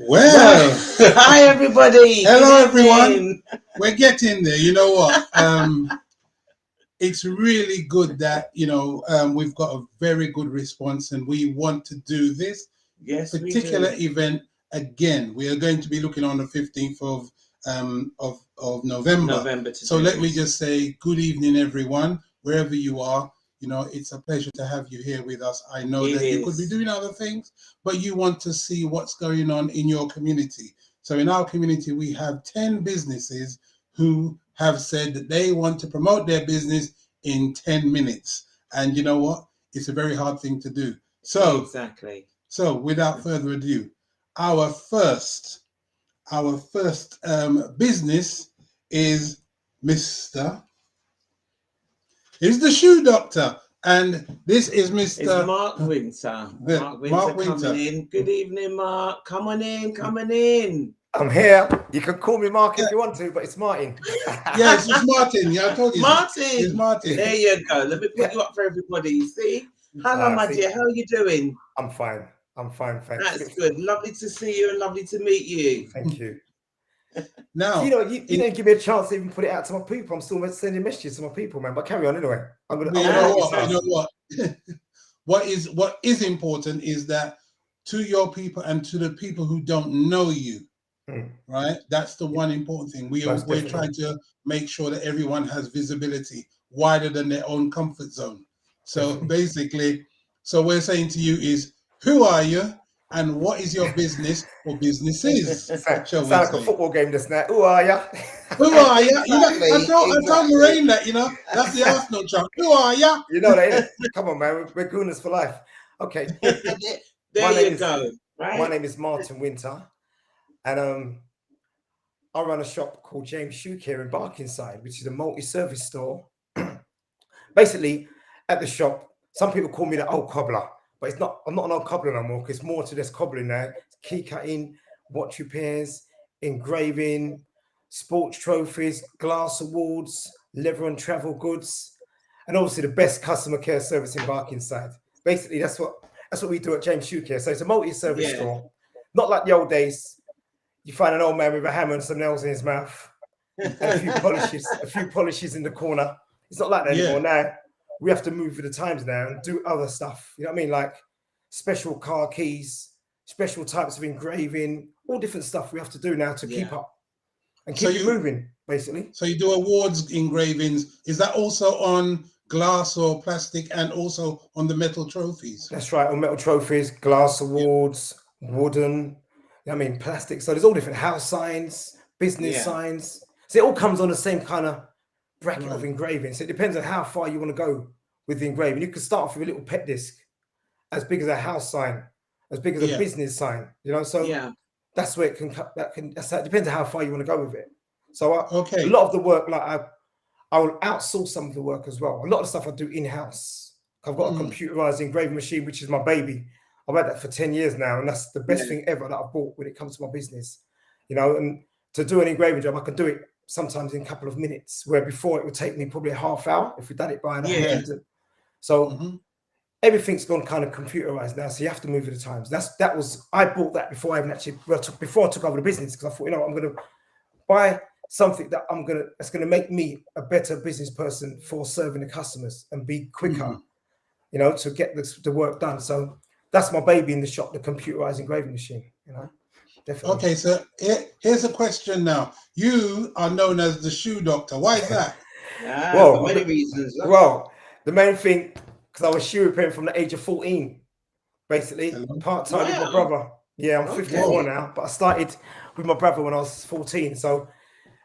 Well, hi everybody. Hello everyone. We're getting there. You know what? It's really good that we've got a very good response, and we want to do this particular event again. We are going to be looking on the 15th of November. So let me just say good evening, everyone, wherever you are. It's a pleasure to have you here with us. I know that you could be doing other things, but you want to see what's going on in your community. So in our community, we have 10 businesses who have said that they want to promote their business in 10 minutes. And you know what? It's a very hard thing to do. So exactly. So without further ado, our first business is is the shoe doctor, and this is Mr. It's Mark Winter. Mark Winter coming in. Good evening, Mark. Come on in. I'm here. You can call me Mark if you want to, but it's Martin. Yeah, it's just Martin. Yeah, I told you. Martin. It's Martin. There you go. Let me put you up for everybody. You see? Hello, my dear. How are you doing? I'm fine. Thanks. That's good. Lovely to see you and lovely to meet you. Thank you. Now, you didn't give me a chance to even put it out to my people. I'm still sending messages to my people, man. But carry on anyway. You know what? What is important is that to your people and to the people who don't know you, right? That's the one important thing. We're trying to make sure that everyone has visibility wider than their own comfort zone. So basically, we're saying to you is, who are you? And what is your business or businesses? Sounds like a football game this night. Who are ya? Who are ya? I told Lorraine that, that's the Arsenal chant. Who are ya? You know that. Come on, man. We're gooners for life. Okay. There you go. Right? My name is Martin Winter. And I run a shop called James Shoe Care in Barkingside, which is a multi-service store. Basically, at the shop, some people call me the old cobbler. But it's not. I'm not an old cobbler no more. Because it's more to this cobbling now. It's key cutting, watch repairs, engraving, sports trophies, glass awards, leather and travel goods, and obviously the best customer care service in Barkingside. Basically, that's what we do at James Shoe Care. So it's a multi-service store, not like the old days. You find an old man with a hammer and some nails in his mouth, and a few polishes in the corner. It's not like that anymore now. We have to move with the times now and do other stuff. You know what I mean? Like special car keys, special types of engraving, all different stuff we have to do now to keep up and keep it moving, basically. So you do awards engravings. Is that also on glass or plastic and also on the metal trophies? That's right, on metal trophies, glass awards, wooden, plastic. So there's all different house signs, business signs. So it all comes on the same kind of bracket of engraving. So it depends on how far you want to go with the engraving. You can start off with a little pet disc, as big as a house sign, as big as a business sign. So that's where it can. It depends on how far you want to go with it. So a lot of the work, like I will outsource some of the work as well. A lot of stuff I do in house. I've got a computerized engraving machine, which is my baby. I've had that for 10 years now, and that's the best thing ever that I've bought when it comes to my business. And to do an engraving job, I can do it sometimes in a couple of minutes, where before it would take me probably a half hour if we done it by hand. So everything's gone kind of computerized now, so you have to move with the times. I bought that before I even before I took over the business, because I thought, I'm going to buy something that's going to make me a better business person for serving the customers and be quicker, to get the work done. So that's my baby in the shop, the computerized engraving machine. Definitely. Okay, so here's a question now. You are known as the shoe doctor. Why is that? For many reasons. Well, the main thing, because I was shoe repairing from the age of 14, basically, part-time with my brother. Yeah, I'm 54 now, but I started with my brother when I was 14. So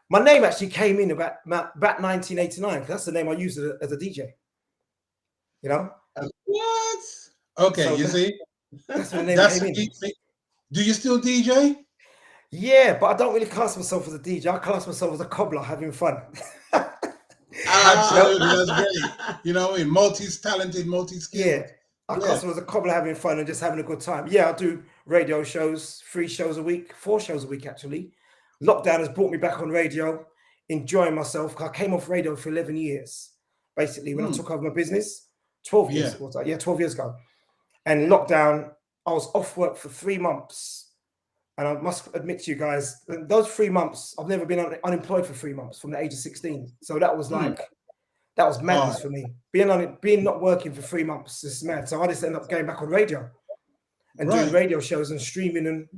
my name actually came in about 1989, because that's the name I used as a DJ. What? Okay, so you see? That's the name came in. Do you still DJ? Yeah, but I don't really class myself as a DJ. I class myself as a cobbler having fun. Absolutely, that's great. Multi-talented, multi-skilled. Yeah, I class myself as a cobbler having fun and just having a good time. Yeah, I do radio shows, 4 shows a week actually. Lockdown has brought me back on radio, enjoying myself. I came off radio for 11 years, basically, when I took over my business. 12 years, 12 years ago. And lockdown, I was off work for 3 months. And I must admit to you guys, those 3 months, I've never been unemployed for 3 months from the age of 16. So that was like, that was madness for me. Being not working for 3 months is mad. So I just ended up going back on radio and doing radio shows and streaming, and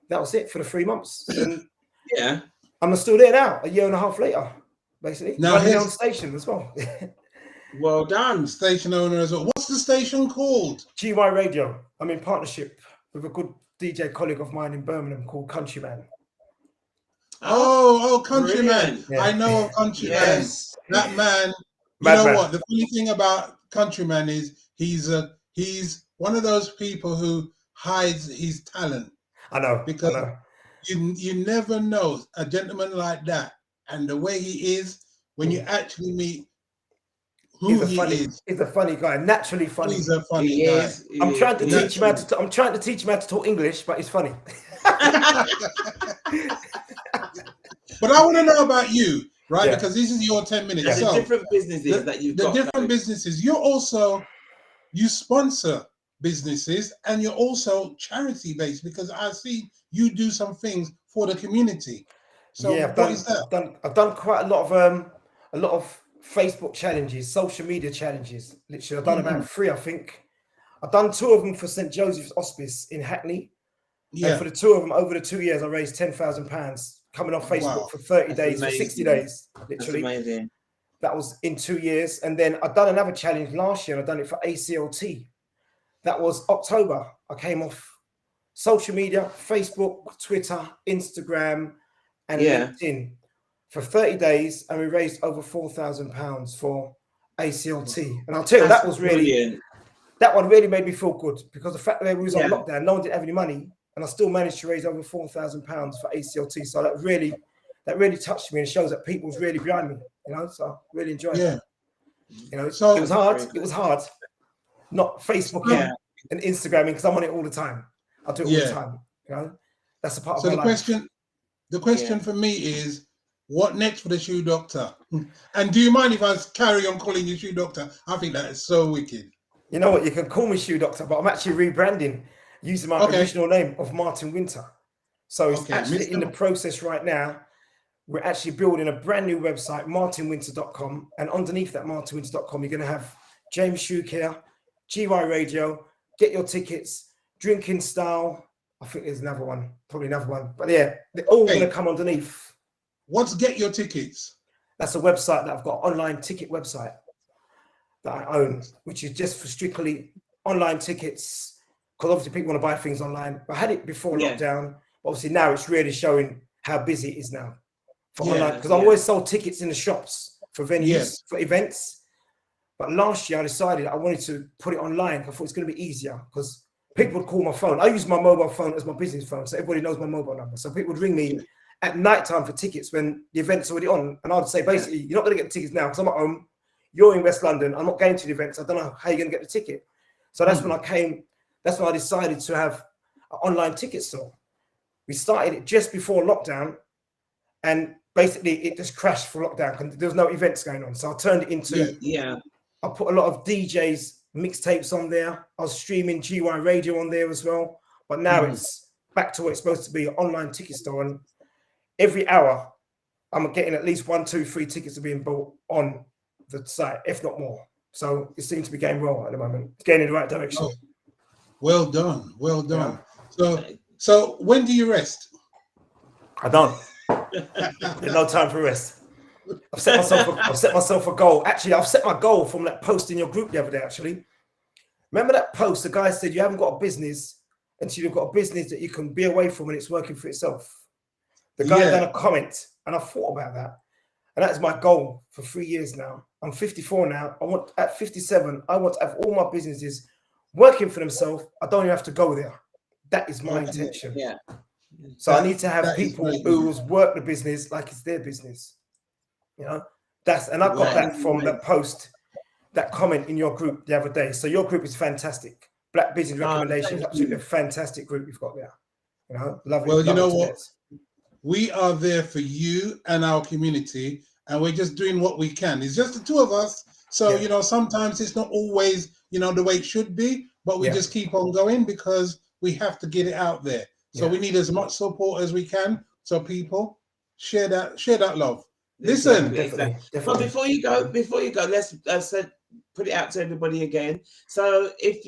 that was it for the 3 months. And yeah, I'm still there now, a year and a half later, basically. Now running my own station as well. Well done. Station owner as well. What's the station called? GY Radio. I'm in partnership with a good DJ colleague of mine in Birmingham called Countryman. Oh, Countryman. Yeah. I know of Countryman. Yes. That man. You know what? The funny thing about Countryman is he's one of those people who hides his talent. I know. Because you never know a gentleman like that, and the way he is when you actually meet who he is. He's a funny guy, naturally funny. He's a funny guy. I'm trying to teach him how to. I'm trying to teach him how to talk English, but he's funny. But I want to know about you, right? Yeah. Because this is your 10 minutes. Yeah. So the different businesses that you've got. The different businesses. You sponsor businesses, and you're also charity based, because I see you do some things for the community. So yeah, I've done quite a lot of Facebook challenges, social media challenges. Literally, I've done about 3, I think. I've done 2 of them for St. Joseph's Hospice in Hackney. Yeah. And for the 2 of them, over the 2 years, I raised £10,000 coming off Facebook for 30 days, for 60 days, literally. That's amazing. That was in 2 years. And then I've done another challenge last year, and I've done it for ACLT. That was October. I came off social media, Facebook, Twitter, Instagram, and LinkedIn for 30 days, and we raised over £4,000 for ACLT. And I'll tell you, that was really brilliant. That one really made me feel good, because the fact that we was on lockdown, no one didn't have any money, and I still managed to raise over £4,000 for ACLT. So that really touched me, and shows that people was really behind me, you know. So I really enjoyed it. You know, so it was hard. It was hard. Not Facebook and Instagram, because I'm on it all the time. I do it all the time. You know, that's a part of my life. The question for me is, what next for the Shoe Doctor? And do you mind if I carry on calling you Shoe Doctor? I think that is so wicked. You know what? You can call me Shoe Doctor, but I'm actually rebranding using my original name of Martin Winter. So it's actually in the process right now. We're actually building a brand new website, martinwinter.com. And underneath that martinwinter.com, you're going to have James Shoe Care, GY Radio, get your tickets, Drinking Style. I think there's another one, probably another one. But yeah, they're all going to come underneath. What's Get Your Tickets? That's a website that I've got, online ticket website that I own, which is just for strictly online tickets, because obviously people want to buy things online. I had it before lockdown, but obviously now it's really showing how busy it is now for online, because I've always sold tickets in the shops for venues, for events. But last year I decided I wanted to put it online. I thought it's going to be easier, because people would call my phone. I use my mobile phone as my business phone, so everybody knows my mobile number. So people would ring me at night time for tickets when the event's already on. And I'd say, basically, you're not going to get the tickets now because I'm at home. You're in West London. I'm not going to the events. I don't know how you're going to get the ticket. So that's when I decided to have an online ticket store. We started it just before lockdown, and basically it just crashed for lockdown because there was no events going on. So I turned it into, I put a lot of DJs, mixtapes on there. I was streaming GY Radio on there as well. But now it's back to what it's supposed to be, an online ticket store. And every hour, I'm getting at least 1, 2, 3 tickets are being bought on the site, if not more. So it seems to be going well at the moment. It's going in the right direction. Oh, well done. Well done. Yeah. So when do you rest? I don't. There's no time for rest. I've set myself a goal. Actually, I've set my goal from that post in your group the other day, actually. Remember that post? The guy said, you haven't got a business until you've got a business that you can be away from and it's working for itself. The guy done a comment, and I thought about that. And that's my goal for 3 years now. I'm 54 now. At 57, I want to have all my businesses working for themselves. I don't even have to go there. That is my intention. Yeah. So I need to have people who work the business like it's their business. You know, and I got that from that post, that comment in your group the other day. So your group is fantastic. Black Business Recommendations, absolutely a fantastic group you've got there. You know, lovely. Well, you know what? We are there for you and our community, and we're just doing what we can. It's just the two of us. So, you know, sometimes it's not always, you know, the way it should be, but we just keep on going because we have to get it out there. So we need as much support as we can. So people share that love. Listen, exactly. But before you go, let's put it out to everybody again. So if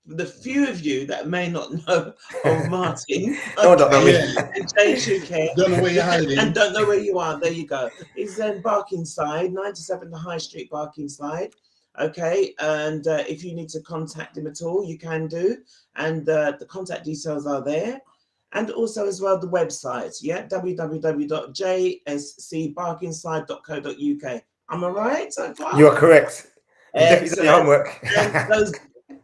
the few of you that may not know of Martin, and Change UK, don't know where you're hiding, and don't know where you are. There you go. He's in Barkingside, 97 High Street, Barkingside. Okay, and if you need to contact him at all, you can do, and the contact details are there. And also as well the website, www.jscbarkingside.co.uk. Am I right so far? You are correct. You definitely done your homework.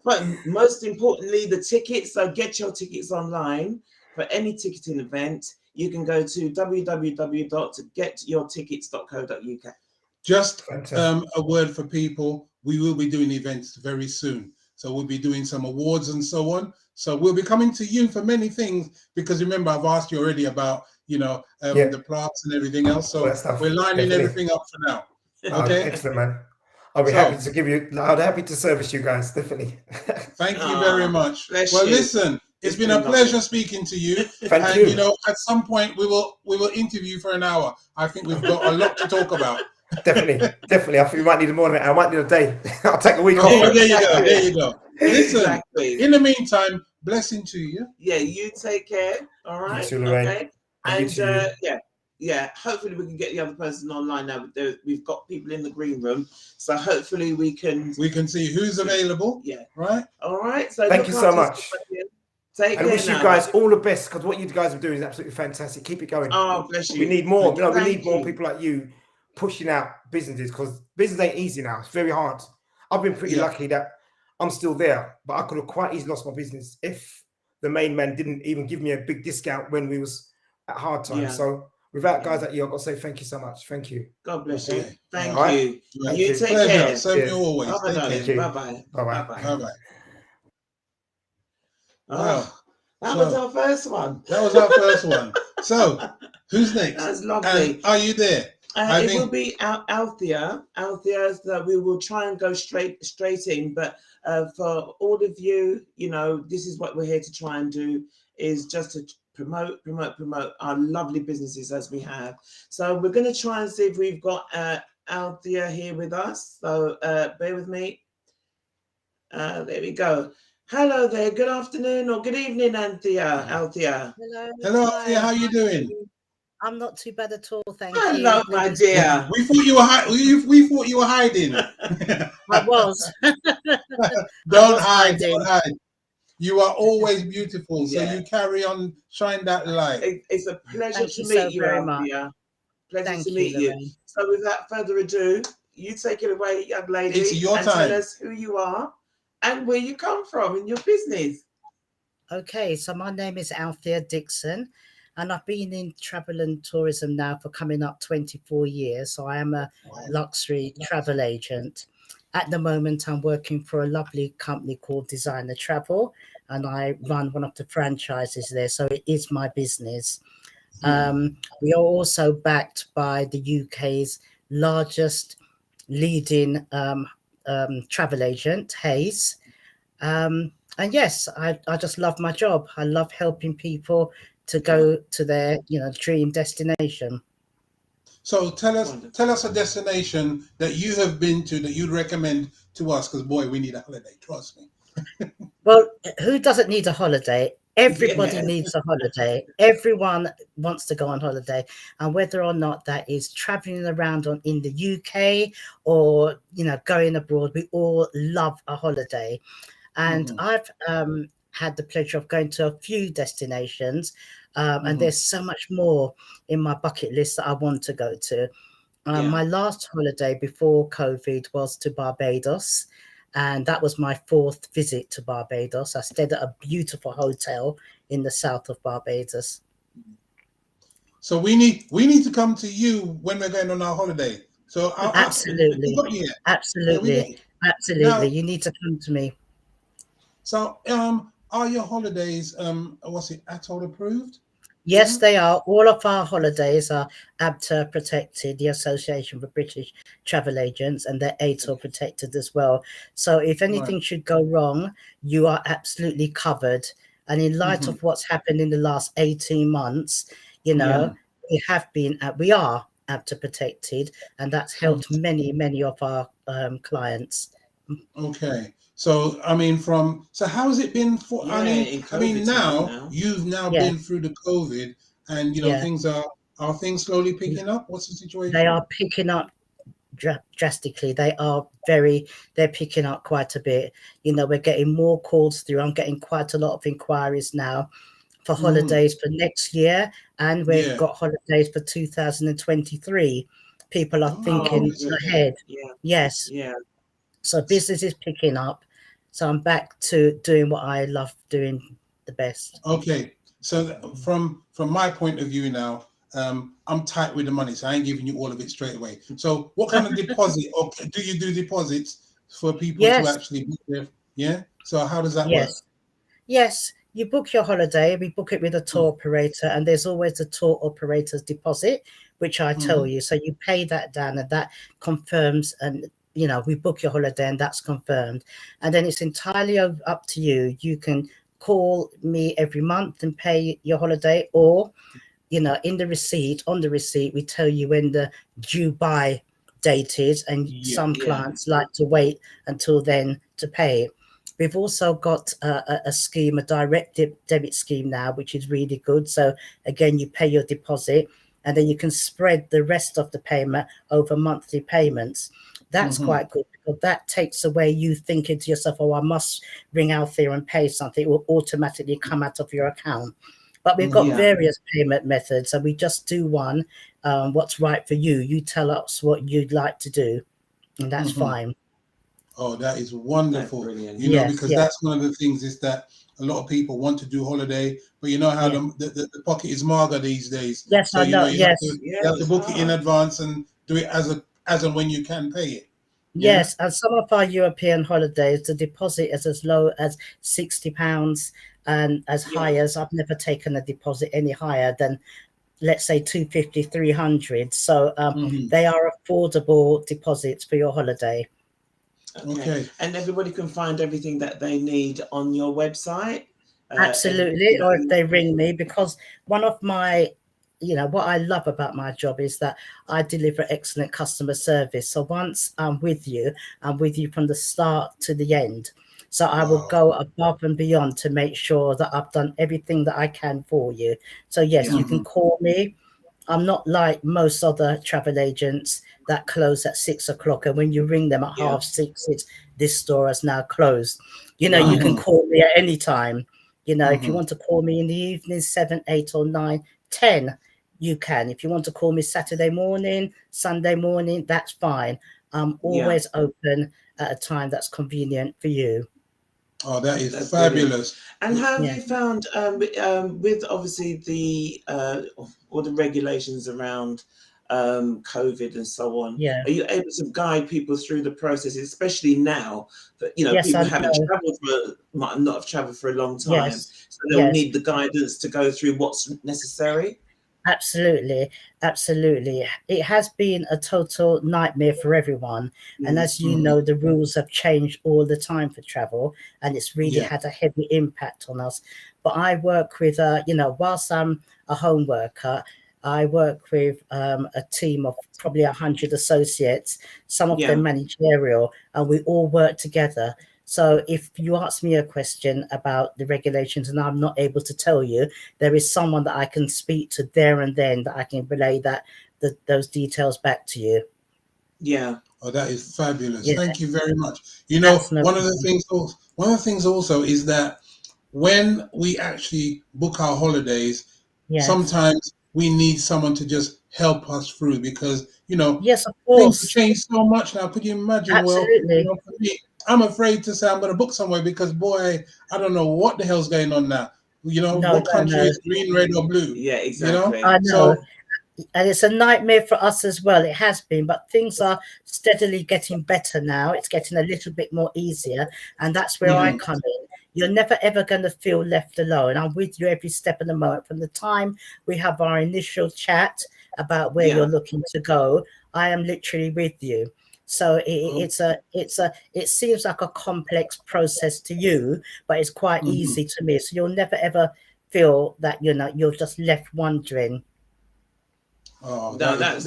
But most importantly, the tickets. So get your tickets online for any ticketing event. You can go to www.getyourtickets.co.uk. Just a word for people. We will be doing events very soon. So we'll be doing some awards and so on. So we'll be coming to you for many things, because remember, I've asked you already about, the plaques and everything else. So we're lining everything up for now. Okay. Excellent, man. I'll be happy to I'm happy to service you guys, definitely. Thank you very much. Listen, it's been a pleasure speaking to you. Thank you. At some point we will interview for an hour. I think we've got a lot to talk about. Definitely. I think we might need more than I might need a day. I'll take a week off. There you go. Listen, in the meantime, blessing to you. Yeah, you take care. All right. You too, Lorraine. Okay. And hopefully we can get the other person online now. We've got people in the green room, so hopefully we can see who's available. Yeah. Right. All right. So thank you so much. Take care. I wish you guys all the best, because what you guys are doing is absolutely fantastic. Keep it going. Oh, bless you. We need more. We need more people like you pushing out businesses, because business ain't easy now. It's very hard. I've been pretty lucky that I'm still there, but I could have quite easily lost my business if the main man didn't even give me a big discount when we was at hard times. So without guys like you, I've got to say thank you so much. Thank you. God bless you. Thank you. You take care. Same you always. Bye-bye. Bye-bye. That was our first one. So, who's next? That's lovely. Are you there? It will be Althea. Althea, we will try and go straight in. But for all of you, this is what we're here to try and do, is just to promote our lovely businesses as we have. So we're going to try and see if we've got Althea here with us. So bear with me. There we go. Hello there. Good afternoon or good evening, Althea. Hello, Althea. How are you doing? I'm not too bad at all, thank you. Hello, my dear. We thought you were hiding. I was. Don't hide. You are always beautiful, so you carry on, shine that light. It's a pleasure to meet you, Althea. Pleasure to meet you. So without further ado, you take it away, young lady. It's your time. Tell us who you are and where you come from in your business. Okay, so my name is Althea Dixon, and I've been in travel and tourism now for coming up 24 years. So I am a luxury travel agent. At the moment, I'm working for a lovely company called Designer Travel, and I run one of the franchises there. So it is my business. We are also backed by the UK's largest leading travel agent, Hayes. And yes, I just love my job. I love helping people to go to their dream destination. So tell us a destination that you have been to that you'd recommend to us, because boy, we need a holiday, trust me. Well, who doesn't need a holiday? Everybody needs a holiday. Everyone wants to go on holiday, and whether or not that is traveling around in the UK or going abroad, we all love a holiday. And I've had the pleasure of going to a few destinations, and there's so much more in my bucket list that I want to go to. My last holiday before COVID was to Barbados, and that was my 4th visit to Barbados. I stayed at a beautiful hotel in the south of Barbados. So we need to come to you when we're going on our holiday. So absolutely. Now, you need to come to me. So are your holidays ATOL approved? Yes, they are. All of our holidays are ABTA protected, the Association for British Travel Agents, and they're ATOL protected as well. So if anything should go wrong, you are absolutely covered And in light of what's happened in the last 18 months, you know, we are ABTA protected, and that's helped many of our clients. Okay. So I mean, so how has it been for? I mean, now you've been through the COVID, and you know things are things slowly picking up. What's the situation? They are picking up drastically. They're picking up quite a bit. You know, we're getting more calls through. I'm getting quite a lot of inquiries now for holidays for next year, and we've got holidays for 2023. People are thinking ahead. Yes. So business is picking up. So I'm back to doing what I love doing the best. Okay. So from my point of view now, I'm tight with the money, so I ain't giving you all of it straight away. So what kind of deposit, or do you do deposits for people to actually book their, So how does that work? Yes, you book your holiday, we book it with a tour operator, and there's always a tour operator's deposit, which I tell you. So you pay that down, and that confirms, and you know, we book your holiday and that's confirmed. And then it's entirely up to you. You can call me every month and pay your holiday, or you know, on the receipt, we tell you when the due by date is, and some clients like to wait until then to pay. We've also got a scheme, a direct debit scheme now, which is really good. So again, you pay your deposit, and then you can spread the rest of the payment over monthly payments. That's quite good, because that takes away you thinking to yourself, oh, I must ring Althea and pay something. It will automatically come out of your account. But we've got various payment methods, and we just do one, what's right for you. You tell us what you'd like to do, and that's fine. Oh, that is wonderful. You know, because that's one of the things is that a lot of people want to do holiday, but you know how the pocket is mager these days. Yes, so I know. You have to book it in advance and do it as and when you can pay it. Yes, and some of our European holidays, the deposit is as low as £60, and as high as, I've never taken a deposit any higher than, let's say, 250, 300. So they are affordable deposits for your holiday. Okay. And everybody can find everything that they need on your website? Absolutely, or if they ring me, because one of my, you know, what I love about my job is that I deliver excellent customer service. So once I'm with you from the start to the end. So I will go above and beyond to make sure that I've done everything that I can for you. So yes, you can call me. I'm not like most other travel agents that close at 6 o'clock, and when you ring them at 6:30, it's this store has now closed. You know, you can call me at any time. You know, if you want to call me in the evening, 7, 8, or 9, 10, you can. If you want to call me Saturday morning, Sunday morning, that's fine. I'm always open at a time that's convenient for you. Oh, that's fabulous. Brilliant. And how have you found with obviously the all the regulations around COVID and so on? Are you able to guide people through the process, especially now that, you know, people might not have traveled for a long time, so they'll need the guidance to go through what's necessary? Absolutely. It has been a total nightmare for everyone. And as you know, the rules have changed all the time for travel, and it's really had a heavy impact on us. But I work with, you know, whilst I'm a home worker, I work with a team of probably 100 associates, some of them managerial, and we all work together. So if you ask me a question about the regulations and I'm not able to tell you, there is someone that I can speak to there and then that I can relay those details back to you. Yeah. Oh, that is fabulous. Thank you very much. You know, one of the things also is that when we actually book our holidays, sometimes we need someone to just help us through, because, you know, of course, things change so much now. Could you imagine? Absolutely. Well, you know, for me, I'm afraid to say I'm going to book somewhere, because, boy, I don't know what the hell's going on now. You know, what country is green, red, or blue? Yeah, exactly. You know? I know. And it's a nightmare for us as well. It has been, but things are steadily getting better now. It's getting a little bit more easier, and that's where I come in. You're never ever going to feel left alone. I'm with you every step of the moment. From the time we have our initial chat about where you're looking to go, I am literally with you. So it seems like a complex process to you, but it's quite easy to me. So you'll never ever feel that you're just left wondering. Oh, no, that's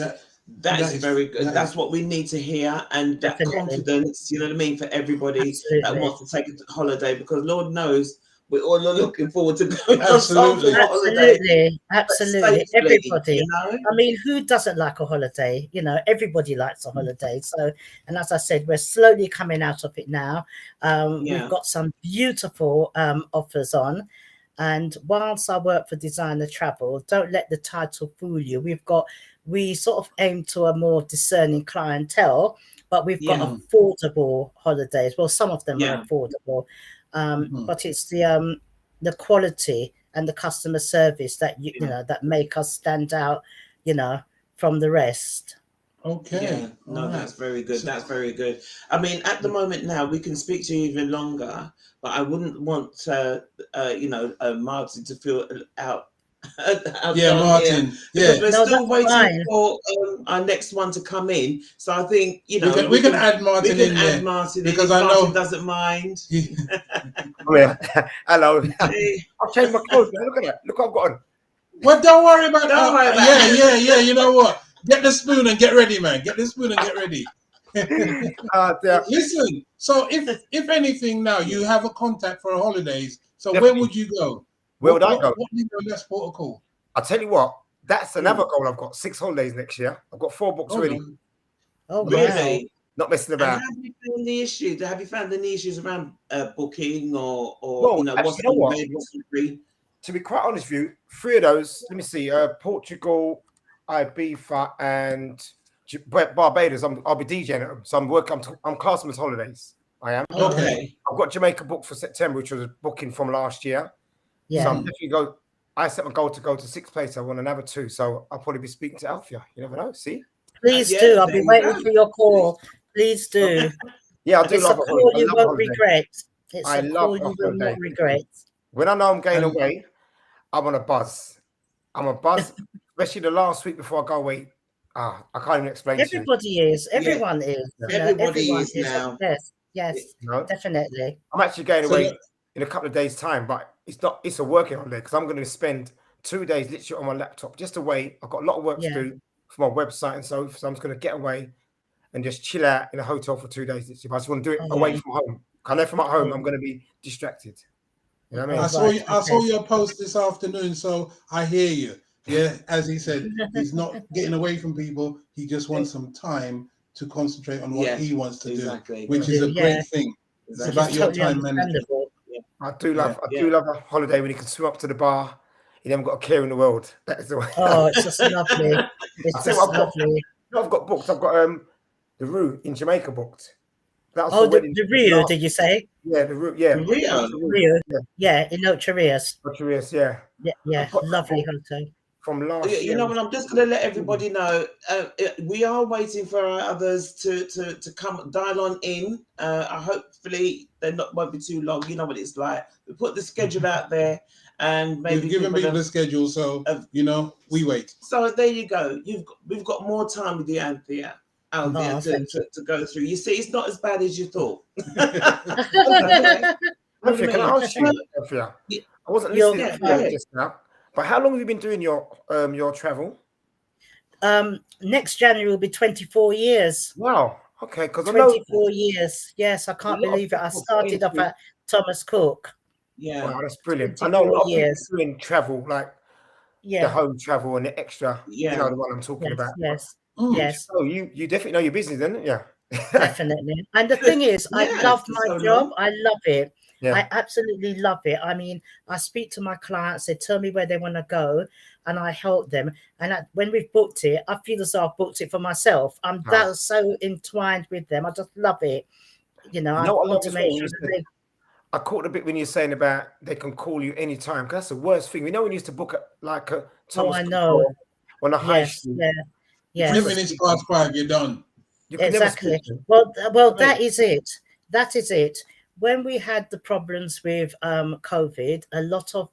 very good. That's what we need to hear, and that confidence, you know what I mean, for everybody that wants to take a holiday, because Lord knows we all are looking forward to going on something holiday. Absolutely. Everybody. You know? I mean, who doesn't like a holiday? You know, everybody likes a holiday. So, and as I said, we're slowly coming out of it now. We've got some beautiful offers on. And whilst I work for Designer Travel, don't let the title fool you. We sort of aim to a more discerning clientele, but we've got affordable holidays. Well, some of them are affordable, but it's the quality and the customer service that you know that make us stand out, you know, from the rest. Okay. Yeah, no, that's very good. That's very good. I mean, at the moment now, we can speak to you even longer, but I wouldn't want Martin to feel out. Martin. Because we're still waiting for our next one to come in. So I think we can add Martin in. Add Martin in because I know Martin doesn't mind. Hello. I'll change my clothes. Look at that. Look what I've got on. Well, don't worry about that. Yeah. You know what? Get the spoon and get ready, man. Get the spoon and get ready. Listen, so if anything now, you have a contact for holidays. So where would you go? Where would I go? What is your next protocol? I'll tell you what, that's another goal I've got. 6 holidays next year. I've got 4 books already. Oh, really? Not messing about. And have you found the issues? Have you found any issues around booking or what's free? To be quite honest with you, 3 of those, let me see, Portugal, Ibiza, and Barbados. I'll be DJing at them. So I'm classing as holidays. I am. Okay. I've got Jamaica booked for September, which was a booking from last year. Yeah. So I'm definitely I set my goal to go to 6 places. I want another 2. So I'll probably be speaking to Althea. You never know. See? Please do. I'll be waiting for your call. Please do. Yeah, I do love a call you won't regret. It's a call you will not regret. When I know I'm going away, I'm on a buzz. I'm a buzz, especially the last week before I go away. I can't even explain Everybody to you. is. Everyone is. Everybody is now. Yes, definitely. I'm actually going away in a couple of days' time, but it's a working holiday because I'm going to spend 2 days literally on my laptop just away. I've got a lot of work to do for my website and so I'm just going to get away and just chill out in a hotel for 2 days literally. But I just want to do it away from home. I know from at home I'm going to be distracted. You know what I mean? I saw your post this afternoon, so I hear you. Yeah, as he said, he's not getting away from people. He just wants some time to concentrate on what he wants to do, which is a great thing. It's about your time management. I do love a holiday when you can swim up to the bar. You haven't got a care in the world. That is the way. Oh, it's just lovely. It's just lovely. I've got booked. I've got the Rue in Jamaica booked. That was the Rio, did you say? Yeah, the Rue. Yeah, Rio. Yeah, in Ocho Rios. Ocho Rios, yeah. Yeah, lovely hotel. From last year. You know what? I'm just going to let everybody know. We are waiting for our others to come dial on in. Hopefully they won't be too long. You know what it's like. We put the schedule out there, and maybe we've given people the schedule, so we wait. So there you go. We've got more time with the Althea to go through. You see, it's not as bad as you thought. Althea, can I ask you, Althea? I wasn't listening to you just now. But how long have you been doing your travel? Next January will be 24 years. Wow. Okay, because 24 years. Yes, I can't believe it. I started off at Thomas Cook. Yeah, wow, that's brilliant. I know a lot of people doing travel, like the home travel and the extra. You know the one I'm talking about. Yes. Oh, you definitely know your business, don't you? Definitely. And the thing is, I love my job. I love it. Yeah. I absolutely love it. I mean, I speak to my clients, they tell me where they want to go, and I help them. And when we've booked it, I feel as though I've booked it for myself. I'm that so entwined with them. I just love it. You know, I want to make sure that I caught a bit when you're saying about they can call you anytime. Because that's the worst thing. We know when you used to book like a Thomas I know. On a high street. Yeah. 3 minutes past 5, you're done. Exactly. Well, that is it. That is it. When we had the problems with COVID, a lot of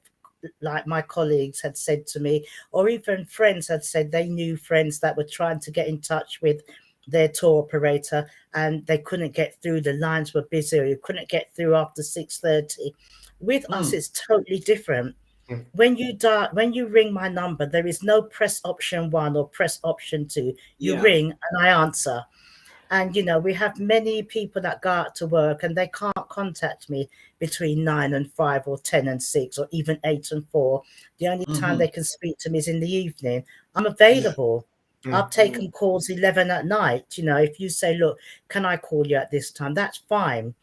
like my colleagues had said to me, or even friends had said they knew friends that were trying to get in touch with their tour operator, and they couldn't get through. The lines were busy, or you couldn't get through after 6:30. With us, it's totally different. When you ring my number, there is no press option 1 or press option 2. You ring and I answer. And, you know, we have many people that go out to work and they can't contact me between 9 and 5 or 10 and 6 or even 8 and 4. The only time they can speak to me is in the evening. I'm available. I've taken calls 11 at night. You know, if you say, look, can I call you at this time? That's fine.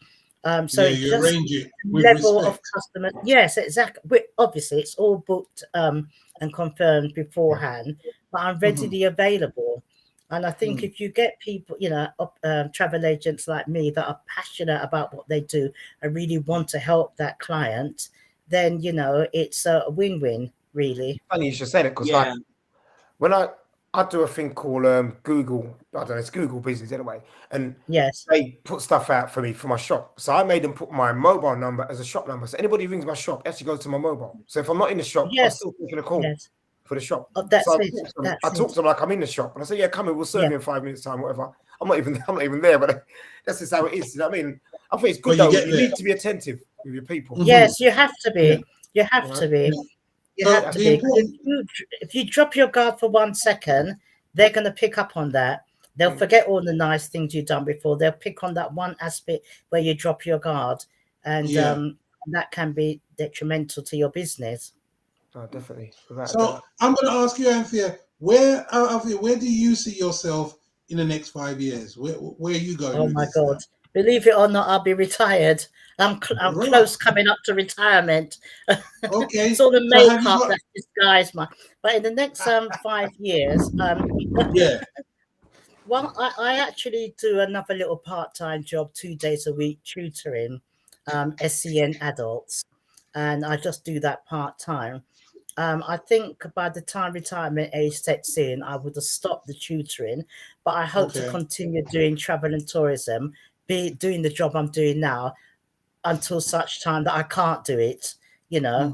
So it's you just arrange it with level respect. of customers. Yes, exactly. Obviously, it's all booked and confirmed beforehand, but I'm readily available. And I think if you get people, you know, travel agents like me that are passionate about what they do and really want to help that client, then, you know, it's a win-win, really. Funny you should say that, because like when I do a thing called Google, I don't know, it's Google Business anyway, and yes, they put stuff out for me for my shop. So I made them put my mobile number as a shop number. So anybody who rings my shop actually goes to my mobile. So if I'm not in the shop, I'm still taking a call for the shop. Oh, that's so it. I talk to them like I'm in the shop, and I say, "Yeah, come in, we'll serve you in 5 minutes time, whatever." I'm not even there, but that's just how it is. You know what I mean? I think it's good though. You need to be attentive with your people. Yes, you have to be. You have to be. You have to be. If you drop your guard for 1 second, they're going to pick up on that. They'll forget all the nice things you've done before. They'll pick on that one aspect where you drop your guard, and that can be detrimental to your business. Oh, definitely. So I'm going to ask you, Anthea, where do you see yourself in the next 5 years? Where are you going? Oh my God! Now? Believe it or not, I'll be retired. I'm close coming up to retirement. Okay. It's all the makeup that disguises my. But in the next 5 years, well, I actually do another little part-time job, 2 days a week, tutoring SEN adults, and I just do that part-time. I think by the time retirement age sets in, I would have stopped the tutoring, but I hope to continue doing travel and tourism, doing the job I'm doing now until such time that I can't do it, you know,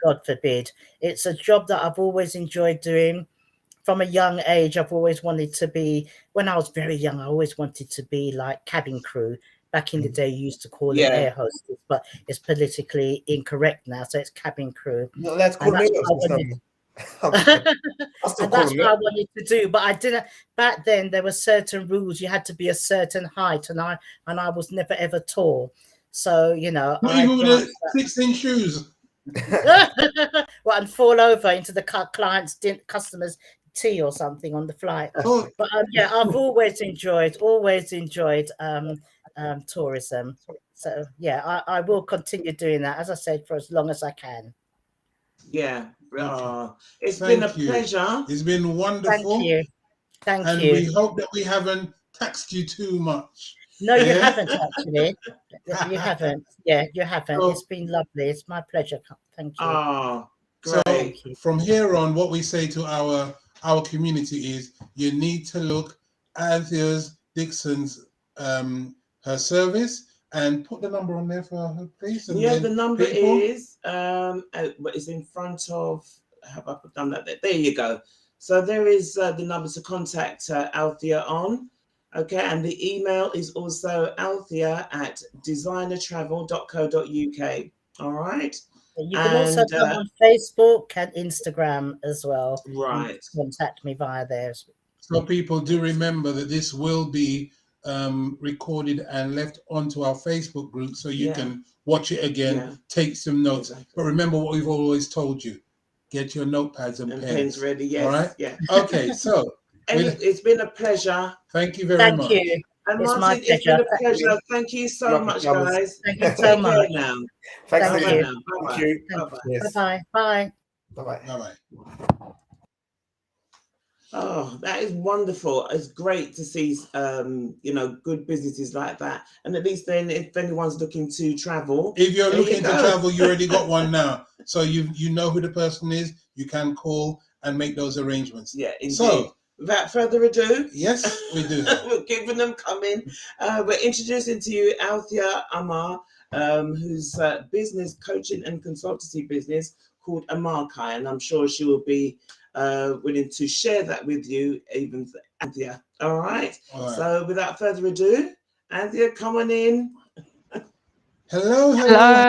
God forbid. It's a job that I've always enjoyed doing. From a young age, I've always wanted to be, when I was very young, I always wanted to be like cabin crew. Back in the day, you used to call it air hostess, but it's politically incorrect now, so it's cabin crew. No, that's called and that's what I wanted to do, but I didn't. Back then, there were certain rules. You had to be a certain height, and I was never ever tall. So, you know, not even with 6-inch shoes. Well, and fall over into the customers' tea or something on the flight. But yeah, I've always enjoyed tourism. So yeah, I will continue doing that, as I said, for as long as I can. Yeah. It's been a pleasure. It's been wonderful. Thank you. And we hope that we haven't taxed you too much. No, you haven't actually. You haven't. Yeah, you haven't. It's been lovely. It's my pleasure. Thank you. Oh, great. So from here on, what we say to our community is you need to look at Anthea Dixon's her service and put the number on there for her, please. And the number is it's in front of. Have I done that there? There you go. So there is the number to contact Althea on. Okay, and the email is also althea@designertravel.co.uk. All right. You can also go on Facebook and Instagram as well. Right. Contact me via there. So people do remember that this will be recorded and left onto our Facebook group, so you can watch it again, take some notes. But remember what we've always told you: get your notepads and pens ready. Yes. All right. Yeah. Okay. So. It's been a pleasure. Thank you very much. Thank you. And it's Martin, it's been a pleasure. Thank you so much, guys. Thank you so much. Now. Thank you. Bye-bye. Bye-bye. Bye. Bye-bye. Bye-bye. Oh, that is wonderful. It's great to see, good businesses like that. And at least then, if anyone's looking to travel. If you're looking to travel, you already got one now. So you know who the person is. You can call and make those arrangements. Yeah, indeed. So, without further ado. Yes, we do. We're keeping them coming. We're introducing to you Althea Amar, whose business coaching and consultancy business called Amar Kai. And I'm sure she will be willing to share that with you even Anthea. All right. All right. So without further ado, Anthea, come on in. Hello. Hello,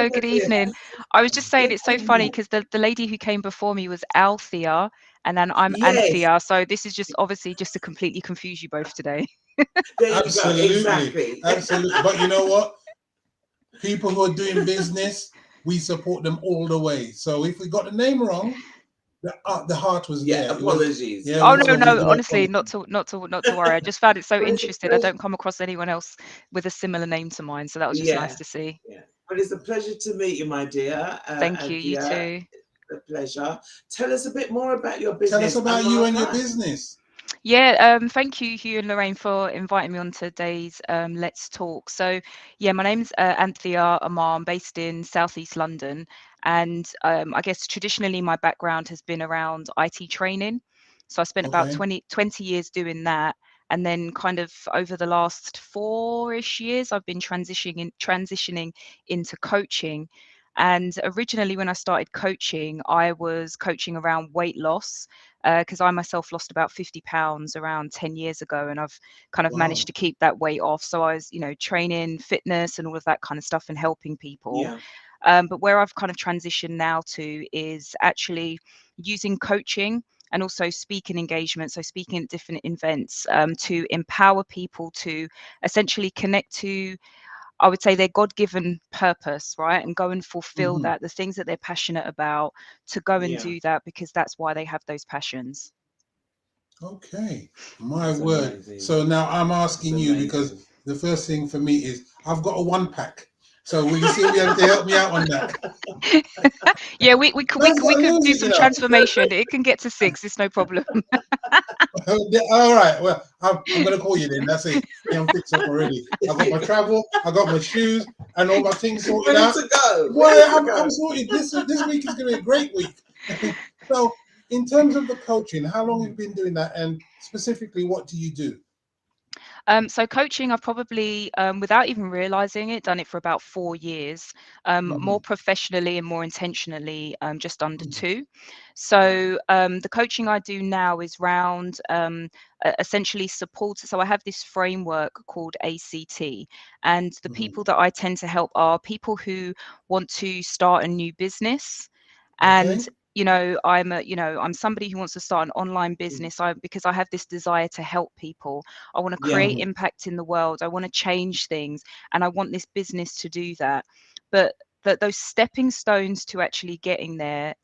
Good Anthea. evening. I was just saying Good it's so funny evening. because the lady who came before me was Althea, and then I'm Yes, Anthea. So this is just obviously just to completely confuse you both today. there you go. Absolutely. Exactly. Absolutely. But you know what? People who are doing business, we support them all the way. So if we got the name wrong, the heart was Yeah, there. apologies. Yeah. Oh So no, we no, do honestly, apologize. not to worry. I just found it so But it's a interesting. I pleasure. don't come across anyone else with a similar name to mine, so that was just nice Yeah, to see. yeah. But it's a pleasure to meet you, my dear Thank you. You Anthea. too. A pleasure. Tell us a bit more about your Tell us business, about you and your Amaka. business. Yeah, thank you, Hugh and Lorraine, for inviting me on today's Let's Talk. So, yeah, my name's Anthea Amar. I'm based in Southeast London, and I guess traditionally my background has been around IT training. So I spent about Okay. 20 years doing that, and then kind of over the last 4-ish years, I've been transitioning into coaching. And originally, when I started coaching, I was coaching around weight loss because I myself lost about 50 pounds around 10 years ago, and I've kind of managed Wow. to keep that weight off. So I was, training, fitness, and all of that kind of stuff and helping people. Yeah, But where I've kind of transitioned now to is actually using coaching and also speaking engagement. So speaking at different events to empower people to essentially connect to, I would say, their God-given purpose, right? And go and fulfill Mhm. that, the things that they're passionate about, to go and yeah. do that because that's why they have those passions. Okay. My That's word. amazing. So now I'm That's asking you because amazing. the first thing for me is I've got a 1-pack. So will you still be able to help me out on that? Yeah, we could Man's got to do lose it, some transformation. It can get to 6. It's no problem. All right. Well, I'm going to call you then. That's it. I'm fixed up already. I got my travel, I got my shoes, and all my things sorted Ready out. to go. Boy, Ready to go. I'm sorted. This week is going to be a great week. So, in terms of the coaching, how long have you been doing that, and specifically, what do you do? So coaching, I've probably, without even realizing it, done it for about 4 years, more professionally and more intentionally, just under 2. So the coaching I do now is round essentially support. So I have this framework called ACT, and the people that I tend to help are people who want to start a new business. And Okay. I'm somebody who wants to start an online business because I have this desire to help people. I want to Yeah. create impact in the world. I want to change things, and I want this business to do that. But those stepping stones to actually getting there,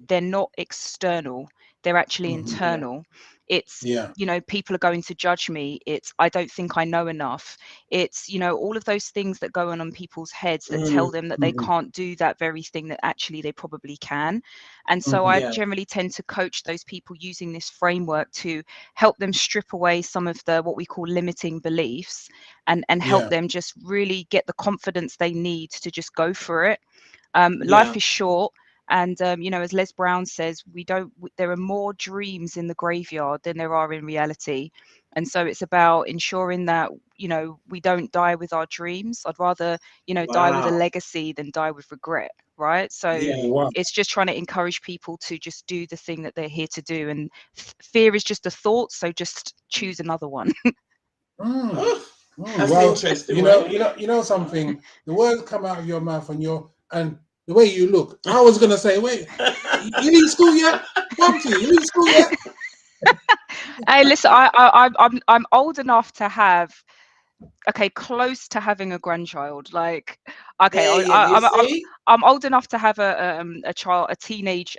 they're not external. They're actually internal. It's, Yeah. people are going to judge me. It's, I don't think I know enough. It's, all of those things that go on people's heads that tell them that they can't do that very thing that actually they probably can. And so I Yeah. generally tend to coach those people using this framework to help them strip away some of the what we call limiting beliefs and help Yeah. them just really get the confidence they need to just go for it. Yeah. Life is short. And as Les Brown says, there are more dreams in the graveyard than there are in reality. And so it's about ensuring that we don't die with our dreams. I'd rather die with a Wow. legacy than die with regret, right? So Yeah. Wow. it's just trying to encourage people to just do the thing that they're here to do, and fear is just a thought, so just choose another one. Oh, that's Well, interesting. you know something. The words come out of your mouth, and the way you look. I was gonna say, wait, you in school yet, Bumpty? You in school yet? Hey, listen, I'm old enough to have, close to having a grandchild. Like, okay, There you see. I'm old enough to have a child, a teenage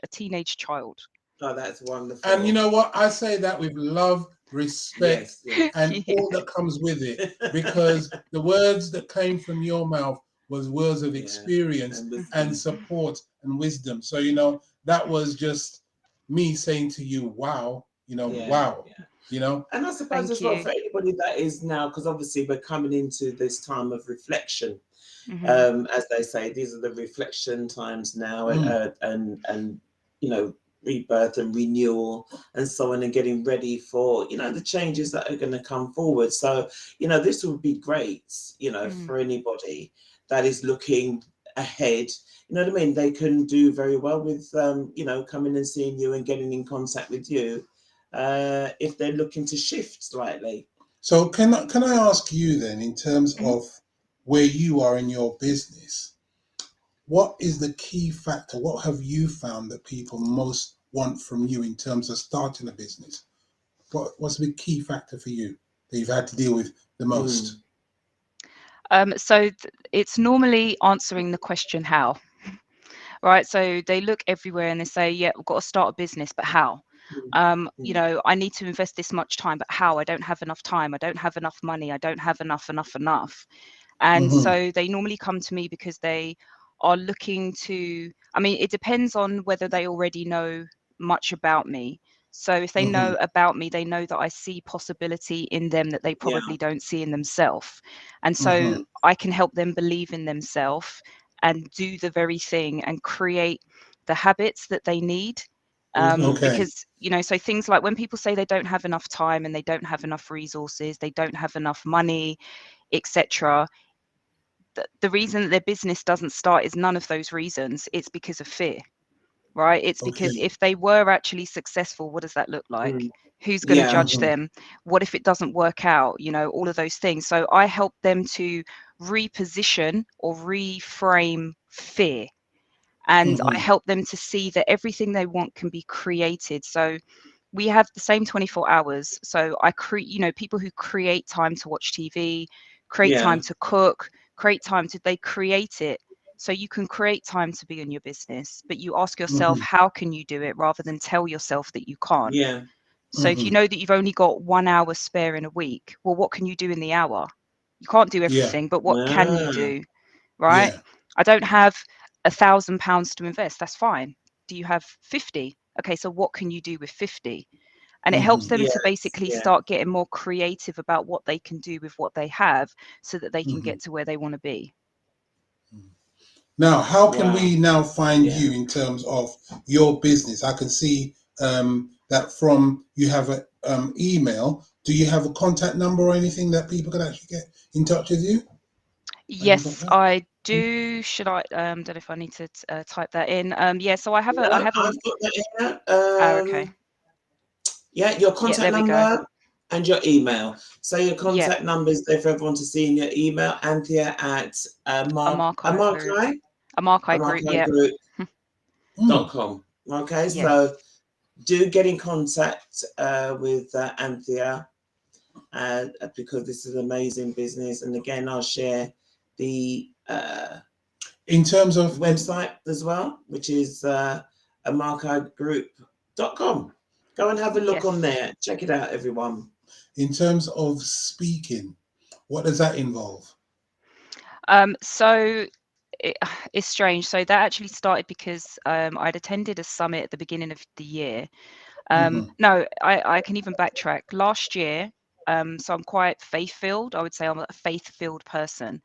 child. Oh, that's wonderful. And you know what? I say that with love, respect, Yes. and Yeah. all that comes with it, because the words that came from your mouth was words of Yeah. experience And wisdom. and support and wisdom. So that was just me saying to you, "Wow!" Yeah. Wow. Yeah. And I suppose Thank as well you. for anybody that is now, because obviously we're coming into this time of reflection. Mhm. As they say, these are the reflection times now, Mm. and rebirth and renewal and so on, and getting ready for the changes that are going to come forward. So this would be great for anybody that is looking ahead. You know what I mean? They can do very well with coming and seeing you and getting in contact with you if they're looking to shift slightly. So can I ask you then, in terms of where you are in your business, what is the key factor? What have you found that people most want from you in terms of starting a business? What's the key factor for you that you've had to deal with the most? So it's normally answering the question how, right? So they look everywhere and they say, yeah, we've got to start a business, but how? You know, I need to invest this much time, but how? I don't have enough time. I don't have enough money. I don't have enough. And so they normally come to me because they are looking to, I mean, it depends on whether they already know much about me. So if they know about me, they know that I see possibility in them that they probably don't see in themselves. And so I can help them believe in themselves and do the very thing and create the habits that they need. Because, you know, so things like when people say they don't have enough time and they don't have enough resources, they don't have enough money, etc. The reason that their business doesn't start is none of those reasons. It's because of fear, right? It's because if they were actually successful, what does that look like? Who's going to judge them? What if it doesn't work out? You know, all of those things. So I help them to reposition or reframe fear. And I help them to see that everything they want can be created. So we have the same 24 hours. So I create, you know, people who create time to watch TV, create time to cook, create time to, they create it. So you can create time to be in your business, but you ask yourself, how can you do it, rather than tell yourself that you can't. So if you know that you've only got 1 hour spare in a week, well, what can you do in the hour? You can't do everything, but what can you do, right? I don't have £1,000 to invest. That's fine. Do you have 50? Okay, so what can you do with 50? And it helps them to basically start getting more creative about what they can do with what they have, so that they can get to where they want to be. Now, how can we now find you in terms of your business? I can see that from you have an email. Do you have a contact number or anything that people can actually get in touch with you? Yes, I do. Should I? Don't know if I need to type that in. Yeah. So I have a. I have a. I've got that here. Okay. Yeah, your contact number and your email. So your contact number is there for everyone to see in your email. Anthea at amarkigroup.com. Okay, so do get in contact with Anthea because this is an amazing business. And again, I'll share the in terms of website as well, which is amarkigroup.com. Go and have a look on there. Check it out, everyone. In terms of speaking, what does that involve? So it's strange. So that actually started because I'd attended a summit at the beginning of the year. No, I can even backtrack. Last year, so I'm quite faith-filled. I would say I'm a faith-filled person.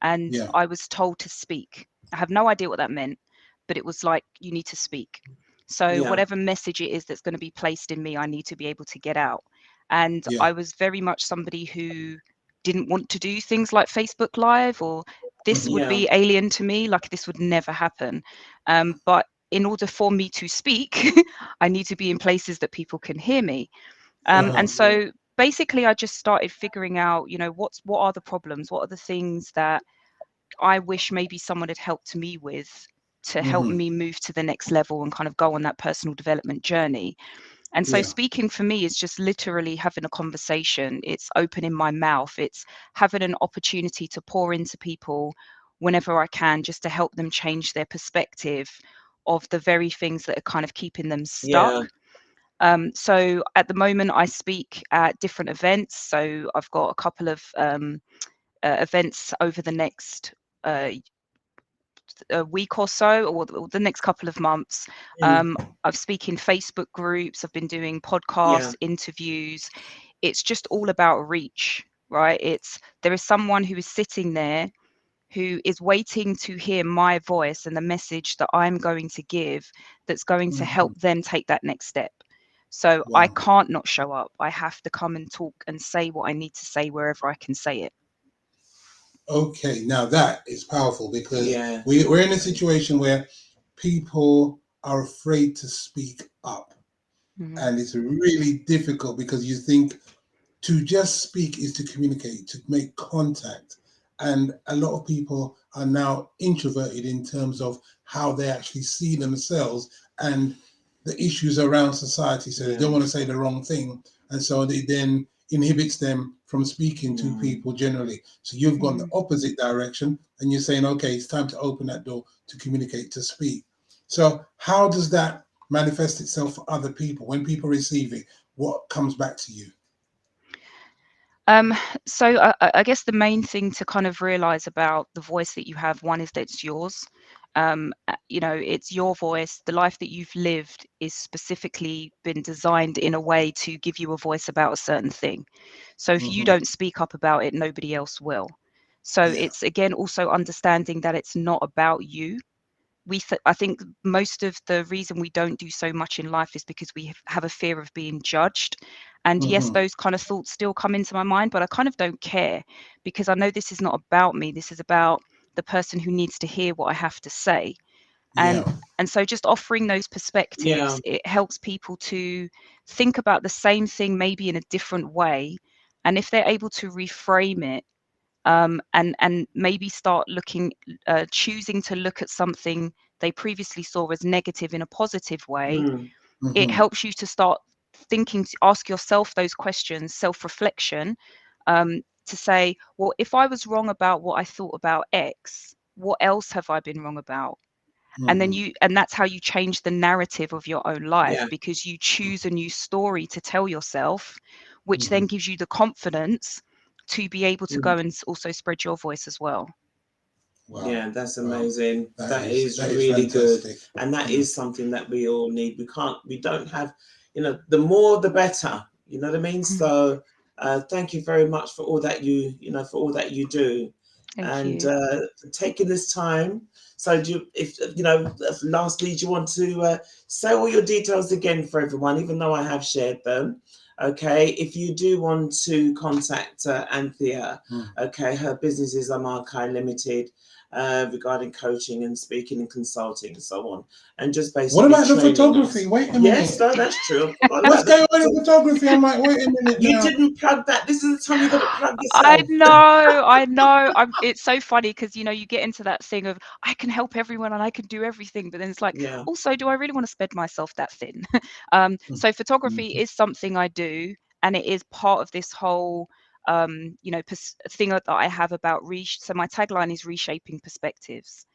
And I was told to speak. I have no idea what that meant, but it was like, you need to speak. So whatever message it is that's going to be placed in me, I need to be able to get out. And I was very much somebody who didn't want to do things like Facebook Live, or this would be alien to me. Like, this would never happen. But in order for me to speak, I need to be in places that people can hear me. And so basically, I just started figuring out, you know, what are the problems? What are the things that I wish maybe someone had helped me with to help me move to the next level and kind of go on that personal development journey. And so speaking for me is just literally having a conversation. It's opening my mouth. It's having an opportunity to pour into people whenever I can, just to help them change their perspective of the very things that are kind of keeping them stuck. So at the moment, I speak at different events. So I've got a couple of events over the next a week or so, or the next couple of months. I've speak in Facebook groups. I've been doing podcasts, interviews. It's just all about reach, right? There is someone who is sitting there who is waiting to hear my voice and the message that I'm going to give, that's going to help them take that next step. So I can't not show up. I have to come and talk and say what I need to say wherever I can say it. Okay, now that is powerful, because we're in a situation where people are afraid to speak up. And it's really difficult because you think to just speak is to communicate, to make contact. And a lot of people are now introverted in terms of how they actually see themselves and the issues around society. So they don't want to say the wrong thing. And so it then inhibits them from speaking to people generally. So you've gone the opposite direction and you're saying, okay, it's time to open that door to communicate, to speak. So how does that manifest itself for other people? When people receive it, what comes back to you? So I guess the main thing to kind of realize about the voice that you have, one is that it's yours. You know, it's your voice. The life that you've lived is specifically been designed in a way to give you a voice about a certain thing. So if you don't speak up about it, nobody else will. So it's, again, also understanding that it's not about you. I think most of the reason we don't do so much in life is because we have a fear of being judged. And yes, those kind of thoughts still come into my mind, but I kind of don't care because I know this is not about me. This is about the person who needs to hear what I have to say. And so just offering those perspectives, it helps people to think about the same thing maybe in a different way. And if they're able to reframe it, and maybe start looking, choosing to look at something they previously saw as negative in a positive way, it helps you to start thinking, to ask yourself those questions, self-reflection, to say, well, if I was wrong about what I thought about X, what else have I been wrong about? And then that's how you change the narrative of your own life, because you choose a new story to tell yourself, which then gives you the confidence to be able to go and also spread your voice as well. Wow. Yeah, that's amazing. Wow. That is really fantastic. Good. And that is something that we all need. We don't have, you know, the more the better, you know what I mean? So thank you very much for all that you for all that you do. Thank you. Taking this time. So lastly, do you want to say all your details again for everyone, even though I have shared them? Okay, if you do want to contact Anthea, okay, her business is Amarkai Limited, regarding coaching and speaking and consulting and so on, and just basically. What about the photography? Wait a minute. Yes, no, that's true. What's going on in photography? I'm like, wait a minute. You didn't plug that. This is the time you got to plug yourself. I know. It's so funny because you get into that thing of I can help everyone and I can do everything, but then it's like, also, do I really want to spread myself that thin? So photography is something I do, and it is part of this whole thing that I have about so my tagline is reshaping perspectives.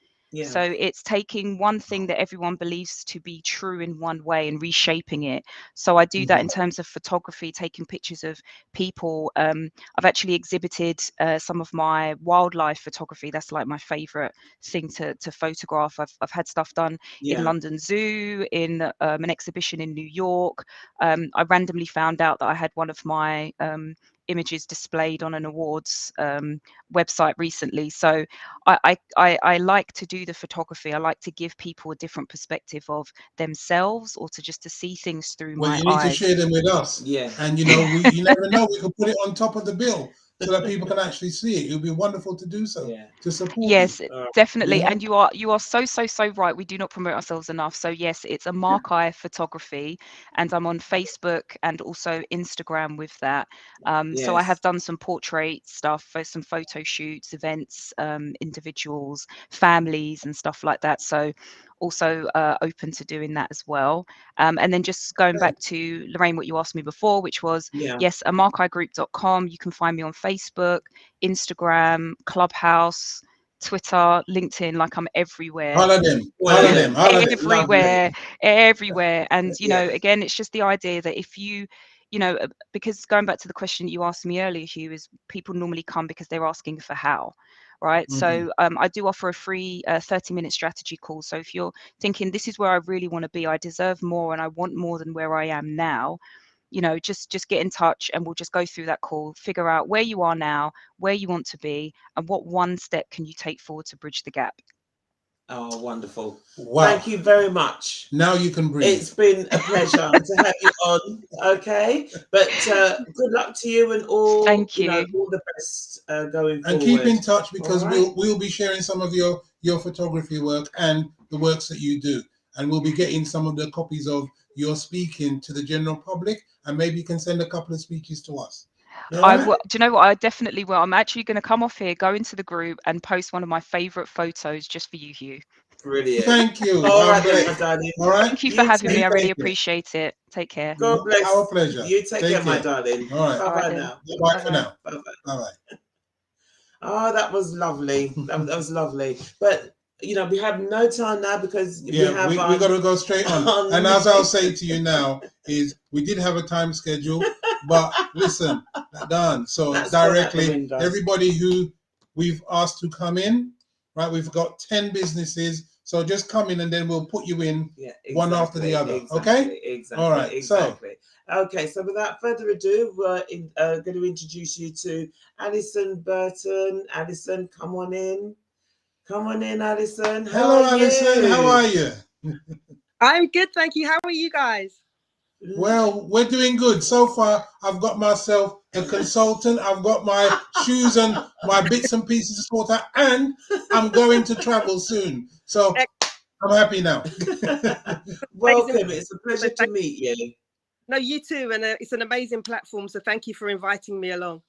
So it's taking one thing that everyone believes to be true in one way and reshaping it. So I do that in terms of photography, taking pictures of people. I've actually exhibited some of my wildlife photography. That's like my favorite thing to photograph. I've had stuff done in London Zoo, in an exhibition in New York. I randomly found out that I had one of my images displayed on an awards website recently. So I like to do the photography. I like to give people a different perspective of themselves, or to see things through my eyes. Well, you need to share them with us. Yeah. And you never know, we can put it on top of the bill so that people can actually see it. It would be wonderful to do so, to support. Yes, definitely. And you are so right. We do not promote ourselves enough. So yes, it's Amarkai Photography, and I'm on Facebook and also Instagram with that. So I have done some portrait stuff for some photo shoots, events, individuals, families and stuff like that. So also open to doing that as well. And then just going back to Lorraine, what you asked me before, which was yes, amarkaigroup.com. You can find me on Facebook, Instagram, Clubhouse, Twitter, LinkedIn. Like, I'm everywhere. Everywhere. And again, it's just the idea that if you because going back to the question you asked me earlier, Hugh, is people normally come because they're asking for how. Right. So I do offer a free 30-minute strategy call. So if you're thinking this is where I really want to be, I deserve more and I want more than where I am now, just get in touch and we'll just go through that call, figure out where you are now, where you want to be, and what one step can you take forward to bridge the gap. Oh, wonderful. Wow. Thank you very much. Now you can breathe. It's been a pleasure to have you on. Okay. But good luck to you and all. Thank you. All the best going forward. And keep in touch because we'll be sharing some of your photography work and the works that you do. and we'll be getting some of the copies of your speaking to the general public, and maybe you can send a couple of speeches to us. All I right? will. Do you know what? I definitely will. I'm actually going to come off here, go into the group, and post one of my favourite photos just for you, Hugh. Brilliant. Thank you. All God right, then, bless. my darling. All right. Thank you for having me. I take really care. appreciate it. Take care. God bless. Our pleasure. You take care, my darling. All right. Bye All right bye then. now. Bye for Bye-bye. now. Bye bye. Bye. Oh, that was lovely. That was lovely. But you know, we have no time now because we Yeah, have we got to go straight on. And as I'll say to you now is, we did have a time schedule, but listen, done. So That's gone out the directly, window. everybody who we've asked to come in, right? We've got 10 businesses. So just come in and then we'll put you in one after the other. Okay? Exactly. All right. Exactly. Okay. So without further ado, we're going to introduce you to Alison Burton. Alison, come on in. Come on in, Alison. Hello, Alison. How are you? I'm good, thank you. How are you guys? Well, we're doing good. So far, I've got myself a consultant. I've got my shoes and my bits and pieces to sort out, and I'm going to travel soon. So I'm happy now. Welcome. It's a pleasure to meet you. No, you too. And it's an amazing platform. So thank you for inviting me along.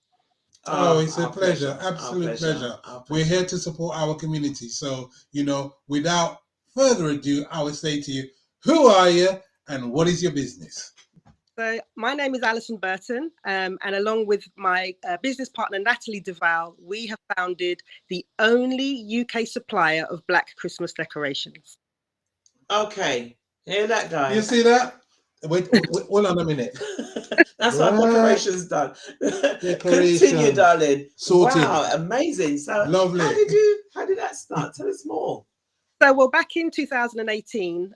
Oh, it's a pleasure. Our Absolute pleasure. Our We're here to support our community. So, you know, without further ado, I would say to you, who are you and what is your business? So my name is Alison Burton, and along with my business partner, Natalie Duval, we have founded the only UK supplier of Black Christmas decorations. Okay. Hear that, guys? You see that? Wait, hold on a minute. That's our decorations done. Decoration. Continue, darling. Sorted. Wow, amazing. So Lovely. how did that start? Tell us more. So, well, back in 2018,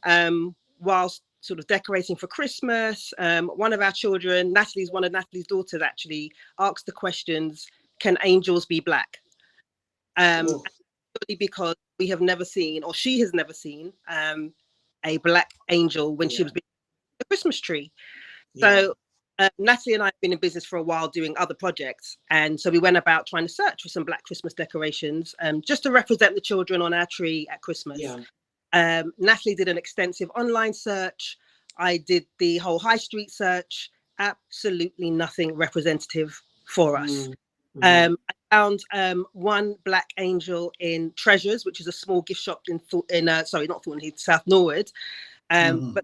whilst sort of decorating for Christmas, one of our children, one of Natalie's daughters, actually asked the questions, can angels be black? Because we have never seen, or she has never seen, a black angel when she was being the Christmas tree. So Natalie and I have been in business for a while doing other projects. And so we went about trying to search for some Black Christmas decorations just to represent the children on our tree at Christmas. Natalie did an extensive online search. I did the whole high street search. Absolutely nothing representative for us. I found one black angel in Treasures, which is a small gift shop in not Thornton Heath, South Norwood. But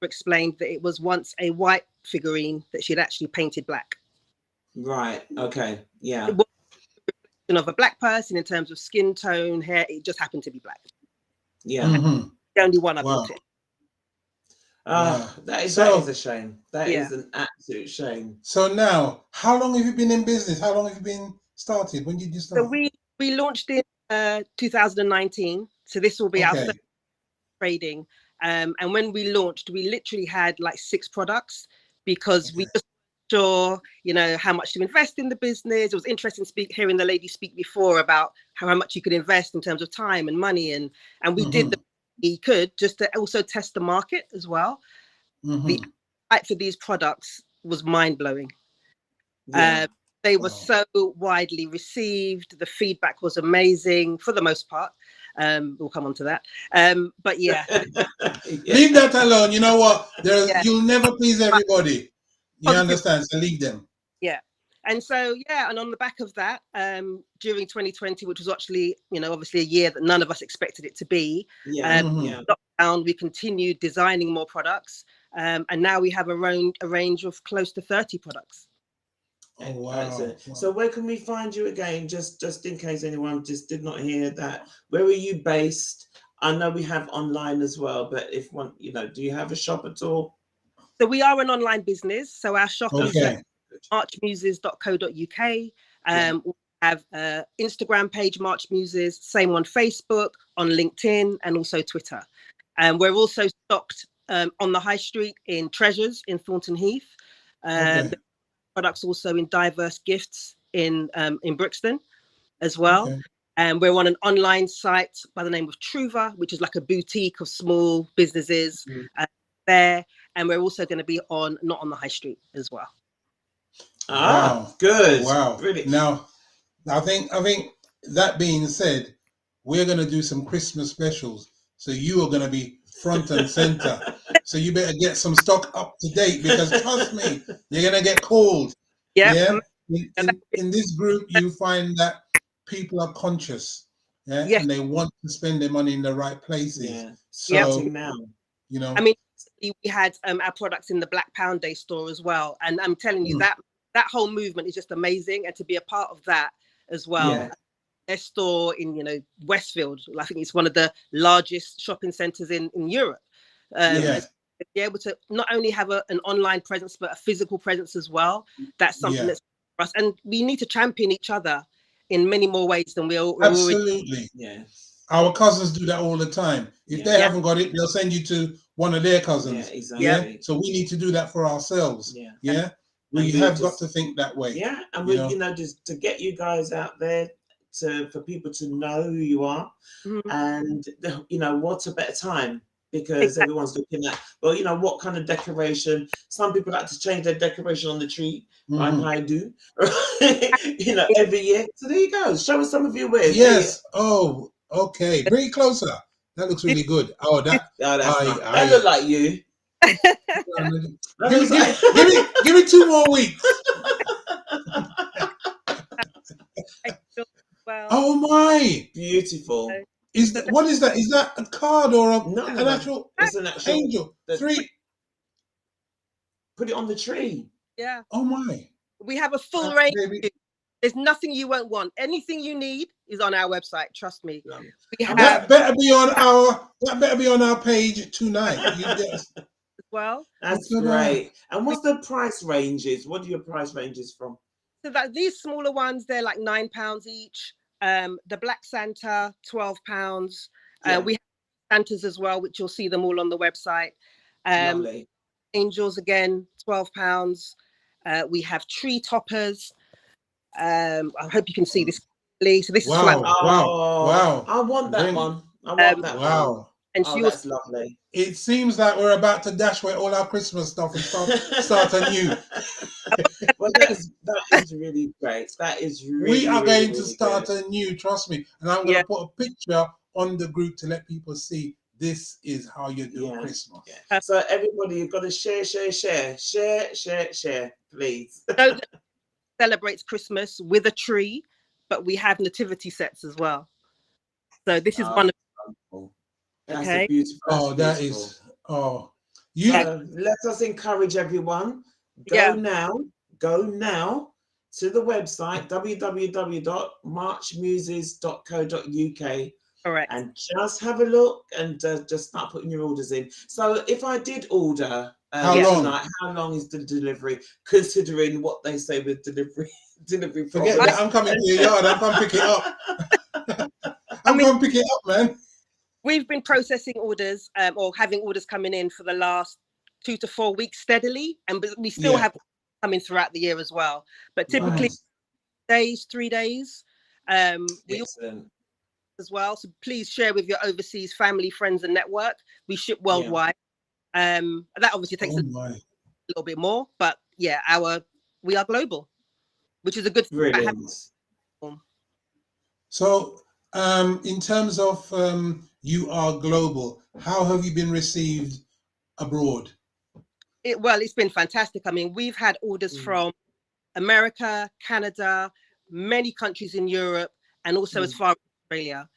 explained that it was once a white figurine that she had actually painted black. Right. Okay. Yeah. It was a reflection of a black person in terms of skin tone, hair. It just happened to be black. Yeah. The only one I bought it. That is a shame. That is an absolute shame. So now, how long have you been in business? How long have you been started? When did you start? So we launched in 2019. So this will be our third trading. And when we launched, we literally had like 6 products because we just sure, you know, how much to invest in the business. It was interesting hearing the lady speak before about how much you could invest in terms of time and money, and we did the we could just to also test the market as well. The appetite for these products was mind-blowing. They were so widely received. The feedback was amazing for the most part. We'll come on to that. But yeah. Leave that alone. You know what? You'll never please everybody. You understand? So leave them. Yeah. And so, and on the back of that, during 2020, which was actually, you know, obviously a year that none of us expected it to be, lockdown, we continued designing more products. And now we have a range of close to 30 products. Oh, wow. So where can we find you again, just in case anyone just did not hear that? Where are you based? I know we have online as well, but if one, you know, do you have a shop at all? So we are an online business. So our shop is at marchmuses.co.uk. We have an Instagram page, March Muses, same on Facebook, on LinkedIn, and also Twitter. We're also stocked on the high street in Treasures in Thornton Heath. The products also in diverse gifts in Brixton as well. And we're on an online site by the name of Truva, which is like a boutique of small businesses there. And we're also going to be not on the high street as well. Wow. Good. Wow. Really. Now, I think that being said, we're going to do some Christmas specials. So you are going to be front and center. So you better get some stock up to date, because trust me, you're gonna get called. Yep. Yeah. In this group, you find that people are conscious, Yes. and they want to spend their money in the right places. Yeah. So Now. you know, I mean, we had our products in the Black Pound Day store as well, and I'm telling you that whole movement is just amazing, and to be a part of that as well. Yeah. Their store in Westfield, I think it's one of the largest shopping centers in Europe. To be able to not only have an online presence but a physical presence as well, that's something that's for us, and we need to champion each other in many more ways than we're absolutely. Our cousins do that all the time. If they haven't got it, they'll send you to one of their cousins. Yeah, exactly. So we need to do that for ourselves. We have got to think that way. Yeah, and we, just to get you guys out there, for people to know who you are, and what's a better time, because everyone's looking at, well, what kind of decoration. Some people like to change their decoration on the tree, like I do, every year. So there you go. Show us some of your wares. Yes. Oh, okay. Bring it closer. That looks really good. Oh, that look like you. Give me 2 more weeks. Oh my! Beautiful. What is that? Is that a card or an actual? It's an actual angel. 3. Put it on the tree. Yeah. Oh my! We have a full range. There's nothing you won't want. Anything you need is on our website. Trust me. We have, that better be on our page tonight. Well, that's great. And what's the price ranges? What are your price ranges from? So that these smaller ones, they're like £9 each. The Black Santa, £12. We have Santas as well, which you'll see them all on the website. Lovely. Angels again, £12. We have tree toppers. I hope you can see this clearly. So this is wow. I want that one. I want that one. And that's lovely. It seems like we're about to dash away all our Christmas stuff and start anew. Well, that is really great. That is really. We are really, going to start anew. Trust me, and I'm going to put a picture on the group to let people see this is how you do Christmas. Yeah. So everybody, you've got to share, please. Celebrates Christmas with a tree, but we have nativity sets as well. So this is one of them. That's beautiful. That is. Let us encourage everyone. Go now to the website www.marchmuses.co.uk. Correct. And just have a look and just start putting your orders in. So if I did order tonight, how long is the delivery? Considering what they say with delivery. Forget that. I'm coming to your yard. I'm going to pick it up. I'm going to pick it up, man. We've been processing orders or having orders coming in for the last 2 to 4 weeks steadily, and we still have coming throughout the year as well. But typically 3 days. We as well. So please share with your overseas family, friends, and network. We ship worldwide. That obviously takes a little bit more, but we are global, which is a good thing. So in terms of you are global, how have you been received abroad? It's been fantastic. I mean, we've had orders from America, Canada, many countries in Europe, and also as far as Australia.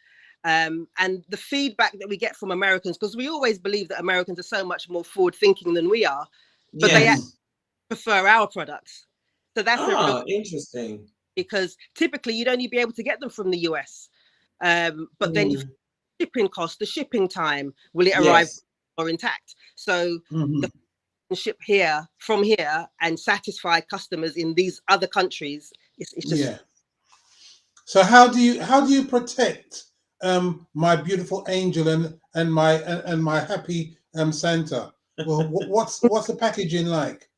And the feedback that we get from Americans, because we always believe that Americans are so much more forward thinking than we are, but they actually prefer our products. So that's interesting. Because typically you'd only be able to get them from the US. But then you shipping cost, the shipping time, will it arrive or intact? So the ship from here and satisfy customers in these other countries, it's just So how do you protect my beautiful angel and my happy Santa? Well, what's the packaging like?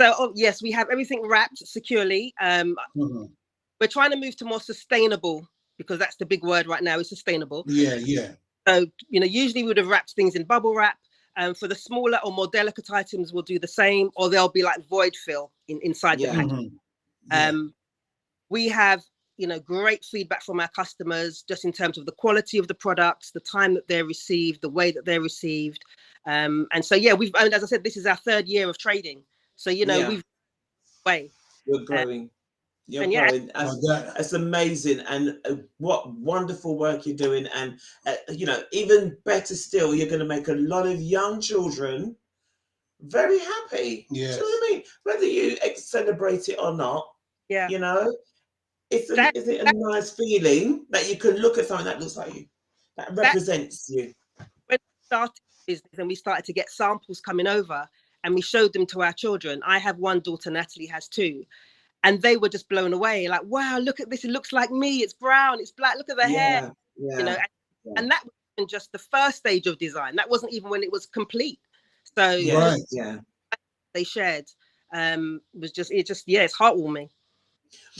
So yes, we have everything wrapped securely. We're trying to move to more sustainable, because that's the big word right now, is sustainable. So usually we would have wrapped things in bubble wrap. For the smaller or more delicate items, we'll do the same, or they'll be like void fill inside the package. We have you know, great feedback from our customers, just in terms of the quality of the products, the time that they're received, the way that they're received. And so, yeah, and as I said, this is our 3rd year of trading. So, you know, we've way. You're growing. You're and yeah, growing. That's amazing. And what wonderful work you're doing. And, you know, even better still, you're going to make a lot of young children very happy. Yes. Do you know what I mean? Whether you celebrate it or not, yeah, you know, isn't it a nice feeling that you can look at something that looks like you, that represents you? When we started business and we started to get samples coming over and we showed them to our children. I have one daughter, Natalie has 2. And they were just blown away, like, wow, look at this. It looks like me. It's brown. It's black. Look at the hair. You know, and that was just the first stage of design. That wasn't even when it was complete. So they shared. Was just it's heartwarming.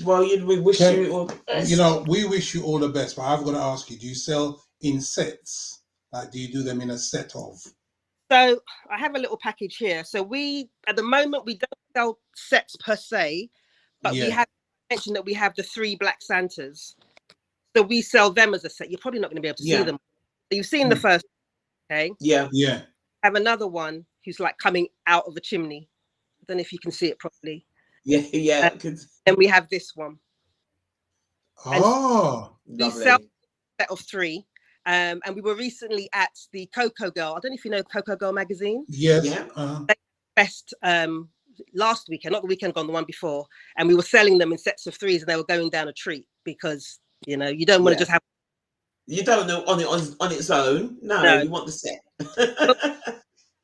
Well, we wish you all the best. You know, we wish you all the best. But I've got to ask you: do you sell in sets? Like, do you do them in a set of? So I have a little package here. So we, at the moment, we don't sell sets per se. But we have mentioned that we have the 3 Black Santas. So we sell them as a set. You're probably not going to be able to see them. So you've seen the first, okay? Yeah. Have another one who's like coming out of a chimney. I don't know if you can see it properly. Yeah. And we have this one. Oh, we sell a set of 3. And we were recently at the Coco Girl. I don't know if you know Coco Girl magazine. Yes. They best last weekend, not the weekend gone, the one before, and we were selling them in sets of 3s, and they were going down a treat because, you know, you don't want to just have. You don't know on its own. No, you want the set.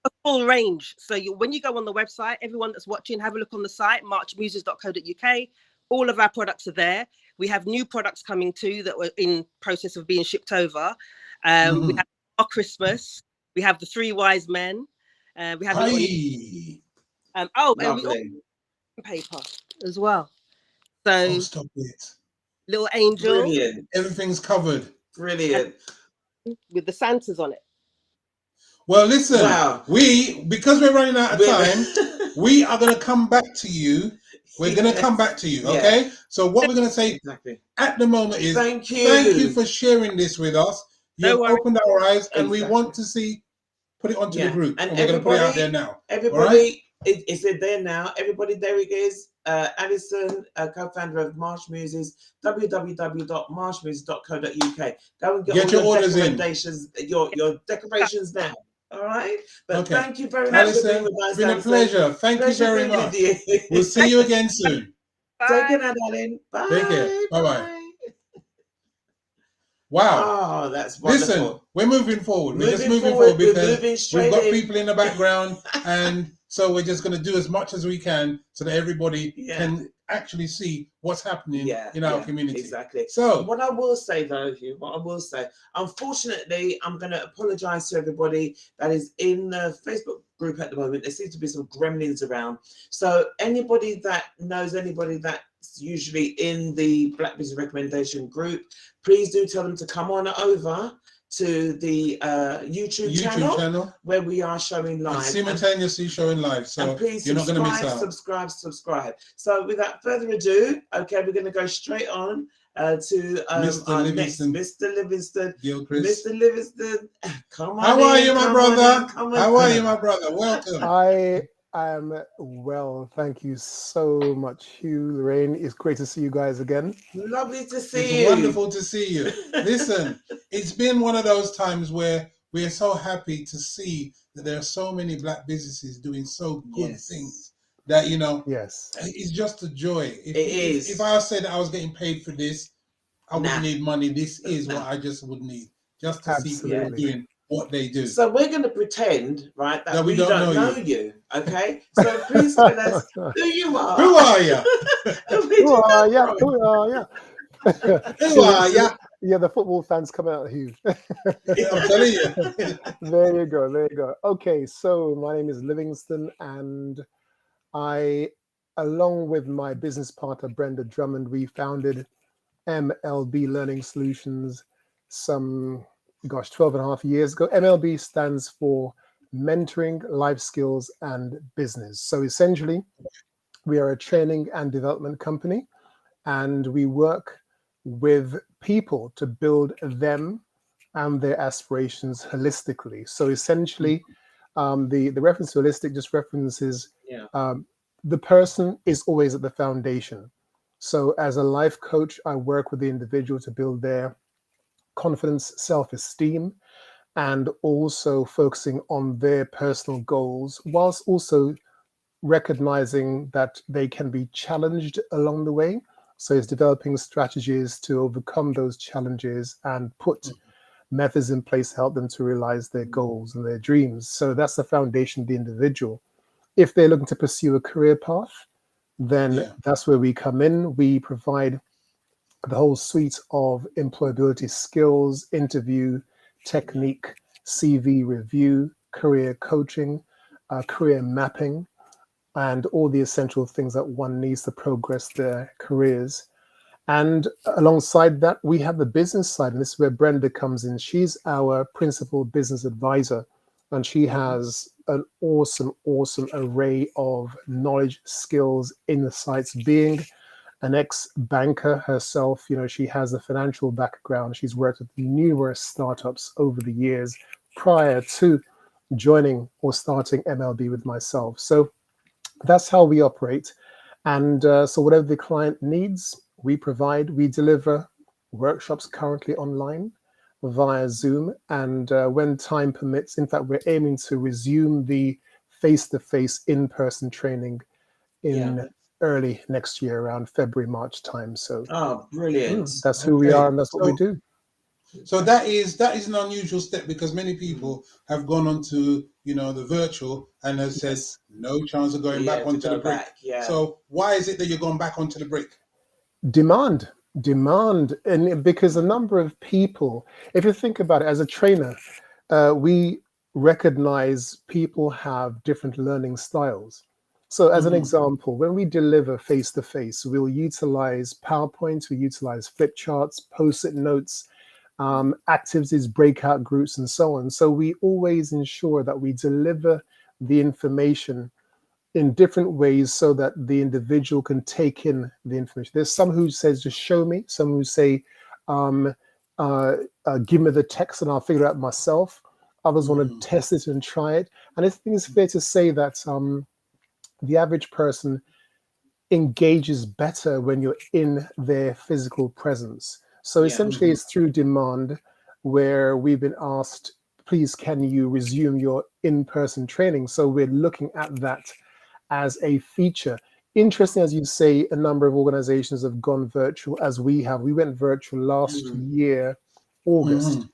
A full range. So when you go on the website, everyone that's watching, have a look on the site, marchmuses.co.uk. All of our products are there. We have new products coming too that were in process of being shipped over. We have our Christmas. We have the 3 wise men. We have and we also paper as well. So stop it. Little angel. Brilliant. Everything's covered. Brilliant. With the Santas on it. Well, listen, because we're running out of time, we are going to come back to you. We're going to come back to you, okay? So what we're going to say at the moment is thank you for sharing this with us. You've opened our eyes, and we want to put it onto the group. And we're going to put it out there now. Everybody, it's there now. Everybody, there it is. Alison, co-founder of March Muses, www.marchmuses.co.uk. Go and get all your recommendations, your decorations now. All right. But thank you very much for being with us. It's been a pleasure. Thank you very much. We'll see you again soon. Take care now, darling. Bye. Take care. Bye-bye. Wow. Oh, that's wonderful. Listen, we're moving forward. We're just moving forward because we've got people in the background, and so we're just going to do as much as we can so that everybody can actually see what's happening in our community. Exactly. So what I will say though, unfortunately, I'm going to apologize to everybody that is in the Facebook group at the moment. There seems to be some gremlins around. So anybody that knows anybody that's usually in the Black Business Recommendation group, please do tell them to come on over to the YouTube channel where we are showing live. And simultaneously showing live. So please you're not going to miss out. Subscribe. So without further ado, we're going to go straight on to our next Mr. Livingston. Gilchrist. Mr. Livingston, come on. How are you, my brother? How are you, my brother? Welcome. I am well. Thank you so much, Hugh, Lorraine. It's great to see you guys again. Lovely to see you. It's wonderful to see you. Listen, it's been one of those times where we are so happy to see that there are so many Black businesses doing so good things that, you know, it's just a joy. If I said I was getting paid for this, I wouldn't need money. This is what I just would need, just to see people doing what they do. So we're going to pretend, right, that we don't know you, okay? So please tell us who you are. Who are you? Who are you? Who are you? Who are you? Yeah, the football fans come out, Hugh. I'm telling you. There you go. There you go. Okay, so my name is Livingston, and I, along with my business partner, Brenda Drummond, we founded MLB Learning Solutions some 12 and a half years ago. MLB stands for Mentoring, Life Skills, and Business. So essentially, we are a training and development company, and we work with people to build them and their aspirations holistically. So essentially, the reference to holistic just references the person is always at the foundation. So as a life coach, I work with the individual to build their confidence, self-esteem, and also focusing on their personal goals, whilst also recognizing that they can be challenged along the way. So it's developing strategies to overcome those challenges and put methods in place to help them to realize their goals and their dreams. So that's the foundation of the individual. If they're looking to pursue a career path, then that's where we come in. We provide the whole suite of employability skills, interview technique, CV review, career coaching, career mapping, and all the essential things that one needs to progress their careers. And alongside that, we have the business side, and this is where Brenda comes in. She's our principal business advisor, and she has an awesome array of knowledge, skills, insights. Being an ex-banker herself, she has a financial background. She's worked with numerous startups over the years prior to joining or starting MLB with myself. So that's how we operate. And so whatever the client needs, we provide. We deliver workshops currently online via Zoom. And when time permits, in fact, we're aiming to resume the face-to-face in-person training in early next year, around February, March time. So brilliant. That's who we are, and that's what we do. So that is an unusual step, because many people have gone onto the virtual and have said no chance of going back onto the brick. So why is it that you're going back onto the brick? Demand, and because a number of people, if you think about it, as a trainer, we recognize people have different learning styles. So as an example, when we deliver face-to-face, we'll utilize PowerPoint, we utilize flip charts, post-it notes, activities, breakout groups, and so on. So we always ensure that we deliver the information in different ways so that the individual can take in the information. There's some who says, just show me, some who say, give me the text and I'll figure it out myself. Others want to test it and try it. And I think it's fair to say that the average person engages better when you're in their physical presence. So essentially it's through demand, where we've been asked, please, can you resume your in-person training? So we're looking at that as a feature. Interesting, as you say, a number of organizations have gone virtual, as we have. We went virtual last year, August,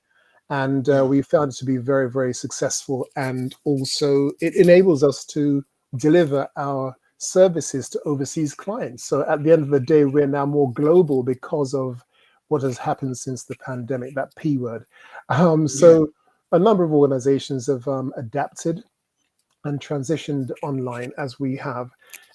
and we found it to be very, very successful. And also it enables us to deliver our services to overseas clients. So at the end of the day, we're now more global because of what has happened since the pandemic, that P word. So a number of organizations have adapted and transitioned online, as we have,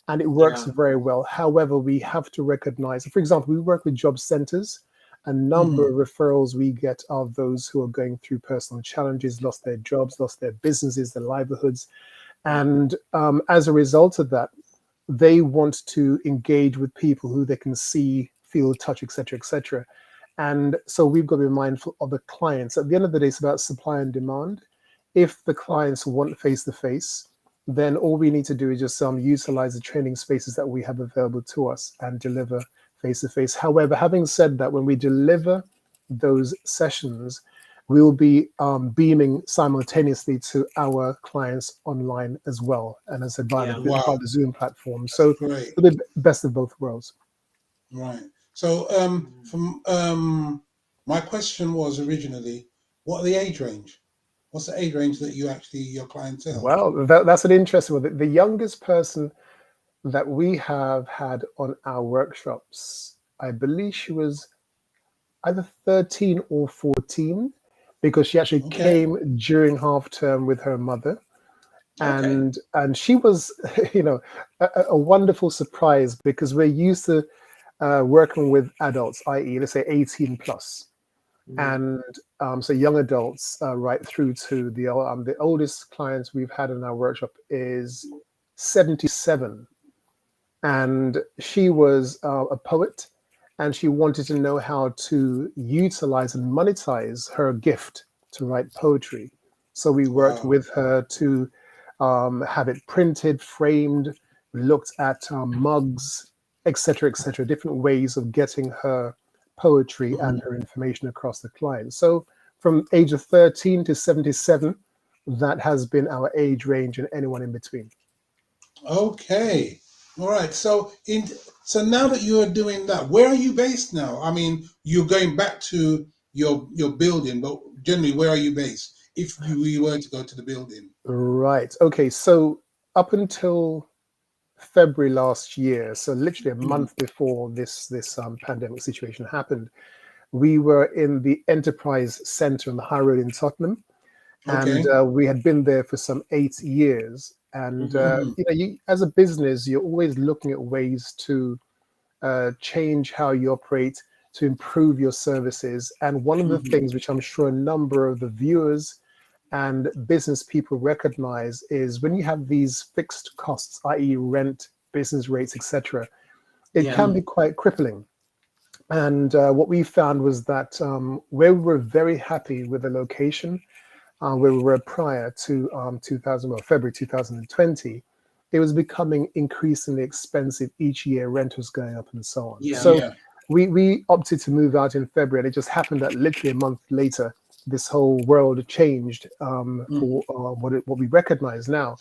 and it works very well. However, we have to recognize, for example, we work with job centers. A number of referrals we get are those who are going through personal challenges, lost their jobs, lost their businesses, their livelihoods. And as a result of that, they want to engage with people who they can see, feel, touch, etc., etc. And so we've got to be mindful of the clients. At the end of the day, it's about supply and demand. If the clients want face-to-face, then all we need to do is just utilize the training spaces that we have available to us and deliver face-to-face. However, having said that, when we deliver those sessions, we'll be beaming simultaneously to our clients online as well, and as I said, via the Zoom platform. So the best of both worlds. Right. So from my question was originally, what are the age range? What's the age range that your clientele? Well, that's an interesting one. The youngest person that we have had on our workshops, I believe she was either 13 or 14, because she actually came during half term with her mother. And she was, a wonderful surprise, because we're used to working with adults, i.e., let's say 18 plus. And so young adults right through to the oldest clients we've had in our workshop is 77. And she was a poet, and she wanted to know how to utilize and monetize her gift to write poetry. So we worked with her to have it printed, framed, looked at mugs, etc., different ways of getting her poetry and her information across the client. So from age of 13 to 77, that has been our age range, and anyone in between. Okay. All right. So now that you are doing that, where are you based now? I mean, you're going back to your building, but generally, where are you based? If you were to go to the building. Right. Okay. So up until February last year, so literally a month before this pandemic situation happened, we were in the Enterprise Centre on the High Road in Tottenham, and we had been there for some 8 years. And you, as a business, you're always looking at ways to change how you operate, to improve your services. And one of the things which I'm sure a number of the viewers and business people recognize is when you have these fixed costs, i.e. rent, business rates, etc., it can be quite crippling. And what we found was that where we were very happy with the location, where we were prior to February 2020, it was becoming increasingly expensive each year, rent was going up and so on. We opted to move out in February, and it just happened that literally a month later, this whole world changed for what we recognize now.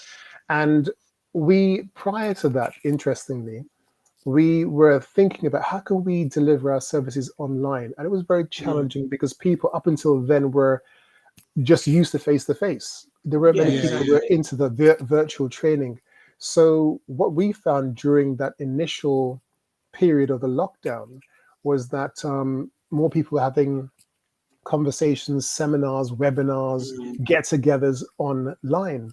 And we, prior to that, interestingly, we were thinking about how can we deliver our services online. And it was very challenging because people up until then were just used to face-to-face. There were many people who were into the virtual training. So what we found during that initial period of the lockdown was that more people were having conversations, seminars, webinars, get-togethers online.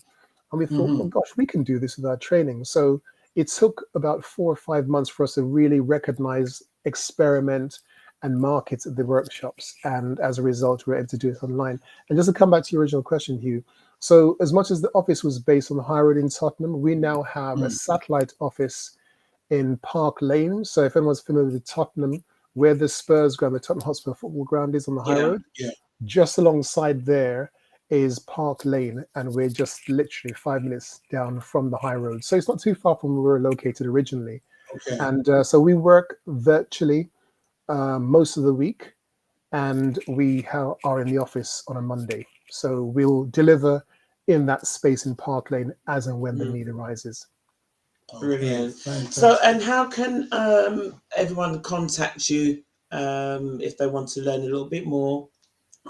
And we thought, oh gosh, we can do this with our training. So it took about 4 or 5 months for us to really recognize, experiment, and market the workshops. And as a result, we were able to do it online. And just to come back to your original question, Hugh, so as much as the office was based on the High Road in Tottenham, we now have a satellite office in Park Lane. So if anyone's familiar with Tottenham, where the Spurs ground, the Tottenham Hotspur football ground is on the High Road, just alongside there is Park Lane, and we're just literally 5 minutes down from the High Road. So it's not too far from where we were located originally. And so we work virtually most of the week, and we are in the office on a Monday. So we'll deliver in that space in Park Lane as and when the need arises. Brilliant. So, and how can everyone contact you if they want to learn a little bit more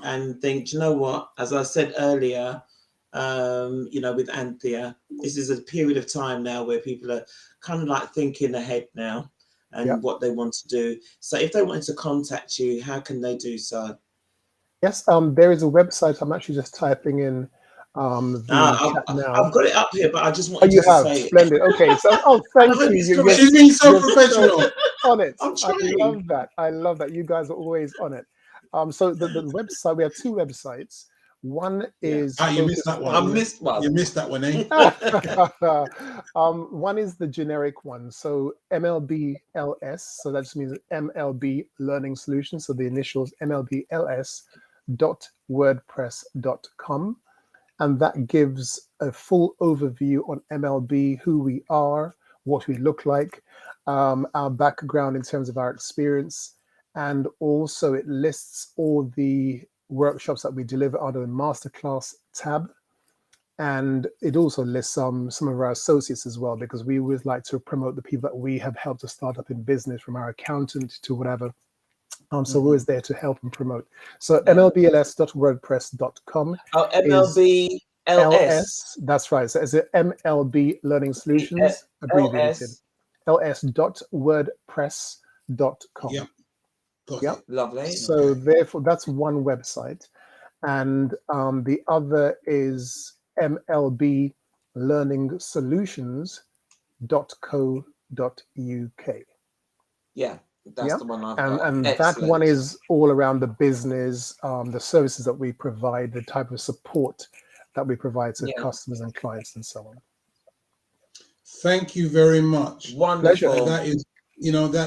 and think, do you know what, as I said earlier, with Anthea, this is a period of time now where people are kind of like thinking ahead now and what they want to do. So if they wanted to contact you, how can they do so? Yes, there is a website. I'm actually just typing in chat now. I've got it up here, but I just wanted you to have say splendid. Okay, so thank you. She's being so professional. On it. I'm trying. I love that. You guys are always on it. So the website, we have 2 websites. One is you missed that one. I missed one. You missed that one, eh? One is the generic one. So MLBLS. So that just means MLB Learning Solutions. So the initials MLBLS.wordpress.com. And that gives a full overview on MLB, who we are, what we look like, our background in terms of our experience. And also it lists all the workshops that we deliver under the masterclass tab. And it also lists some of our associates as well, because we always like to promote the people that we have helped to start up in business, from our accountant to whatever. So we're always there to help and promote. So mlbls.wordpress.com. Oh, MLBLS. LS, that's right. So it's a MLB Learning Solutions, abbreviated. ls.wordpress.com. Yep. Lovely. So therefore, that's one website. And the other is mlblearningsolutions.co.uk. Yeah, that's the one I've got. And that one is all around the business, the services that we provide, the type of support that we provide to customers and clients and so on. Thank you very much. Wonderful. That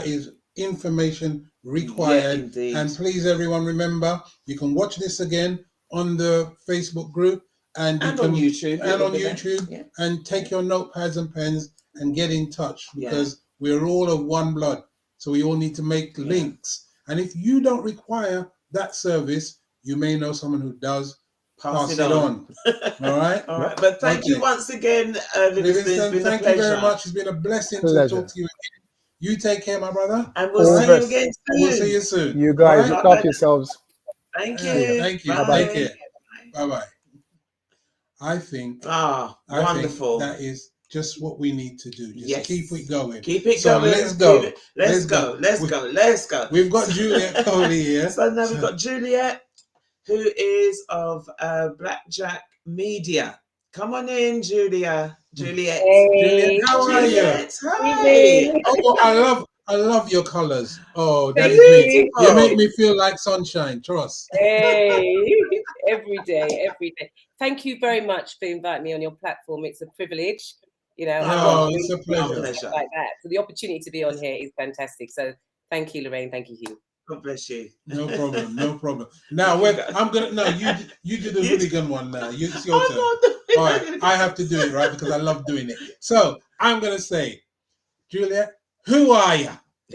is information required. indeed. And please, everyone, remember, you can watch this again on the Facebook group and you And can on YouTube. and it'll on be there. YouTube Yeah. and take your notepads and pens and get in touch, because we're all of one blood. So we all need to make links. And if you don't require that service, you may know someone who does. Pass it on. All right. All right. But thank you once again, Livingston. It's been thank a pleasure. you very much. It's been a blessing Pleasure. to talk to you again. You take care, my brother. And we'll All see the you best. again soon. We'll see you soon. You guys, All look after yourselves. Thank See ya. you. Thank you. Bye. Take care. Bye-bye. I think wonderful. that is just what we need to do. Just keep it going. Keep it so going. Let's go. Let's go. Let's go. We've got Juliet Coley here. So now we've got Juliet, who is of Blackjack Media. Come on in, Juliet. Hey. Juliet, how are you? Hi. Oh, I love your colors. Oh, that Thank is me. you. You make me feel like sunshine. Trust. Hey, every day. Thank you very much for inviting me on your platform. It's a privilege, you know. It's a pleasure. Like that. So the opportunity to be on here is fantastic. So thank you, Lorraine. Thank you, Hugh. God bless you. No problem. No problem. Now I'm gonna. No, you do the hooligan one now. It's your turn. All right, I have to do it, right, because I love doing it. So I'm gonna say, Juliet, who are you,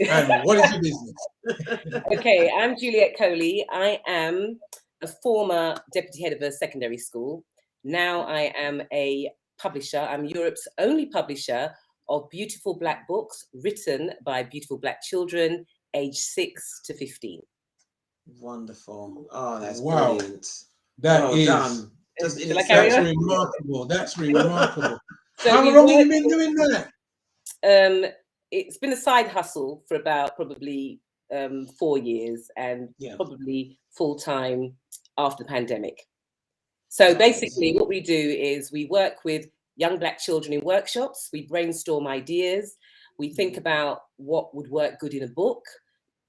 and what is your business? Okay, I'm Juliet Coley. I am a former deputy head of a secondary school. Now I am a publisher. I'm Europe's only publisher of beautiful Black books written by beautiful Black children, aged 6 to 15. Wonderful. Oh, that's wow. Brilliant. That is done. That's remarkable. That's remarkable. So how long have you been doing that? It's been a side hustle for about probably 4 years, and probably full time after the pandemic. So basically what we do is we work with young Black children in workshops. We brainstorm ideas. We think about what would work good in a book,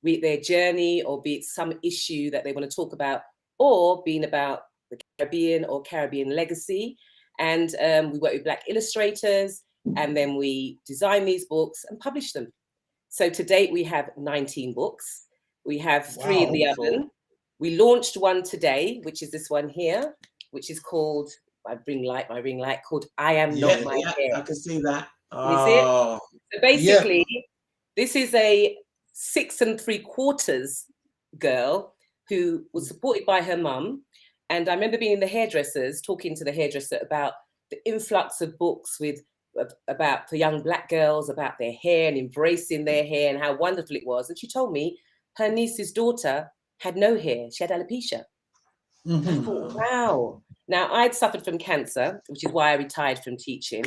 be it their journey, or be it some issue that they want to talk about, or being about the Caribbean or Caribbean legacy. And we work with Black illustrators, and then we design these books and publish them. So to date, we have 19 books. We have 3 in the oven. We launched one today, which is this one here, which is called, my ring light, called I Am Not My Hair. I can see that. Oh. So basically, this is a 6 3/4 girl who was supported by her mum. And I remember being in the hairdressers, talking to the hairdresser about the influx of books about the young Black girls, about their hair and embracing their hair and how wonderful it was. And she told me her niece's daughter had no hair. She had alopecia. I thought, wow. Now, I'd suffered from cancer, which is why I retired from teaching.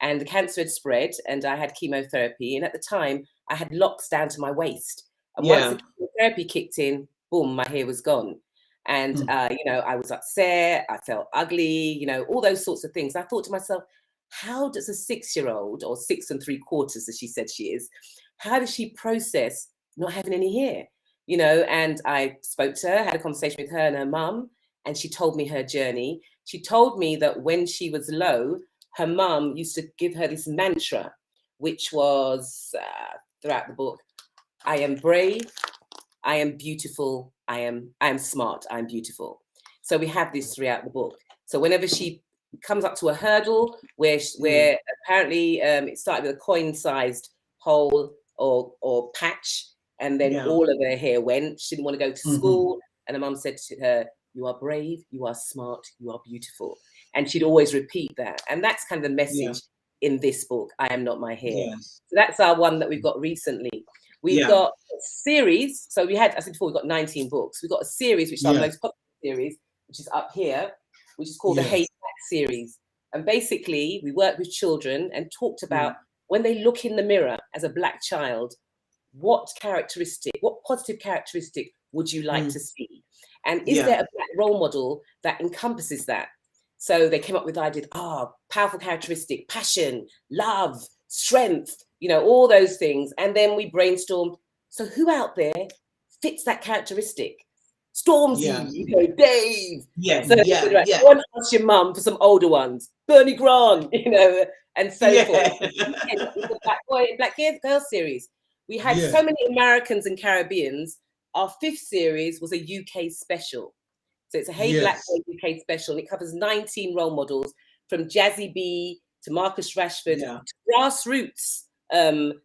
And the cancer had spread, and I had chemotherapy. And at the time, I had locks down to my waist. And once the chemotherapy kicked in, boom, my hair was gone. And, you know, I was upset. I felt ugly, you know, all those sorts of things. I thought to myself, how does a 6-year-old, or 6 3/4, as she said she is, how does she process not having any hair? You know, and I spoke to her, had a conversation with her and her mum, and she told me her journey. She told me that when she was low, her mum used to give her this mantra, which was throughout the book: I am brave, I am beautiful, I am smart, I am beautiful. So we have this throughout the book. So whenever she comes up to a hurdle where apparently it started with a coin-sized hole or patch, and then all of her hair went. She didn't want to go to school, and her mum said to her, "You are brave, you are smart, you are beautiful." And she'd always repeat that. And that's kind of the message in this book, I Am Not My Hair. So that's our one that we've got recently. We've got a series. So we had, I said before, we've got 19 books. We've got a series, which is our most popular series, which is up here, which is called the Hate Back series. And basically, we worked with children and talked about when they look in the mirror as a Black child, what positive characteristic would you like to see? And is there a Black role model that encompasses that? So they came up with the idea, powerful characteristic, passion, love, strength, you know, all those things. And then we brainstormed, so who out there fits that characteristic? Stormzy, you know, Dave. Go and ask your mum for some older ones. Bernie Grant, you know, and so forth. It's a Black Boy, Black Girl series. We had so many Americans and Caribbeans. Our 5th series was a UK special. So it's a Hey Black Boy UK special. And it covers 19 role models from Jazzy B to Marcus Rashford to grassroots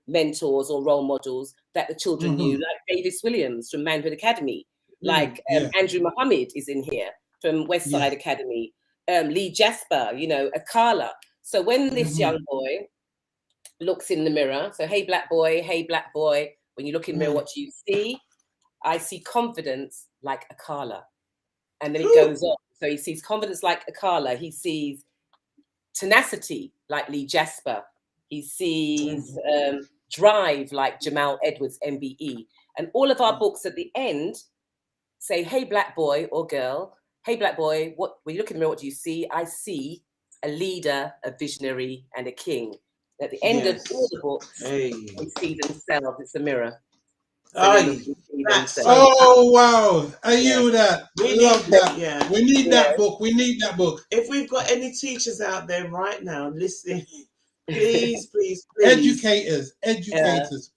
mentors or role models that the children knew, like Davis Williams from Manhood Academy, like Andrew Muhammad is in here from West Side Academy, Lee Jasper, you know, Akala. So when this young boy looks in the mirror, so hey black boy, when you look in the mirror, what do you see? I see confidence like Akala. And then it goes on. So he sees confidence like Akala. He sees tenacity like Lee Jasper. He sees drive like Jamal Edwards, MBE. And all of our books at the end say, hey, black boy or girl, hey, black boy, when you look in the mirror, what do you see? I see a leader, a visionary, and a king. At the end of all the books, they see themselves. It's a mirror. Oh wow! I hear that. We love that. Yeah, we need that book. We need that book. If we've got any teachers out there right now listening, please. Educators,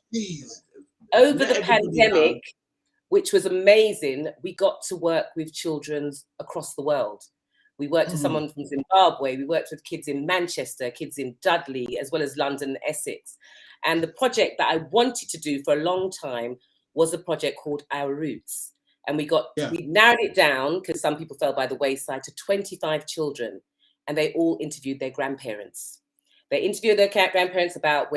please. Over the pandemic, which was amazing, we got to work with children across the world. We worked with someone from Zimbabwe. We worked with kids in Manchester, kids in Dudley, as well as London and Essex. And the project that I wanted to do for a long time was a project called Our Roots. And we narrowed it down, because some people fell by the wayside, to 25 children. And they all interviewed their grandparents. They interviewed their grandparents about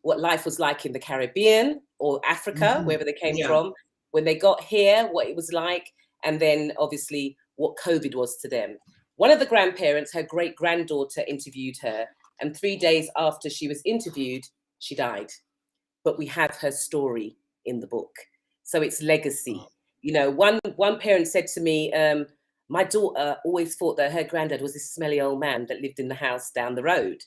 what life was like in the Caribbean or Africa, wherever they came from, when they got here, what it was like, and then obviously what COVID was to them. One of the grandparents, her great-granddaughter, interviewed her. And 3 days after she was interviewed, she died. But we have her story in the book. So it's legacy. You know, one parent said to me, my daughter always thought that her granddad was this smelly old man that lived in the house down the road.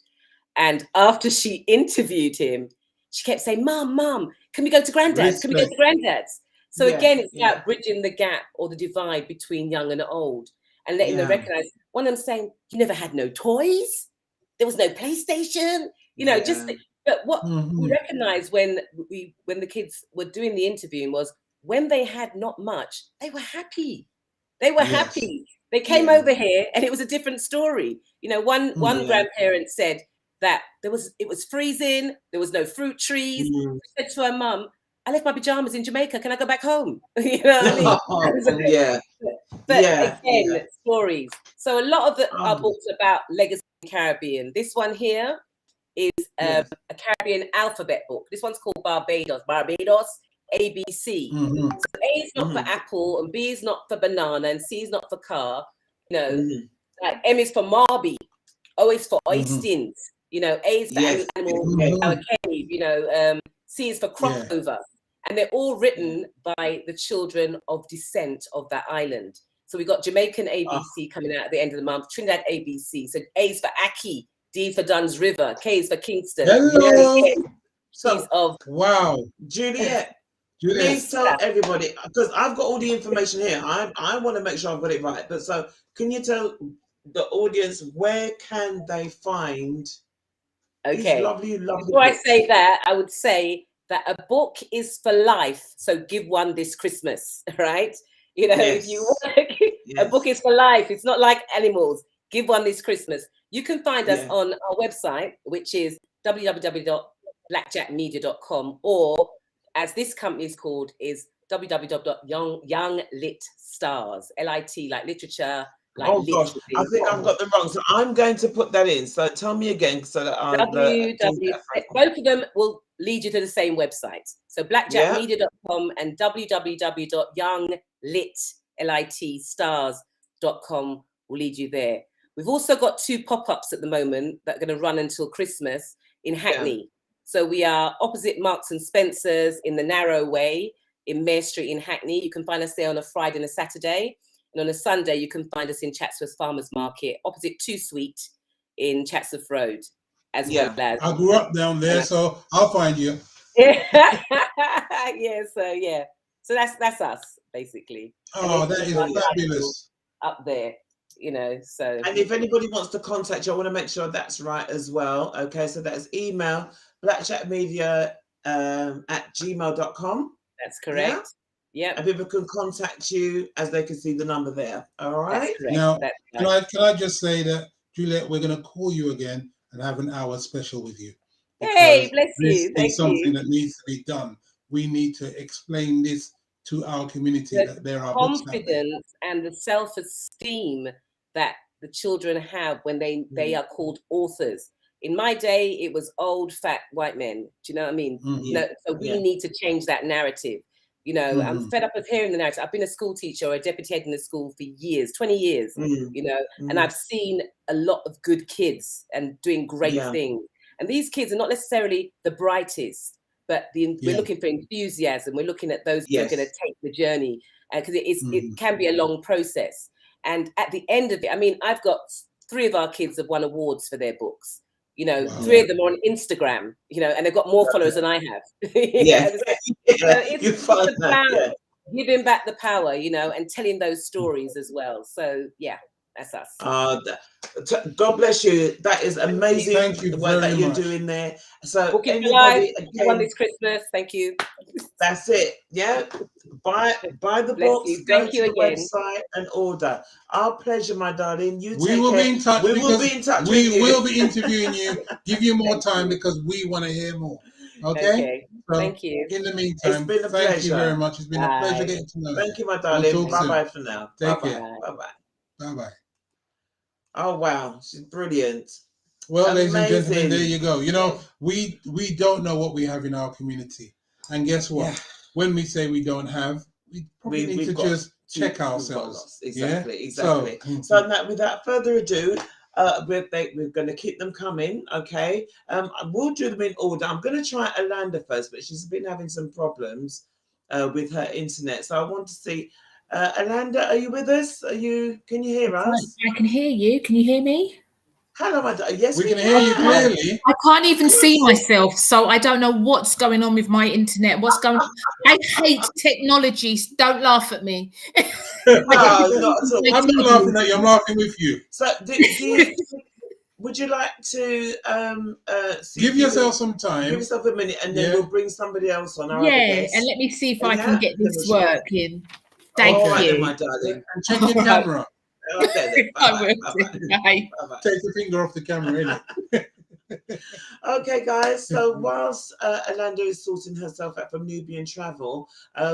And after she interviewed him, she kept saying, Mom, can we go to granddad's? Can we go to granddad's? So again, it's about bridging the gap or the divide between young and old and letting them recognize. One of them saying, you never had no toys? There was no PlayStation? You know, but what we recognized when the kids were doing the interviewing was when they had not much, they were happy. They were happy. They came over here and it was a different story. You know, one grandparent said that it was freezing, there was no fruit trees. She said to her mum, I left my pajamas in Jamaica, can I go back home? You know what I mean? But again, stories. So a lot of our books are about legacy in Caribbean. This one here is a Caribbean alphabet book. This one's called Barbados, ABC. So A is not for apple, and B is not for banana, and C is not for car. You know, like M is for Marby, O is for oystins. You know, A is for animal, our cave. You know, C is for crossover, and they're all written by the children of descent of that island. So we got Jamaican ABC coming out at the end of the month, Trinidad ABC. So A is for Aki, D for Duns River, K is for Kingston. Hello. Juliet, please tell everybody, because I've got all the information here. I want to make sure I've got it right. But so can you tell the audience where can they find these lovely Before I say that, I would say that a book is for life. So give one this Christmas, right? You know, if you want a book is for life. It's not like animals. Give one this Christmas. You can find us on our website, which is www.blackjackmedia.com, or as this company is called, is www.younglitstars, LIT, like literature. Like gosh, I think I've got them wrong. So I'm going to put that in. So tell me again, so that both of them will lead you to the same website. So blackjackmedia.com and www.younglitstars.com will lead you there. We've also got 2 pop-ups at the moment that are going to run until Christmas in Hackney. So we are opposite Marks and Spencer's in the Narrow Way in Mare Street in Hackney. You can find us there on a Friday and a Saturday. And on a Sunday, you can find us in Chatsworth Farmers Market, opposite 2 Sweet in Chatsworth Road, as well as. I grew up down there, so I'll find you. So that's us, basically. Oh, that is fabulous. Up there, you know, so. And if anybody wants to contact you, I want to make sure that's right as well. Okay, so that is email, Blackjack Media at gmail.com. That's correct. Yeah. And people can contact you as they can see the number there. All right. That's correct. Now, That's can I just say that, Juliet, we're going to call you again and have an hour special with you. Hey, bless you. This Thank is something you. that needs to be done. We need to explain this to our community, that there are books out there. Confidence and the self-esteem that the children have when they are called authors. In my day, it was old, fat white men. Do you know what I mean? No, so we need to change that narrative. You know, I'm fed up of hearing the narrative. I've been a school teacher or a deputy head in the school for years, 20 years, you know, and I've seen a lot of good kids and doing great things. And these kids are not necessarily the brightest, but we're looking for enthusiasm. We're looking at those who are going to take the journey, because it can be a long process. And at the end of it, I mean, I've got 3 of our kids have won awards for their books. You know, 3 of them are on Instagram, you know, and they've got more followers than I have. It's about giving back the power, you know, and telling those stories as well. So, yeah, that's us. God bless you. That is amazing. Thank you the work that you're much. doing there. So, Booking anybody one this Christmas. Thank you. That's it. Yeah. Buy the books. Thank you to the again. website and order. Our pleasure, my darling. We will be in touch. We will be in touch. We will be interviewing you. Give you more time because we want to hear more. Okay. So thank you. In the meantime, it's been a thank pleasure. you very much. It's been a pleasure getting to know you. Thank you, my darling. We'll Bye bye for now. Take care. Bye bye. Bye bye. Oh wow, she's brilliant. Well, ladies and gentlemen, there you go. You know, we don't know what we have in our community, and guess what? Yeah. When we say we don't have, we probably need to just check ourselves. Exactly. So now, without further ado, we're going to keep them coming. Okay. We'll do them in order. I'm going to try Alanda first, but she's been having some problems with her internet. So I want to see. Alanda, are you with us? Can you hear us? I can hear you. Can you hear me? Hello, my darling. Yes, we can hear you clearly. I can't even see myself, so I don't know what's going on with my internet. What's going on? I hate technology. Don't laugh at me. No, not at all. I'm not laughing at you. I'm laughing with you. So, would you like to give yourself some time? Give yourself a minute, and then we'll bring somebody else on. Our and let me see if I can get this working. Thank you, then, my darling. And check your camera. Okay, bye. Take the finger off the camera, innit? Okay, guys. So whilst Alanda is sorting herself out from Nubian Travel,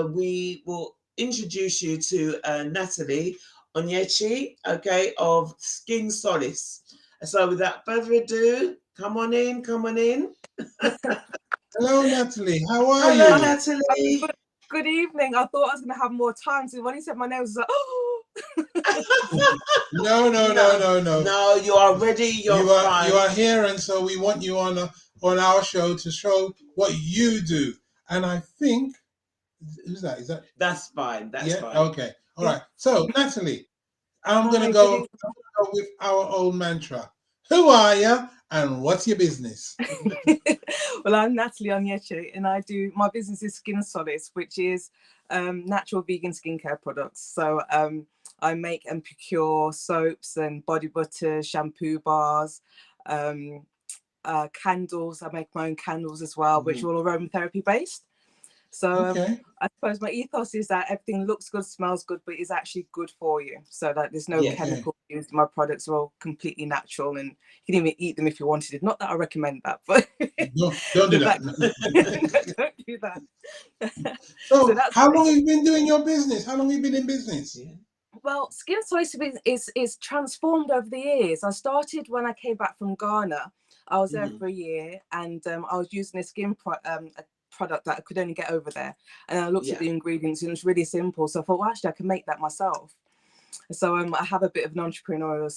we will introduce you to Natalie Onyechi, okay, of Skin Solace. So without further ado, come on in. Hello, Natalie. How are you? Hello, Natalie. Good evening. I thought I was going to have more time. So when he said my name, I was like, oh. No. No, you are ready. You are here, and so we want you on our show to show what you do. And I think, who's that? Is that? That's fine. That's fine. Okay. All right. So, Natalie, I'm going to go with our old mantra. Who are you, and what's your business? Well, I'm Natalie Onyechi, and my business is Skin Solace, which is natural vegan skincare products. So I make and procure soaps and body butter, shampoo bars, candles. I make my own candles as well, which are all aromatherapy based. So I suppose my ethos is that everything looks good, smells good, but is actually good for you. So that there's no chemical used. My products are all completely natural, and you can even eat them if you wanted it. Not that I recommend that, but don't do that. Don't do that. So how long have you been doing your business? How long have you been in business? Well, Skin Solace is transformed over the years. I started when I came back from Ghana. I was there for a year, and I was using a skin product that I could only get over there. And I looked at the ingredients, and it was really simple. So I thought, well, actually, I can make that myself. So I have a bit of an entrepreneurial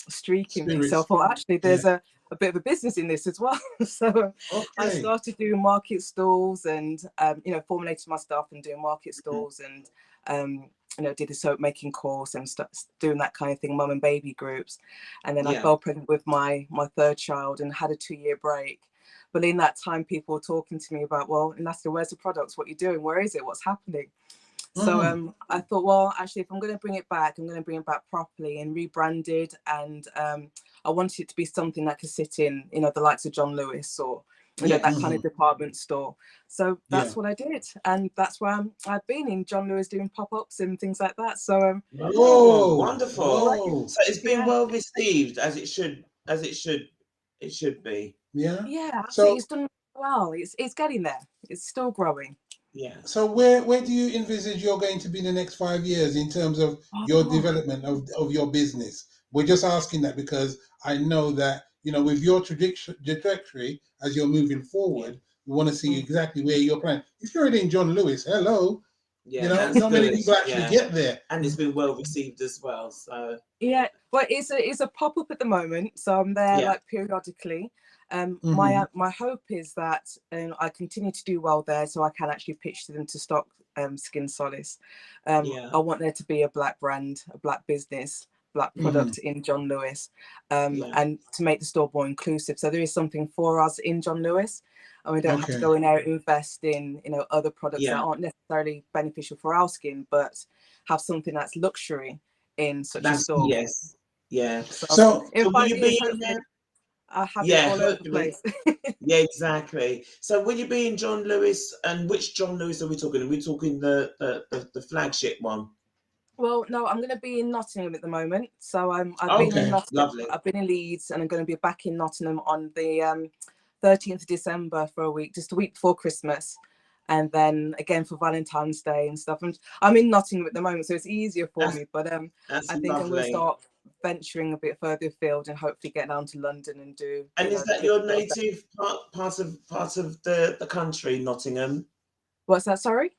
streak in me. So I thought, actually, there's a bit of a business in this as well. So I started doing market stalls and, formulating my stuff and doing market stalls and, did a soap making course and doing that kind of thing, mum and baby groups. And then I fell pregnant with my third child and had a 2-year break. But in that time, people were talking to me about, well, Natalie, where's the products? What are you doing? Where is it? What's happening? So I thought, well, actually, if I'm going to bring it back, I'm going to bring it back properly and rebranded. And I wanted it to be something that could sit in, the likes of John Lewis or, you know, that kind of department store. So that's what I did, and that's where I've been in John Lewis doing pop-ups and things like that. So wonderful. So it's been well received, as it should be. Yeah, So it's done well. It's getting there. It's still growing. Yeah. So where do you envisage you're going to be in the next 5 years in terms of your development of your business? We're just asking that because I know that, you know, with your trajectory as you're moving forward, we want to see exactly where you're planning. If you're already in John Lewis, hello. Yeah, you know, not many people actually get there. And it's been well received as well. So yeah, well, it's a pop-up at the moment, so I'm there like periodically. My hope is that I continue to do well there, so I can actually pitch to them to stock Skin Solace. I want there to be a black brand, a black business, black product in John Lewis, and to make the store more inclusive. So there is something for us in John Lewis, and we don't have to go in there and invest in, you know, other products that aren't necessarily beneficial for our skin, but have something that's luxury in such a store. Yes. Yeah. So in will 5 you years, be in there? I have it all over the place. Yeah, exactly. So will you be in John Lewis, and which John Lewis are we talking? Are we talking the flagship one? Well, no, I'm going to be in Nottingham at the moment. So I've been in Nottingham. Lovely. I've been in Leeds, and I'm going to be back in Nottingham on the 13th of December for a week, just a week before Christmas, and then again for Valentine's Day and stuff. And I'm in Nottingham at the moment, so it's easier for me. But I think I'm going to start venturing a bit further afield and hopefully get down to London and do. And is that your native part of the country, Nottingham? What's that? Sorry.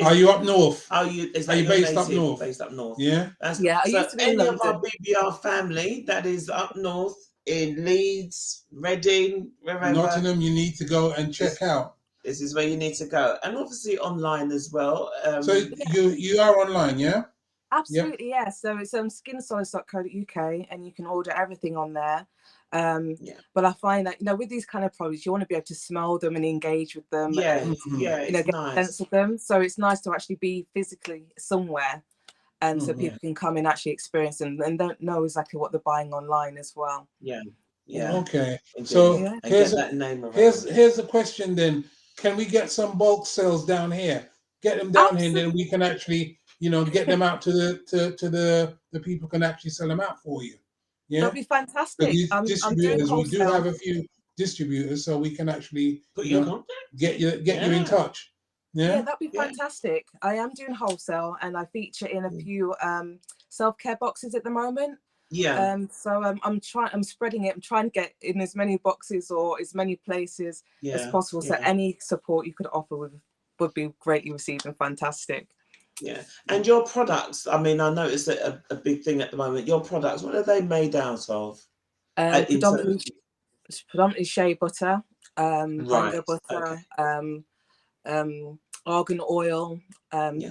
Are you up north? Are you based up north? Based up north. Yeah. I so used to be in any London. of our BBR family that is up north in Leeds, Reading, wherever. Nottingham, you need to go and check out. This is where you need to go, and obviously online as well. So you are online, yeah? Absolutely, yeah. So it's skinsolace.co.uk, and you can order everything on there. But I find that, you know, with these kind of products, you want to be able to smell them and engage with them, and you know, get a sense of them. So it's nice to actually be physically somewhere, and so people can come and actually experience them and don't know exactly what they're buying online as well. Yeah. Okay. Indeed. So here's the question then. Can we get some bulk sales down here? Get them down here, and then we can actually, you know, get them out to the people can actually sell them out for you. Yeah, that'd be fantastic. Distributors, we do have a few distributors, so we can actually get you in touch. Yeah, that'd be fantastic. I am doing wholesale, and I feature in a few self-care boxes at the moment. So I'm spreading it. I'm trying to get in as many boxes or as many places as possible. So any support you could offer would be greatly received and fantastic. Yeah, and your products, I mean, I noticed that a big thing at the moment, your products, what are they made out of? Predominantly shea butter, mango butter, argan oil,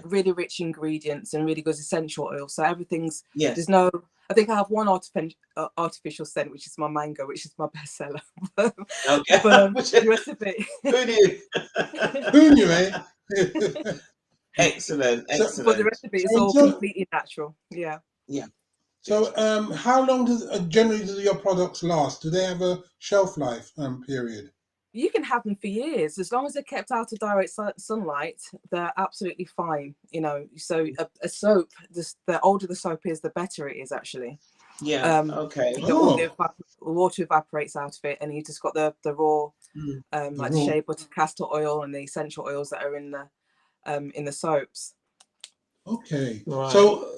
really rich ingredients and really good essential oil. So everything's, there's no, I think I have one artificial scent, which is my mango, which is my bestseller. But the rest of it. Who knew, eh? Excellent. But the rest of it is all completely natural. Yeah. So how long does generally do your products last? Do they have a shelf life period? You can have them for years as long as they're kept out of direct sunlight. They're absolutely fine, you know. So a soap, the older the soap is, the better it is actually. The water evaporates out of it, and you just got the raw like the shea butter, castor oil, and the essential oils that are in the soaps. Okay, so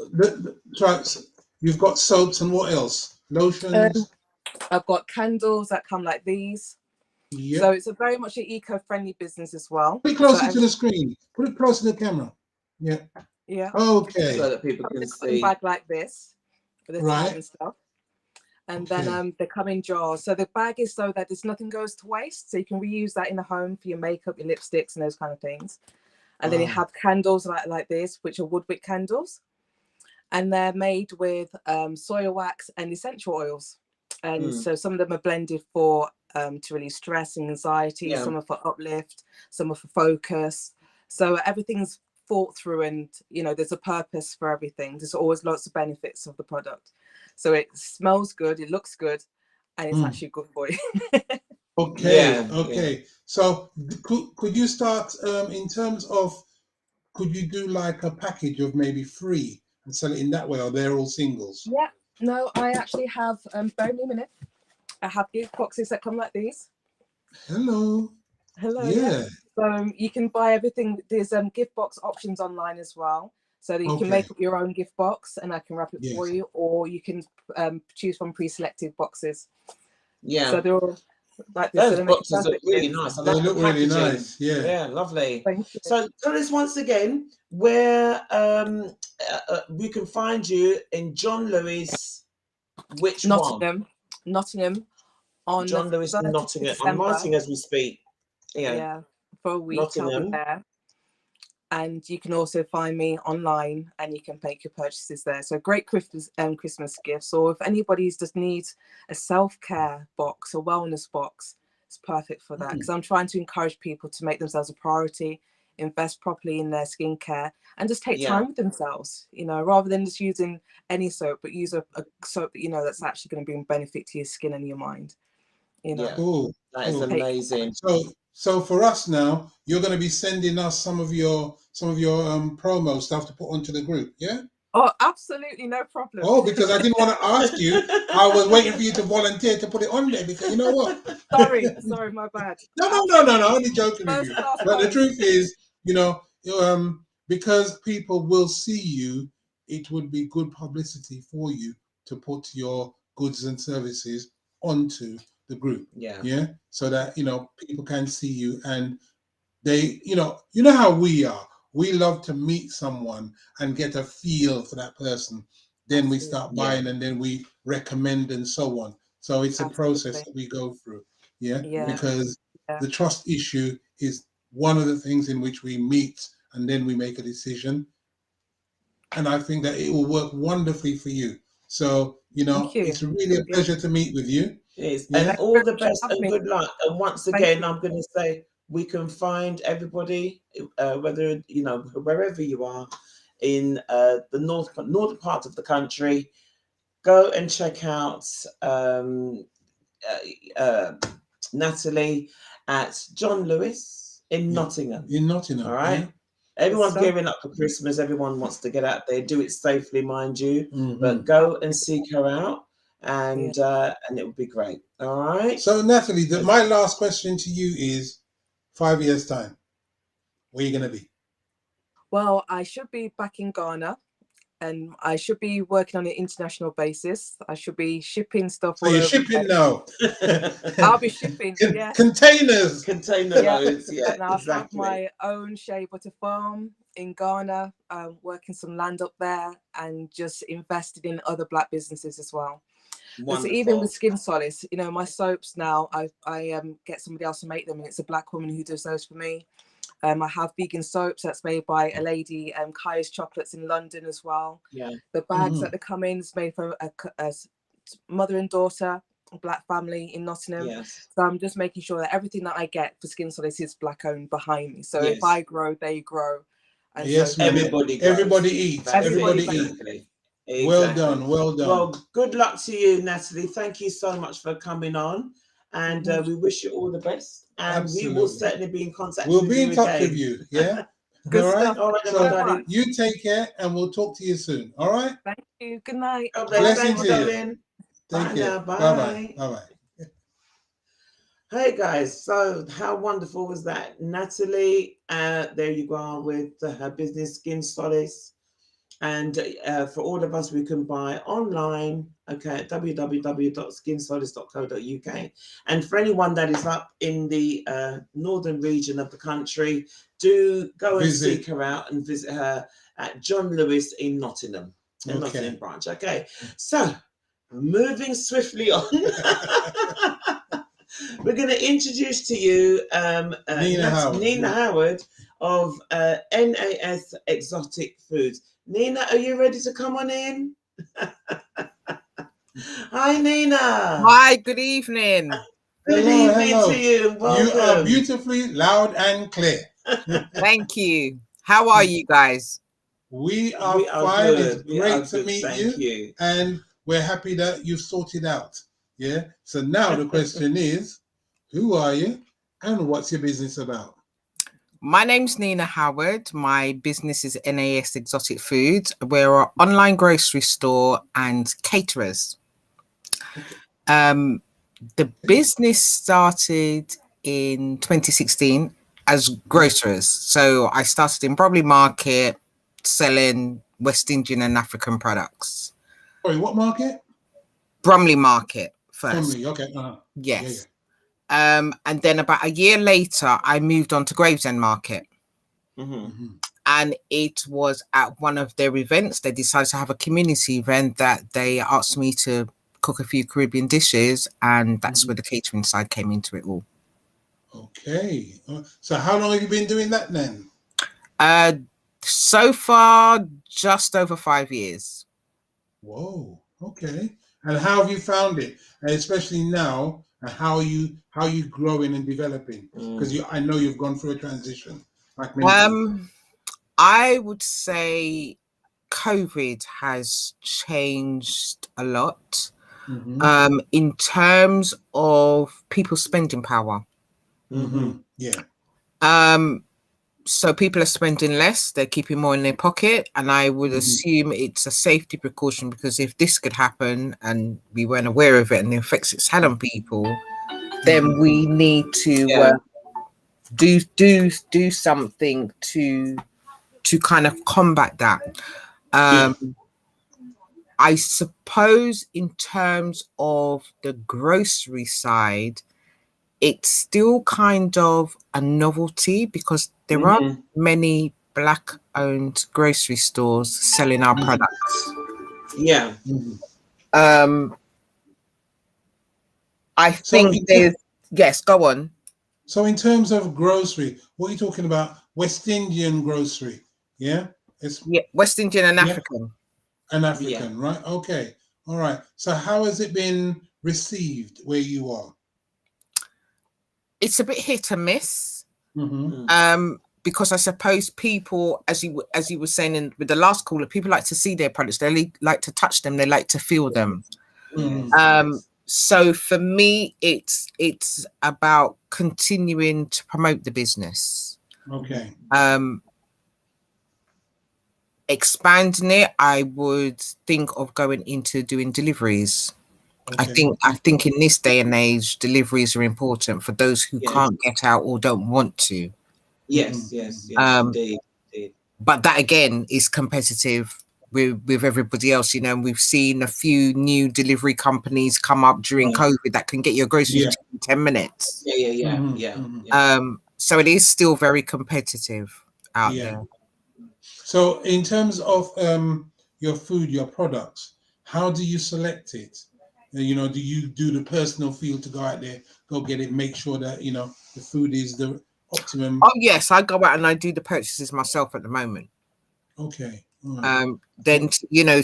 you've got soaps, and what else? Lotions. I've got candles that come like these. Yeah. So it's a very much an eco-friendly business as well. Put it closer to the screen. Put it closer to the camera. Yeah. Yeah. Okay. So that people can see. A bag like this with the tag and stuff. And then they come in jars. So the bag is so that nothing goes to waste. So you can reuse that in the home for your makeup, your lipsticks, and those kind of things. And then you have candles like this, which are wood wick candles, and they're made with soy wax and essential oils. And so some of them are blended for to release stress and anxiety. Some are for uplift, some are for focus. So everything's thought through, and you know, there's a purpose for everything. There's always lots of benefits of the product. So it smells good, it looks good, and it's actually good for you. Okay, Yeah, okay. So could you start in terms of, could you do like a package of maybe 3 and sell it in that way, or they're all singles? Yeah, no, I actually have, bear me a minute. I have gift boxes that come like these. Hello. Hello, Yeah. So you can buy everything. There's gift box options online as well. So that you can Okay. make up your own gift box and I can wrap it for Yes. you, or you can choose from pre-selected boxes. yeah. So they're all like this. Those So they make boxes look perfect really gifts. nice. I They like the look really packaging. nice. Yeah. Yeah, lovely. Thank you. So tell us once again where we can find you in John Lewis. Which Nottingham, one? Nottingham on John Lewis, 30th Nottingham. I'm December. writing as we speak. Yeah, for a week I'll be Nottingham. there. And you can also find me online and you can make your purchases there. So great Christmas gifts, or if anybody's just needs a self-care box, a wellness box, it's perfect for that, because I'm trying to encourage people to make themselves a priority, invest properly in their skincare, and just take time with themselves, you know, rather than just using any soap, but use a soap that you know that's actually going to bring benefit to your skin and your mind, you know. Yeah. Cool. That is amazing. So for us now, you're going to be sending us some of your promo stuff to put onto the group, yeah? Oh, absolutely, no problem. Oh, because I didn't want to ask you. I was waiting for you to volunteer to put it on there, because you know what? Sorry, my bad. No. Only joking with you. But the truth is, you know, because people will see you, it would be good publicity for you to put your goods and services onto the group. Yeah. So that, you know, people can see you, and they, you know how we are. We love to meet someone and get a feel for that person. Then we start buying, and then we recommend and so on. So it's a process that we go through. Yeah. Because the trust issue is one of the things in which we meet and then we make a decision. And I think that it will work wonderfully for you. So, you know, it's really a pleasure to meet with you. It is. And all the best and good luck. And once again, I'm going to say, we can find everybody, whether, you know, wherever you are in the northern part of the country, go and check out Natalie at John Lewis in Nottingham. In Nottingham, all right. Yeah. Everyone's gearing up for Christmas. Everyone wants to get out there, do it safely, mind you. But go and seek her out, and it would be great. All right. So Natalie, my last question to you is, 5 years time, where are you going to be? Well, I should be back in Ghana, and I should be working on an international basis. I should be shipping stuff. So you're shipping now? I'll be shipping, Containers. Container loads, And I have my own shea butter farm in Ghana, working some land up there, and just invested in other Black businesses as well. So even with Skin Solace, you know, my soaps now, I get somebody else to make them, and it's a Black woman who does those for me. I have vegan soaps that's made by a lady, Kaya's Chocolates in London as well. Yeah. The bags that are coming is made from a mother and daughter, a Black family in Nottingham. Yes. So I'm just making sure that everything that I get for Skin Solace is Black owned behind me. So if I grow, they grow. And yes, so everybody eats. Everybody eats. Exactly. Well done. Well done. Well, good luck to you, Natalie. Thank you so much for coming on. And we wish you all the best. And we will certainly be in contact with you. We'll be in touch with you. Yeah. Good all right. stuff. All right, So you take care, and we'll talk to you soon. All right. Thank you. Good night. Blessings to you. Take care. Bye bye. Bye bye. Hey guys, so how wonderful was that? Natalie, there you go with her business Skin Solace. And for all of us, we can buy online, okay, at www.skinsolace.co.uk. And for anyone that is up in the northern region of the country, do go and seek her out and visit her at John Lewis in Nottingham, in Nottingham branch. Okay, so moving swiftly on. We're going to introduce to you Nina Howard of NAS Exotic Foods. Nina, are you ready to come on in? Hi, Nina. Hi, good evening. Good evening to you. Welcome. You are beautifully loud and clear. Thank you. How are you guys? We are fine. Good. It's great to meet you. And we're happy that you've sorted out. Yeah. So now the question is, Who are you? And what's your business about? My name's Nina Howard. My business is NAS Exotic Foods. We're an online grocery store and caterers. The business started in 2016 as grocers. So I started in Bromley Market selling West Indian and African products. Sorry, what market? Bromley Market first. Bromley, okay. Yes. Yeah. And then about a year later, I moved on to Gravesend Market. And it was at one of their events. They decided to have a community event that they asked me to cook a few Caribbean dishes, and that's where the catering side came into it all. Okay. So how long have you been doing that then? So far, just over 5 years. Whoa. Okay. And how have you found it? And especially now, and how are you growing and developing? Because I know you've gone through a transition. Like many people. I would say COVID has changed a lot in terms of people's spending power. Yeah. So people are spending less, they're keeping more in their pocket, and I would assume it's a safety precaution, because if this could happen and we weren't aware of it and the effects it's had on people, then we need to do something to kind of combat that. I suppose in terms of the grocery side, it's still kind of a novelty, because there aren't many Black-owned grocery stores selling our products. Yeah. I think yes, go on. So in terms of grocery, what are you talking about? West Indian grocery, yeah? West Indian and African. And African, right? Okay, all right. So how has it been received where you are? It's a bit hit and miss. Because I suppose people, as you were saying with the last caller, people like to see their products. They like to touch them. They like to feel them. So for me, it's about continuing to promote the business. Okay. Expanding it, I would think of going into doing deliveries. Okay. I think in this day and age, deliveries are important for those who can't get out or don't want to. Yes, indeed. But that again is competitive with everybody else. You know, we've seen a few new delivery companies come up during COVID that can get your groceries in 10 minutes. So it is still very competitive out there. So in terms of your food, your products, how do you select it? You know, do you do the personal feel to go out there, go get it, make sure that, you know, the food is the optimum? Oh, yes, I go out and I do the purchases myself at the moment. Okay. Then, you know,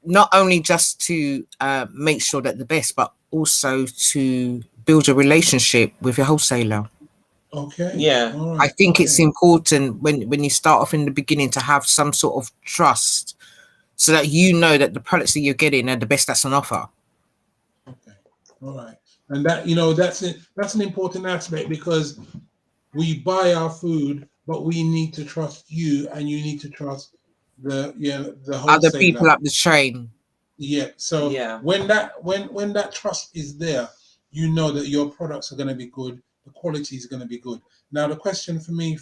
not only just to make sure that the best, but also to build a relationship with your wholesaler. Okay. Yeah. Right. I think it's important when you start off in the beginning to have some sort of trust, so that you know that the products that you're getting are the best that's on offer. Okay. All right. And that, you know, that's an important aspect, because we buy our food, but we need to trust you, and you need to trust the wholesaler. Other people up the chain. Yeah. So when that trust is there, you know that your products are going to be good. The quality is going to be good. Now, the question for me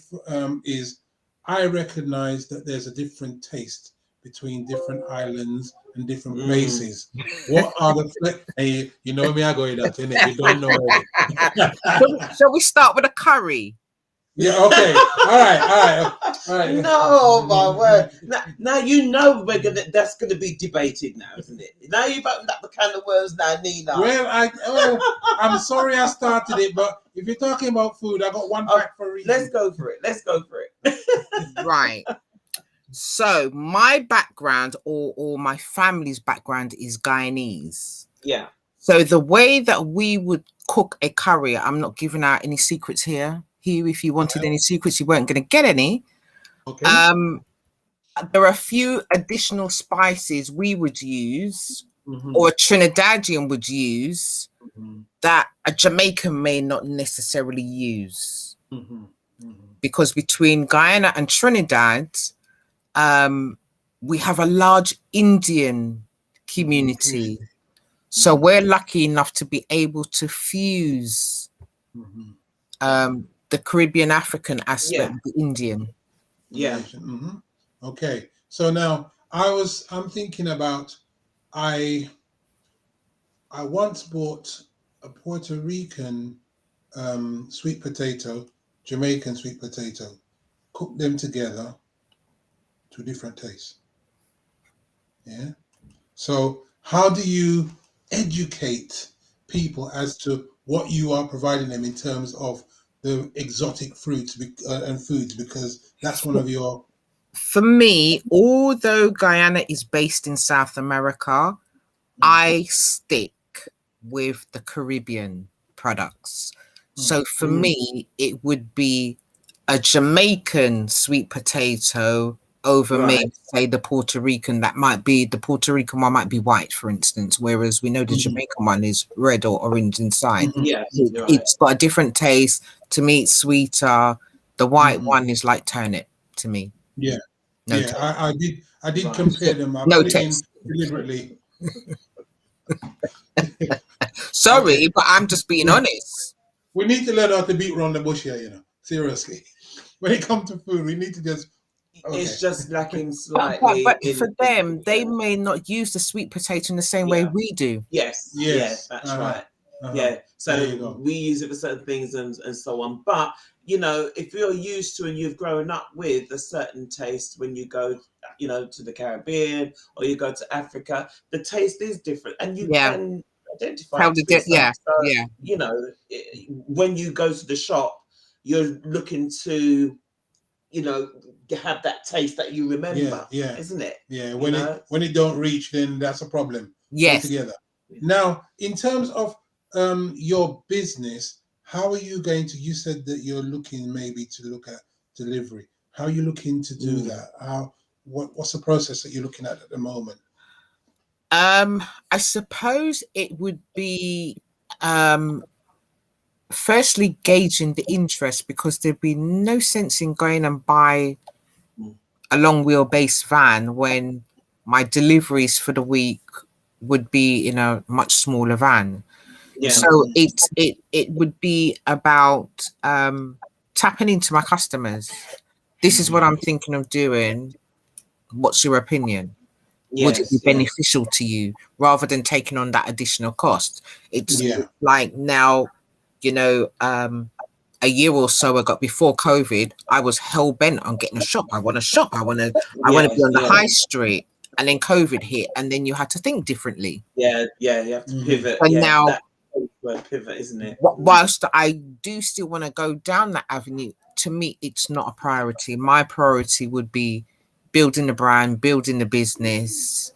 is, I recognize that there's a different taste between different islands and different places. What are the hey, you know me, I go in that, innit? You don't know it. Shall we start with a curry? Yeah, okay. All right. No, my word. Now you know that's gonna be debated now, isn't it? Now you've opened up the can of worms now, Nina. Well, I'm sorry I started it, but if you're talking about food, I got one pack for a reason. Let's go for it. Right. So my background or my family's background is Guyanese. Yeah. So the way that we would cook a curry, I'm not giving out any secrets here. If you wanted any secrets, you weren't going to get any. Okay. There are a few additional spices we would use, or a Trinidadian would use, that a Jamaican may not necessarily use. Because between Guyana and Trinidad, we have a large Indian community. So we're lucky enough to be able to fuse the Caribbean African aspect with the Indian. Yeah. Okay. So now I'm thinking about, I once bought a Puerto Rican sweet potato, Jamaican sweet potato, cooked them together to different tastes. Yeah. So how do you educate people as to what you are providing them in terms of the exotic fruits and foods? Because that's one of your... For me, although Guyana is based in South America, I stick with the Caribbean products. So for me, it would be a Jamaican sweet potato over me, say the Puerto Rican. The Puerto Rican one might be white, for instance, whereas we know the Jamaican one is red or orange inside. It's got a different taste. To me, it's sweeter. The white one is like turnip to me. Yeah. No yeah, I did compare them. I no put taste. it in deliberately. Sorry, but I'm just being honest. We need to learn how to beat around the bush here, you know. Seriously. When it comes to food, we need to just... It's just lacking slightly. But for them, they may not use the sweet potato in the same way we do. Yes. That's right. Yeah. So we use it for certain things and so on. But, you know, if you're used to and you've grown up with a certain taste when you go, you know, to the Caribbean or you go to Africa, the taste is different. And you can identify how it. You know, when you go to the shop, you're looking to, you know, have that taste that you remember, isn't it? Yeah, when it don't reach, then that's a problem. Yes. Altogether. Now, in terms of your business, how are you going to? You said that you're looking maybe to look at delivery. How are you looking to do that? What's the process that you're looking at the moment? I suppose it would be firstly gauging the interest, because there'd be no sense in going and buy a long wheelbase van when my deliveries for the week would be in a much smaller van. So it would be about tapping into my customers. This is what I'm thinking of doing. What's your opinion? Would it be beneficial to you, rather than taking on that additional cost? It's like now, you know, a year or so ago, before COVID, I was hell bent on getting a shop. I want a shop. I want to be on the high street. And then COVID hit, and then you had to think differently. You have to pivot. And now, that's where pivot, isn't it? Whilst I do still want to go down that avenue, to me, it's not a priority. My priority would be building the brand, building the business,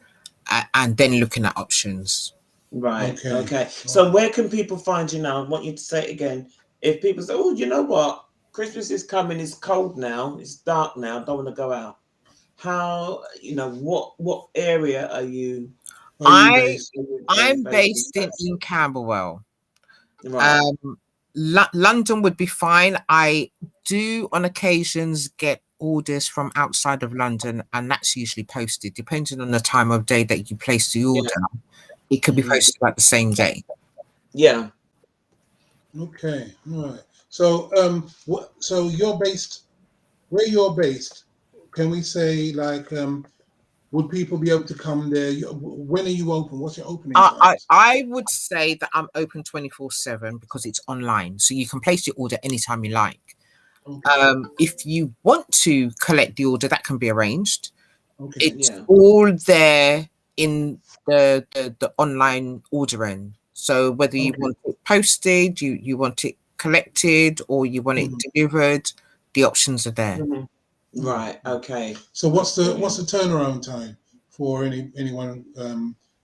and then looking at options. Right. Okay. So where can people find you now? I want you to say it again. If people say, "Oh, you know what? Christmas is coming. It's cold now. It's dark now. Don't want to go out." How, you know, what area are you? I'm based in Camberwell. Right. London would be fine. I do on occasions get orders from outside of London, and that's usually posted depending on the time of day that you place the order. It could be posted about the same day. Yeah. Okay. All right. So so you're based where you're based. Can we say, like, would people be able to come there? When are you open? What's your opening times? I would say that I'm open 24/7 because it's online, so you can place your order anytime you like. Okay. If you want to collect the order, that can be arranged. Okay. It's all there in the online ordering. So whether you want it posted, you want it collected, or you want it delivered, the options are there. Right. Okay. So what's the turnaround time for anyone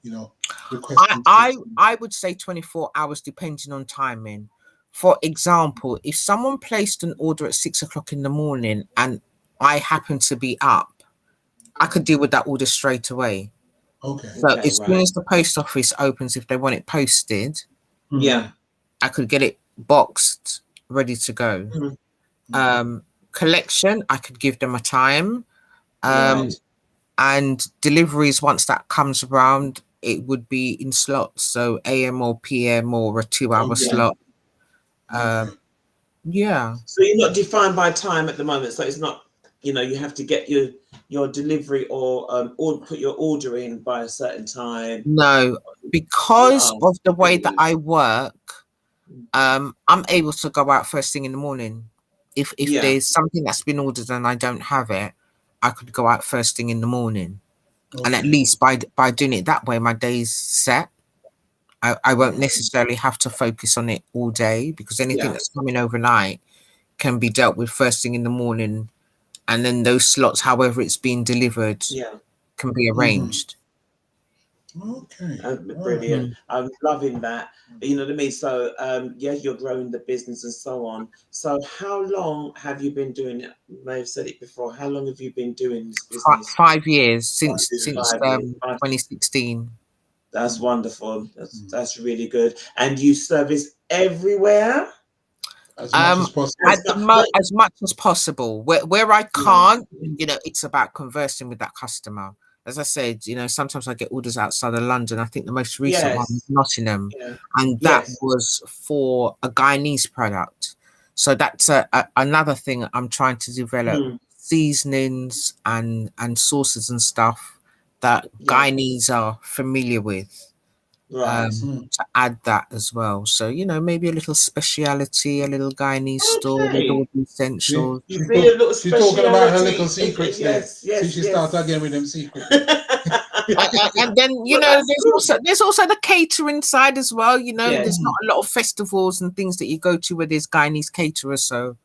you know, requesting? I would say 24 hours depending on timing. For example, if someone placed an order at 6 o'clock in the morning and I happen to be up, I could deal with that order straight away. Okay. So as soon as the post office opens, if they want it posted, I could get it boxed, ready to go. Collection, I could give them a time. And deliveries, once that comes around, it would be in slots, so AM or PM or a 2-hour slot. Yeah. So you're not defined by time at the moment. So it's not, you know, you have to get your delivery or put your order in by a certain time. No, because of the way that I work, I'm able to go out first thing in the morning. If there's something that's been ordered and I don't have it, I could go out first thing in the morning. And at least by doing it that way, my day's set. I won't necessarily have to focus on it all day, because anything that's coming overnight can be dealt with first thing in the morning, and then those slots, however it's being delivered, can be arranged. Okay. Brilliant. I'm loving that. You know what I mean? So you're growing the business and so on. So how long have you been doing it? You may have said it before. How long have you been doing this business? 5 years, since 2016. That's wonderful. That's really good. And you service everywhere? As much as possible. As much as possible. Where I can't, you know, it's about conversing with that customer. As I said, you know, sometimes I get orders outside of London. I think the most recent one was Nottingham, and that was for a Guyanese product. So that's another thing I'm trying to develop: seasonings and sauces and stuff that Guyanese are familiar with. To add that as well. So, you know, maybe a little speciality, a little Guyanese store with all the essentials. She's talking about her little secrets there. Yes, she starts again with them secrets. And then, you know, there's also the catering side as well. You know, there's not a lot of festivals and things that you go to where there's Guyanese caterers. So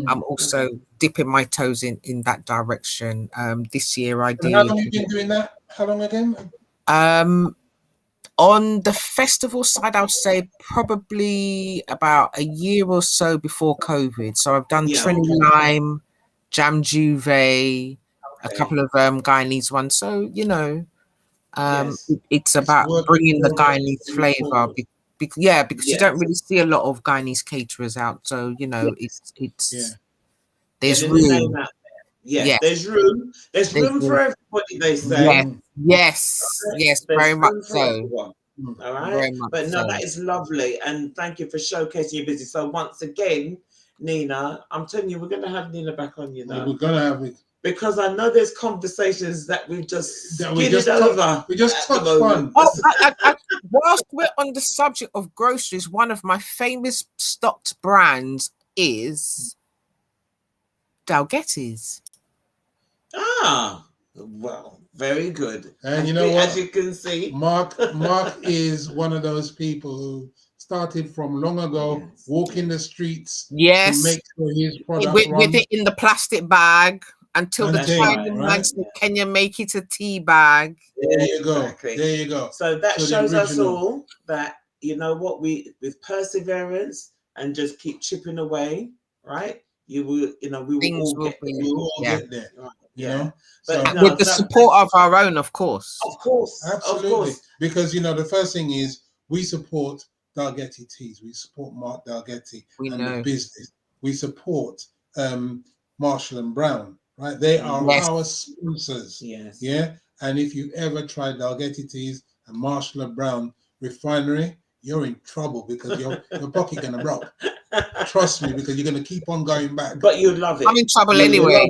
I'm also dipping my toes in that direction. This year I did. How long have you been doing that? How long again? On the festival side, I'll say probably about a year or so before COVID. So I've done Trini Lime, Jam Juve, a couple of Guyanese ones. So, you know, it's about bringing the Guyanese flavour. Because you don't really see a lot of Guyanese caterers out. So, you know, there's room. There's room. There's room for everybody, they say. Yes, very much so. All right. But no, that is lovely. And thank you for showcasing your business. So once again, Nina, I'm telling you, we're going to have Nina back on, you know. We're going to have it. Because I know there's conversations that we've just skidded over. We just touched on. Whilst we're on the subject of groceries, one of my famous stocked brands is Dalgetty's. Well, very good. And you know what? As you can see, Mark is one of those people who started from long ago, walking the streets to make sure his product with it in the plastic bag until the time man said, "Can you make it a tea bag?" There you go. Exactly. There you go. So that shows us all that, you know what, with perseverance and just keep chipping away, right? You will, you know, we will all get there. Right. You know, but with the support of our own, of course. Absolutely. Because, you know, the first thing is we support Dalgetty Teas. We support Mark Dalgetty the business. We support Marshall and Brown, right? They are our sponsors. Yes. Yeah. And if you ever try Dalgetty Teas and Marshall and Brown refinery, you're in trouble because your pocket gonna rock. Trust me, because you're gonna keep on going back. But you love it. I'm in trouble anyway.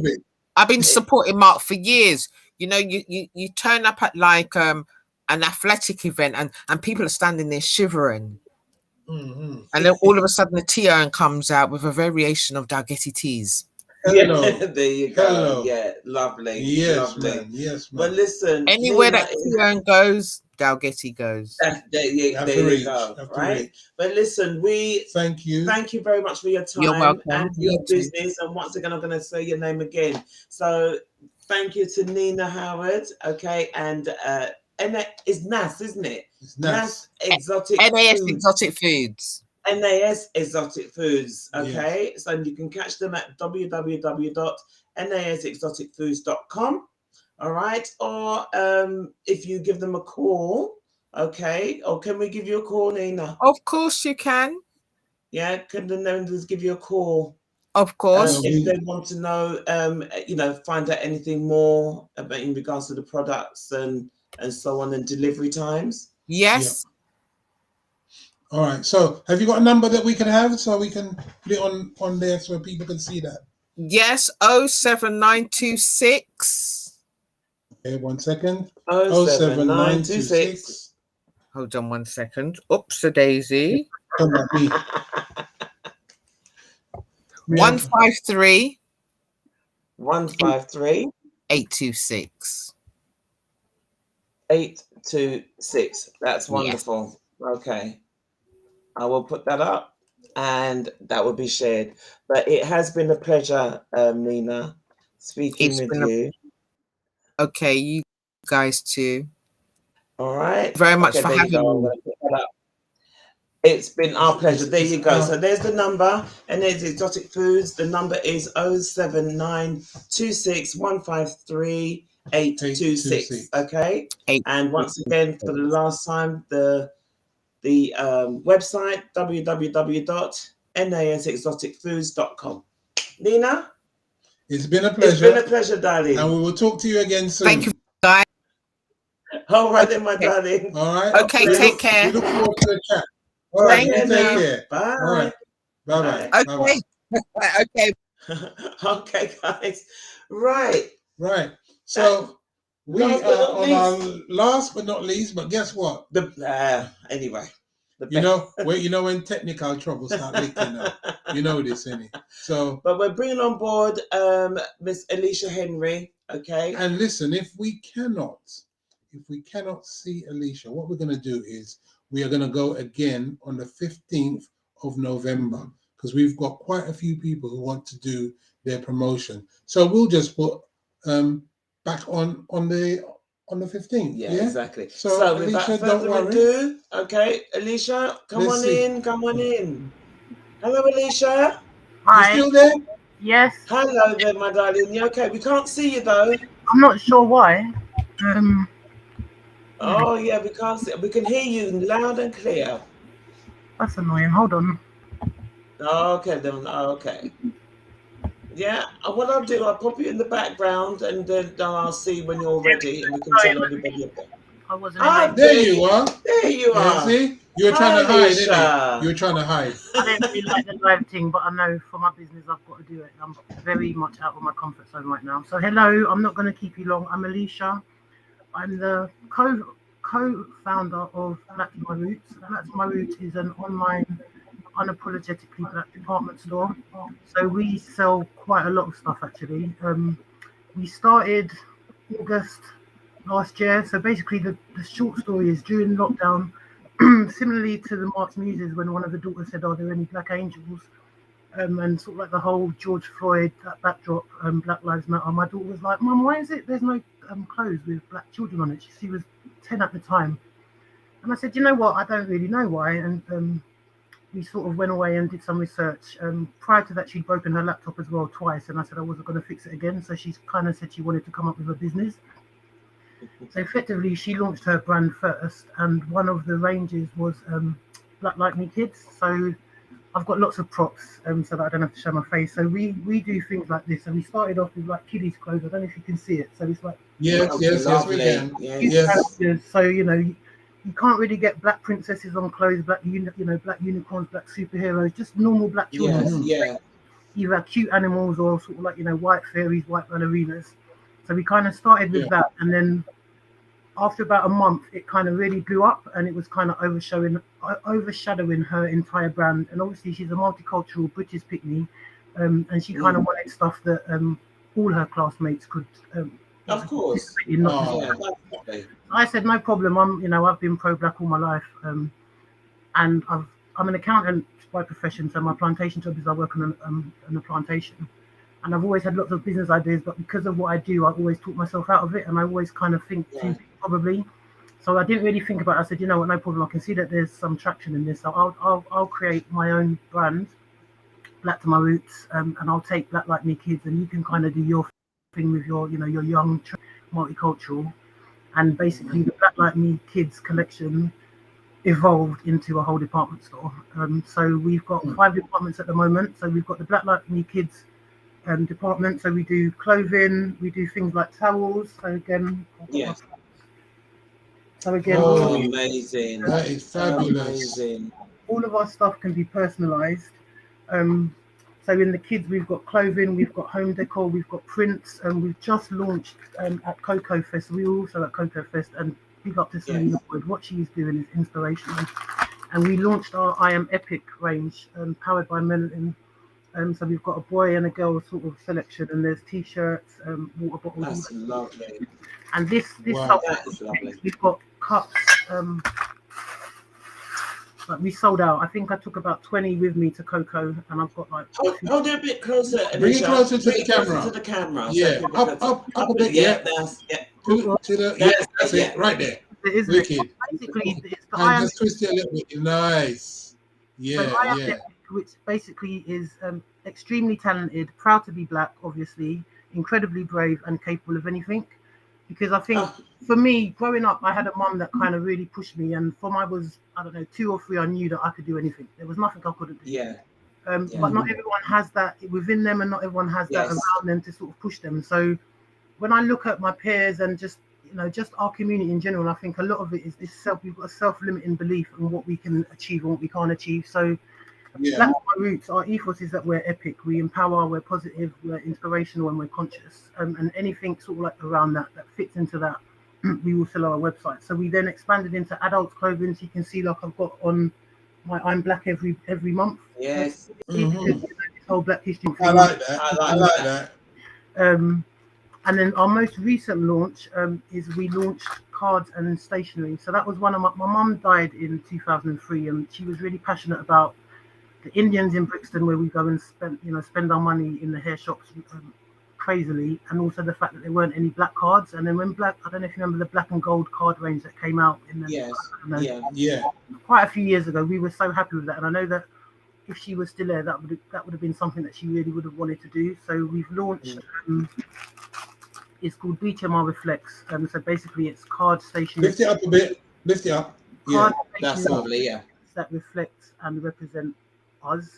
I've been supporting Mark for years. You know, you turn up at like an athletic event and people are standing there shivering. And then all of a sudden the tea urn comes out with a variation of Dalgetty Teas. Hello. There you go. Hello. Yeah, lovely. Yes, lovely. Man. Yes, man. But listen, anywhere that tea urn goes, Dalgetty goes. There you go. Right. But listen, thank you very much for your time. You're welcome. And your business. And once again, I'm going to say your name again. So thank you to Nina Howard. Okay, and it's NAS, isn't it? It's NAS Exotic NAS Foods. Exotic Foods. NAS Exotic Foods. Okay, so you can catch them at www.nasexoticfoods.com. All right, or if you give them a call, okay, or can we give you a call, Nina? Of course you can. Yeah, can the members give you a call? Of course. If they want to know, find out anything more about in regards to the products and so on, and delivery times. Yes. All right. So have you got a number that we can have so we can put it on there so people can see that? Yes. 07926. Okay, 1 second. 07926. Hold on 1 second. Oops, a daisy. 153. 153. 826. 826. That's wonderful. Yes. Okay. I will put that up and that will be shared. But it has been a pleasure, Nina, speaking with you. Okay, you guys too. All right. Very much for having me. It's been our pleasure. There you go. So there's the number, and there's Exotic Foods. The number is 07926153826. Okay. And once again, for the last time, the website www.nasexoticfoods.com. Nina, it's been a pleasure. It's been a pleasure, darling. And we will talk to you again soon. Thank you, guys. All right, then, my darling. All right. Okay, take care. We look forward to the chat. All right, take care. Bye. All right. Bye-bye. Okay. Okay. Okay, guys. Right. So we are on our last but not least, but guess what? Anyway. You know when technical trouble start leaking out. You know this, innit? So but we're bringing on board Miss Alicia Henry, okay? And listen, if we cannot see Alicia, what we're gonna do is we are gonna go again on the 15th of November, because we've got quite a few people who want to do their promotion. So we'll just put back on the 15th. Yeah, exactly. So without Alicia, don't further worry. ado, okay, Alicia, come on in. Hello, Alicia. Hi. You still there? Yes. Hello there, my darling. You okay? We can't see you though. I'm not sure why. Oh yeah, we can't see. We can hear you loud and clear. That's annoying. Hold on. Okay then. Okay. Yeah. What I'll do, I'll pop you in the background, and then I'll see when you're ready, and we can tell everybody about. I wasn't. There you are. There you are. See, you were trying to hide, didn't you? You were trying to hide. I don't really like the live thing, but I know for my business I've got to do it. I'm very much out of my comfort zone right now. So hello, I'm not going to keep you long. I'm Alicia. I'm the co-founder of Black to My Roots. Black to My Roots is an online, unapologetically black department store. So we sell quite a lot of stuff actually. We started August last year. So basically the short story is during lockdown, similarly to the March Muses, when one of the daughters said, are there any black angels? And sort of like the whole George Floyd, that backdrop, Black Lives Matter. My daughter was like, Mum, why is it there's no clothes with black children on it? She was 10 at the time. And I said, you know what, I don't really know why. And we sort of went away and did some research. Prior to that, she'd broken her laptop as well twice. And I said I wasn't going to fix it again. So she kind of said she wanted to come up with a business. So effectively, she launched her brand first. And one of the ranges was Black Like Me Kids. So I've got lots of props so that I don't have to show my face. So we do things like this. And we started off with like kiddies clothes. I don't know if you can see it. So it's like yes, we can. Yes. So you can't really get black princesses on clothes, black unicorns, black superheroes, just normal black children. Yeah. Either cute animals or sort of like white fairies, white ballerinas. So we kind of started with that, and then after about a month, it kind of really blew up, and it was kind of overshadowing her entire brand. And obviously, she's a multicultural British picnic, and she kind of wanted stuff that all her classmates could. Of course. I said no problem. I've been pro-black all my life, and I'm an accountant by profession. So my plantation job is I work on a plantation. And I've always had lots of business ideas, but because of what I do, I always talk myself out of it, and I always kind of think too big, probably. So I didn't really think about it. I said, you know what, no problem. I can see that there's some traction in this. So I'll create my own brand, Black to My Roots, and I'll take Black Like Me Kids, and you can kind of do your thing with your young multicultural. And basically, the Black Like Me Kids collection evolved into a whole department store. So we've got 5 departments at the moment. So we've got the Black Lives New Kids department. So we do clothing, we do things like towels. So again, yes. So again, amazing. That is fabulous. Amazing. All of our stuff can be personalized. So in the kids, we've got clothing, we've got home decor, we've got prints, and we've just launched at Cocoa Fest. We were also at Cocoa Fest, and big up to Selena Wood. What she's doing is inspirational. And we launched our I Am Epic range, powered by Melanin. So we've got a boy and a girl sort of selection, and there's t-shirts, water bottles. That's lovely. And this Wow. That is lovely. We've got cups. Like we sold out. I think I took about 20 with me to Cocoa, and I've got like. Hold it a bit closer. Bring it closer to Bring the it closer camera. to the camera. Yeah, So up a bit. Yeah, That's it, right there. Wicked. Basically, it's the And just twist it a little bit. Nice. Yeah, so yeah. Epic, which basically is extremely talented, proud to be Black, obviously, incredibly brave and capable of anything. Because I think for me, growing up, I had a mum that kind of really pushed me, and from I was, I don't know, 2 or 3, I knew that I could do anything. There was nothing I couldn't do. Yeah. But not everyone has that within them, and not everyone has that around them to sort of push them. So when I look at my peers and just, you know, just our community in general, I think a lot of it is this we've got a self-limiting belief in what we can achieve and what we can't achieve. So that's my roots. Our ethos is that we're epic, we empower, we're positive, we're inspirational, and we're conscious. And anything sort of like around that fits into that, we will sell our website. So we then expanded into adult clothing. So you can see, like, I've got on my I'm Black every month. Yes. This whole Black History. I like that. I like that. And then our most recent launch is we launched cards and stationery. So that was one of my mum died in 2003, and she was really passionate about the Indians in Brixton, where we go and spend our money in the hair shops crazily, and also the fact that there weren't any Black cards. And then when I don't know if you remember the Black and Gold card range that came out in the quite a few years ago, we were so happy with that. And I know that if she was still there, that would have been something that she really would have wanted to do. So we've launched. It's called BHMR Reflects. So basically, it's card stationery. Lift it up a bit. Lift it up. Yeah, that's lovely. Yeah. That reflect and represent us.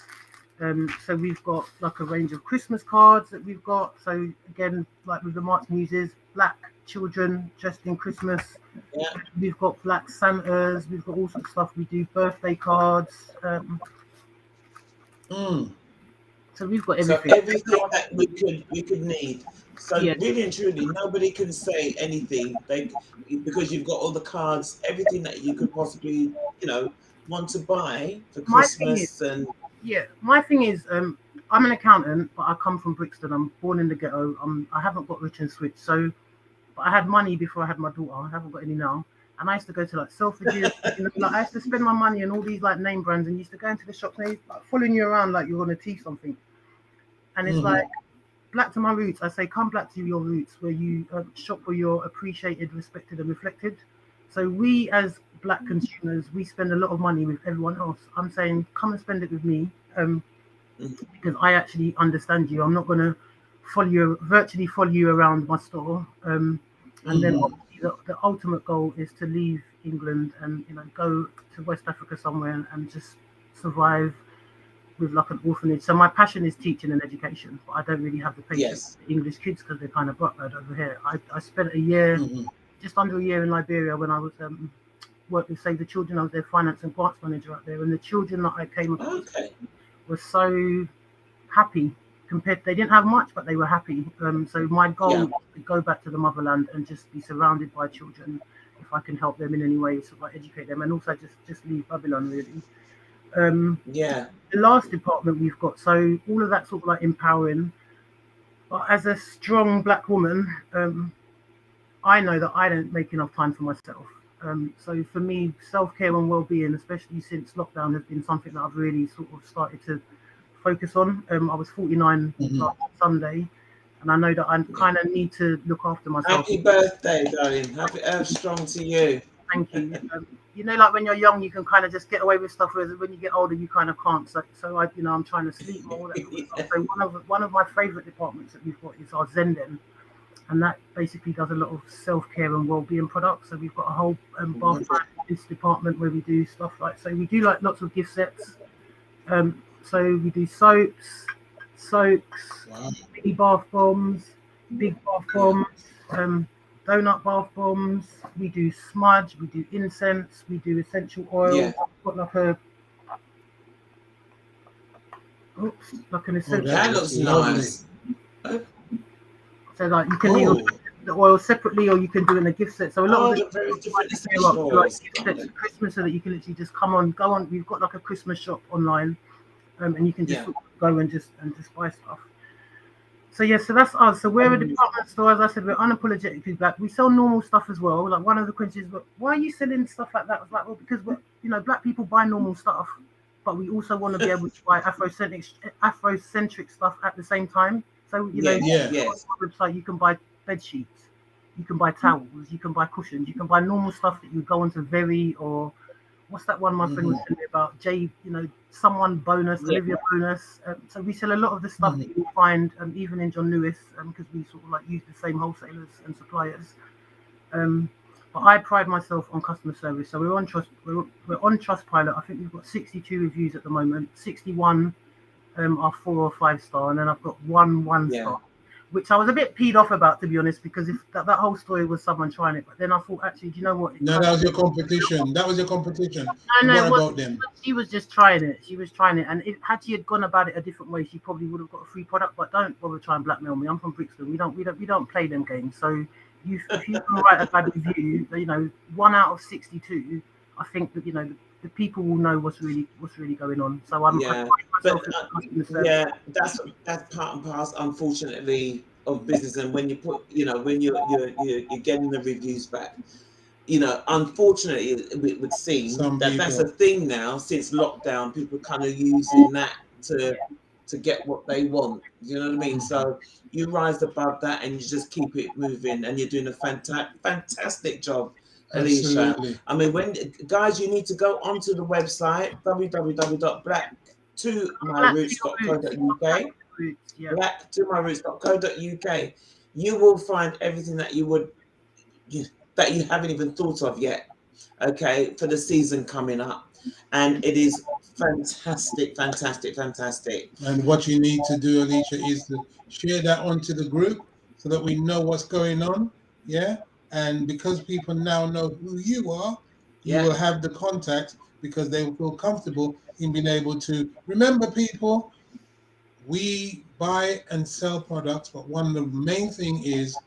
So we've got like a range of Christmas cards that we've got. So again, like with the March Muses, Black children dressed in Christmas. Yeah. We've got Black Santas. We've got all sorts of stuff. We do birthday cards. So we've got everything. So everything that we could need. So really and truly, nobody can say anything because you've got all the cards, everything that you could possibly, want to buy for Christmas. My thing is, I'm an accountant, but I come from Brixton. I'm born in the ghetto. I haven't got rich and switch. So, but I had money before I had my daughter. I haven't got any now. And I used to go to like Selfridges. Like I used to spend my money on all these like name brands, and used to go into the shops and like following you around like you're going to teach something. And it's like, Black to my roots. I say, come back to your roots, where you shop where you're appreciated, respected, and reflected. So we as Black consumers, we spend a lot of money with everyone else. I'm saying, come and spend it with me, because I actually understand you. I'm not going to virtually follow you around my store. And then the ultimate goal is to leave England and go to West Africa somewhere and just survive with like an orphanage. So my passion is teaching and education, but I don't really have the patience for English kids because they're kind of butthurt over here. I spent a year, just under a year in Liberia when I was worked with Save the Children. I was their finance and grants manager out there, and the children that I came across were so happy. They didn't have much, but they were happy. So my goal is to go back to the motherland and just be surrounded by children, if I can help them in any way, so I educate them, and also just leave Babylon really. The last department we've got, so all of that sort of like empowering. But as a strong Black woman, I know that I don't make enough time for myself. So for me, self-care and well-being, especially since lockdown, has been something that I've really sort of started to focus on. I was 49 last Sunday, and I know that I kind of need to look after myself. Happy birthday, darling. Happy Earth Strong to you. Thank you. Like when you're young, you can kind of just get away with stuff, whereas when you get older, you kind of can't. So I'm trying to sleep more. So one of my favorite departments that we've got is our Zenden, and that basically does a lot of self-care and well-being products. So we've got a whole bath this department where we do stuff like, so we do like lots of gift sets. So we do soaps, mini bath bombs, big bath bombs, donut bath bombs. We do smudge, we do incense, we do essential oil. Yeah. Got like a like an essential. That looks nice. So like you can either the oil separately or you can do in a gift set. So a lot of the very different essential like oils. gift sets for Christmas, so that you can literally just go on. We've got like a Christmas shop online, and you can just sort of go and just buy stuff. So yeah, so that's us. So we're a department store. As I said, we're unapologetically black. We sell normal stuff as well. Like one of the questions, but why are you selling stuff like that? I was like, well, because we're, black people buy normal stuff, but we also want to be able to buy Afrocentric stuff at the same time. So on our website you can buy bed sheets, you can buy towels, you can buy cushions, you can buy normal stuff that you go onto Very or what's that one my friend was telling me about? Someone bonus, Olivia bonus. So we sell a lot of the stuff that you'll find even in John Lewis, because we sort of like use the same wholesalers and suppliers. But I pride myself on customer service. So we're on Trustpilot. I think we've got 62 reviews at the moment. 61 are 4 or 5 star, and then I've got one star, which I was a bit peed off about, to be honest, because if that whole story was someone trying it. But then I thought, actually, do you know what? No, that was your competition. That was your competition. No, what about them? She was just trying it. She was trying it, and had she had gone about it a different way, she probably would have got a free product. But don't bother trying to blackmail me. I'm from Brixton. We don't play them games. So if you can write a bad review, 1 out of 62, I think that the people will know what's really going on. So that's part and parcel, unfortunately, of business. And when you put, when you're getting the reviews back, unfortunately, it would seem that's a thing now since lockdown. People are kind of using that to get what they want. You know what I mean? So you rise above that and you just keep it moving, and you're doing a fantastic job, Alicia. Absolutely. I mean, guys, you need to go onto the website www.black2myroots.co.uk. black2myroots.co.uk. You will find everything that you haven't even thought of yet. Okay, for the season coming up, and it is fantastic. And what you need to do, Alicia, is to share that onto the group so that we know what's going on. Yeah. And because people now know who you are, you will have the contact, because they will feel comfortable in being able to remember people. We buy and sell products, but one of the main thing is,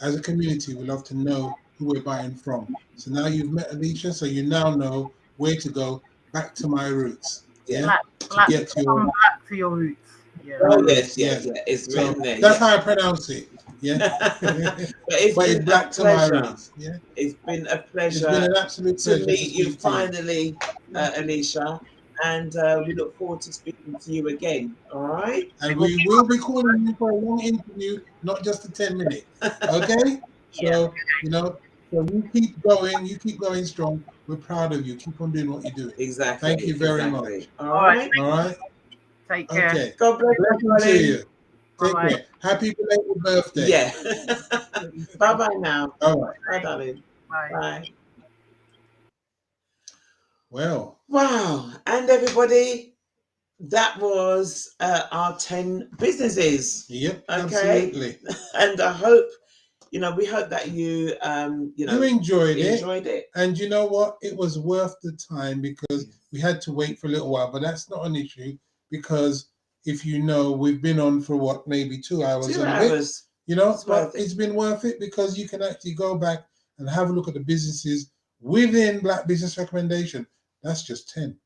as a community, we love to know who we're buying from. So now you've met Alicia, so you now know where to go. Back to my roots. Back to your roots. Yeah. Oh yes. It's written there. That's how I pronounce it. Yeah. But it's back to my roots. Yeah. It's been a pleasure. It's been an absolute pleasure to meet you finally, Alicia. And we look forward to speaking to you again. All right. And we will be calling you for a long interview, not just a 10 minutes. Okay. So so you keep going strong. We're proud of you. Keep on doing what you do. Exactly. Thank you very much. All right. Take care. Okay. God bless you. Take care. Happy belated birthday. Yeah. Bye now. All right. Bye, darling. Bye. Well. Wow. And everybody, that was our 10 businesses. Yep. Okay. Absolutely. And I hope, we hope that you, you enjoyed it. And you know what? It was worth the time, because we had to wait for a little while, but that's not an issue, because if we've been on for maybe 2 hours. 2 hours. But it's been worth it, because you can actually go back and have a look at the businesses within Black Business Recommendation. That's just 10.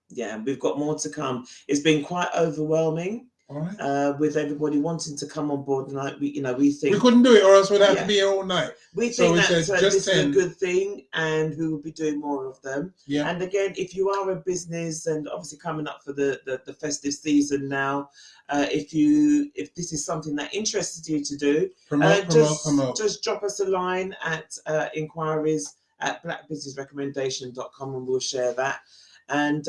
Yeah, we've got more to come. It's been quite overwhelming. All right. With everybody wanting to come on board tonight, we think we couldn't do it, or else we'd have to be here all night. We think this is a good thing, and we will be doing more of them. Yeah. And again, if you are a business, and obviously coming up for the festive season now, if this is something that interests you to do, promote. Just drop us a line at inquiries@blackbusinessrecommendation.com, and we'll share that, and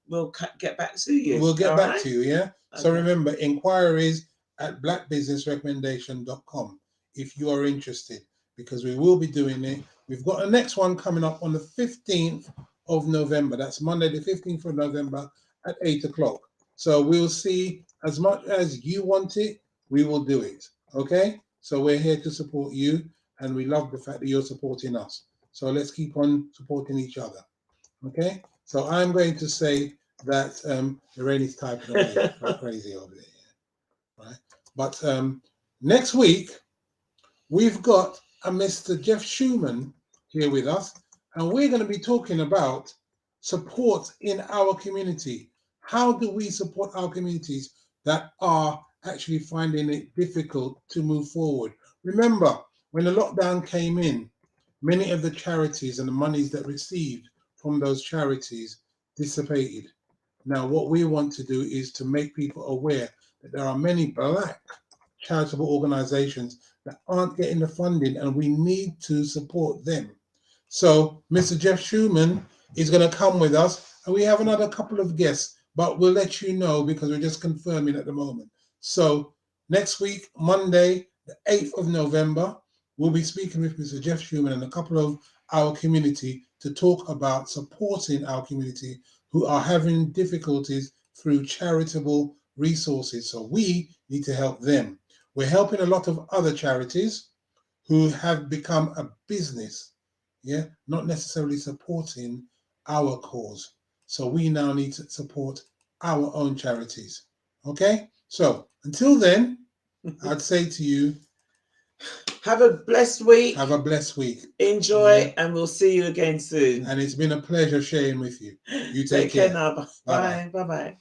we'll get back to you. We'll get back to you, yeah? Okay. So remember, inquiries@blackbusinessrecommendation.com if you are interested, because we will be doing it. We've got a next one coming up on the 15th of November. That's Monday, the 15th of November at 8 o'clock. So we'll see, as much as you want it, we will do it. Okay? So we're here to support you, and we love the fact that you're supporting us. So let's keep on supporting each other. Okay? So I'm going to say that Lorraine is typing away like crazy over there. Right? But next week, we've got a Mr. Jeff Schumann here with us, and we're going to be talking about support in our community. How do we support our communities that are actually finding it difficult to move forward? Remember, when the lockdown came in, many of the charities and the monies that received from those charities dissipated. Now, what we want to do is to make people aware that there are many Black charitable organizations that aren't getting the funding, and we need to support them. So Mr. Jeff Schumann is going to come with us, and we have another couple of guests, but we'll let you know because we're just confirming at the moment. So next week, Monday, the 8th of November, we'll be speaking with Mr. Jeff Schumann and a couple of our community to talk about supporting our community who are having difficulties through charitable resources. So we need to help them. We're helping a lot of other charities who have become a business, yeah, not necessarily supporting our cause. So we now need to support our own charities. Okay? So until then, I'd say to you, have a blessed week. Have a blessed week. Enjoy, and we'll see you again soon. And it's been a pleasure sharing with you. You take care now. Bye. Bye-bye.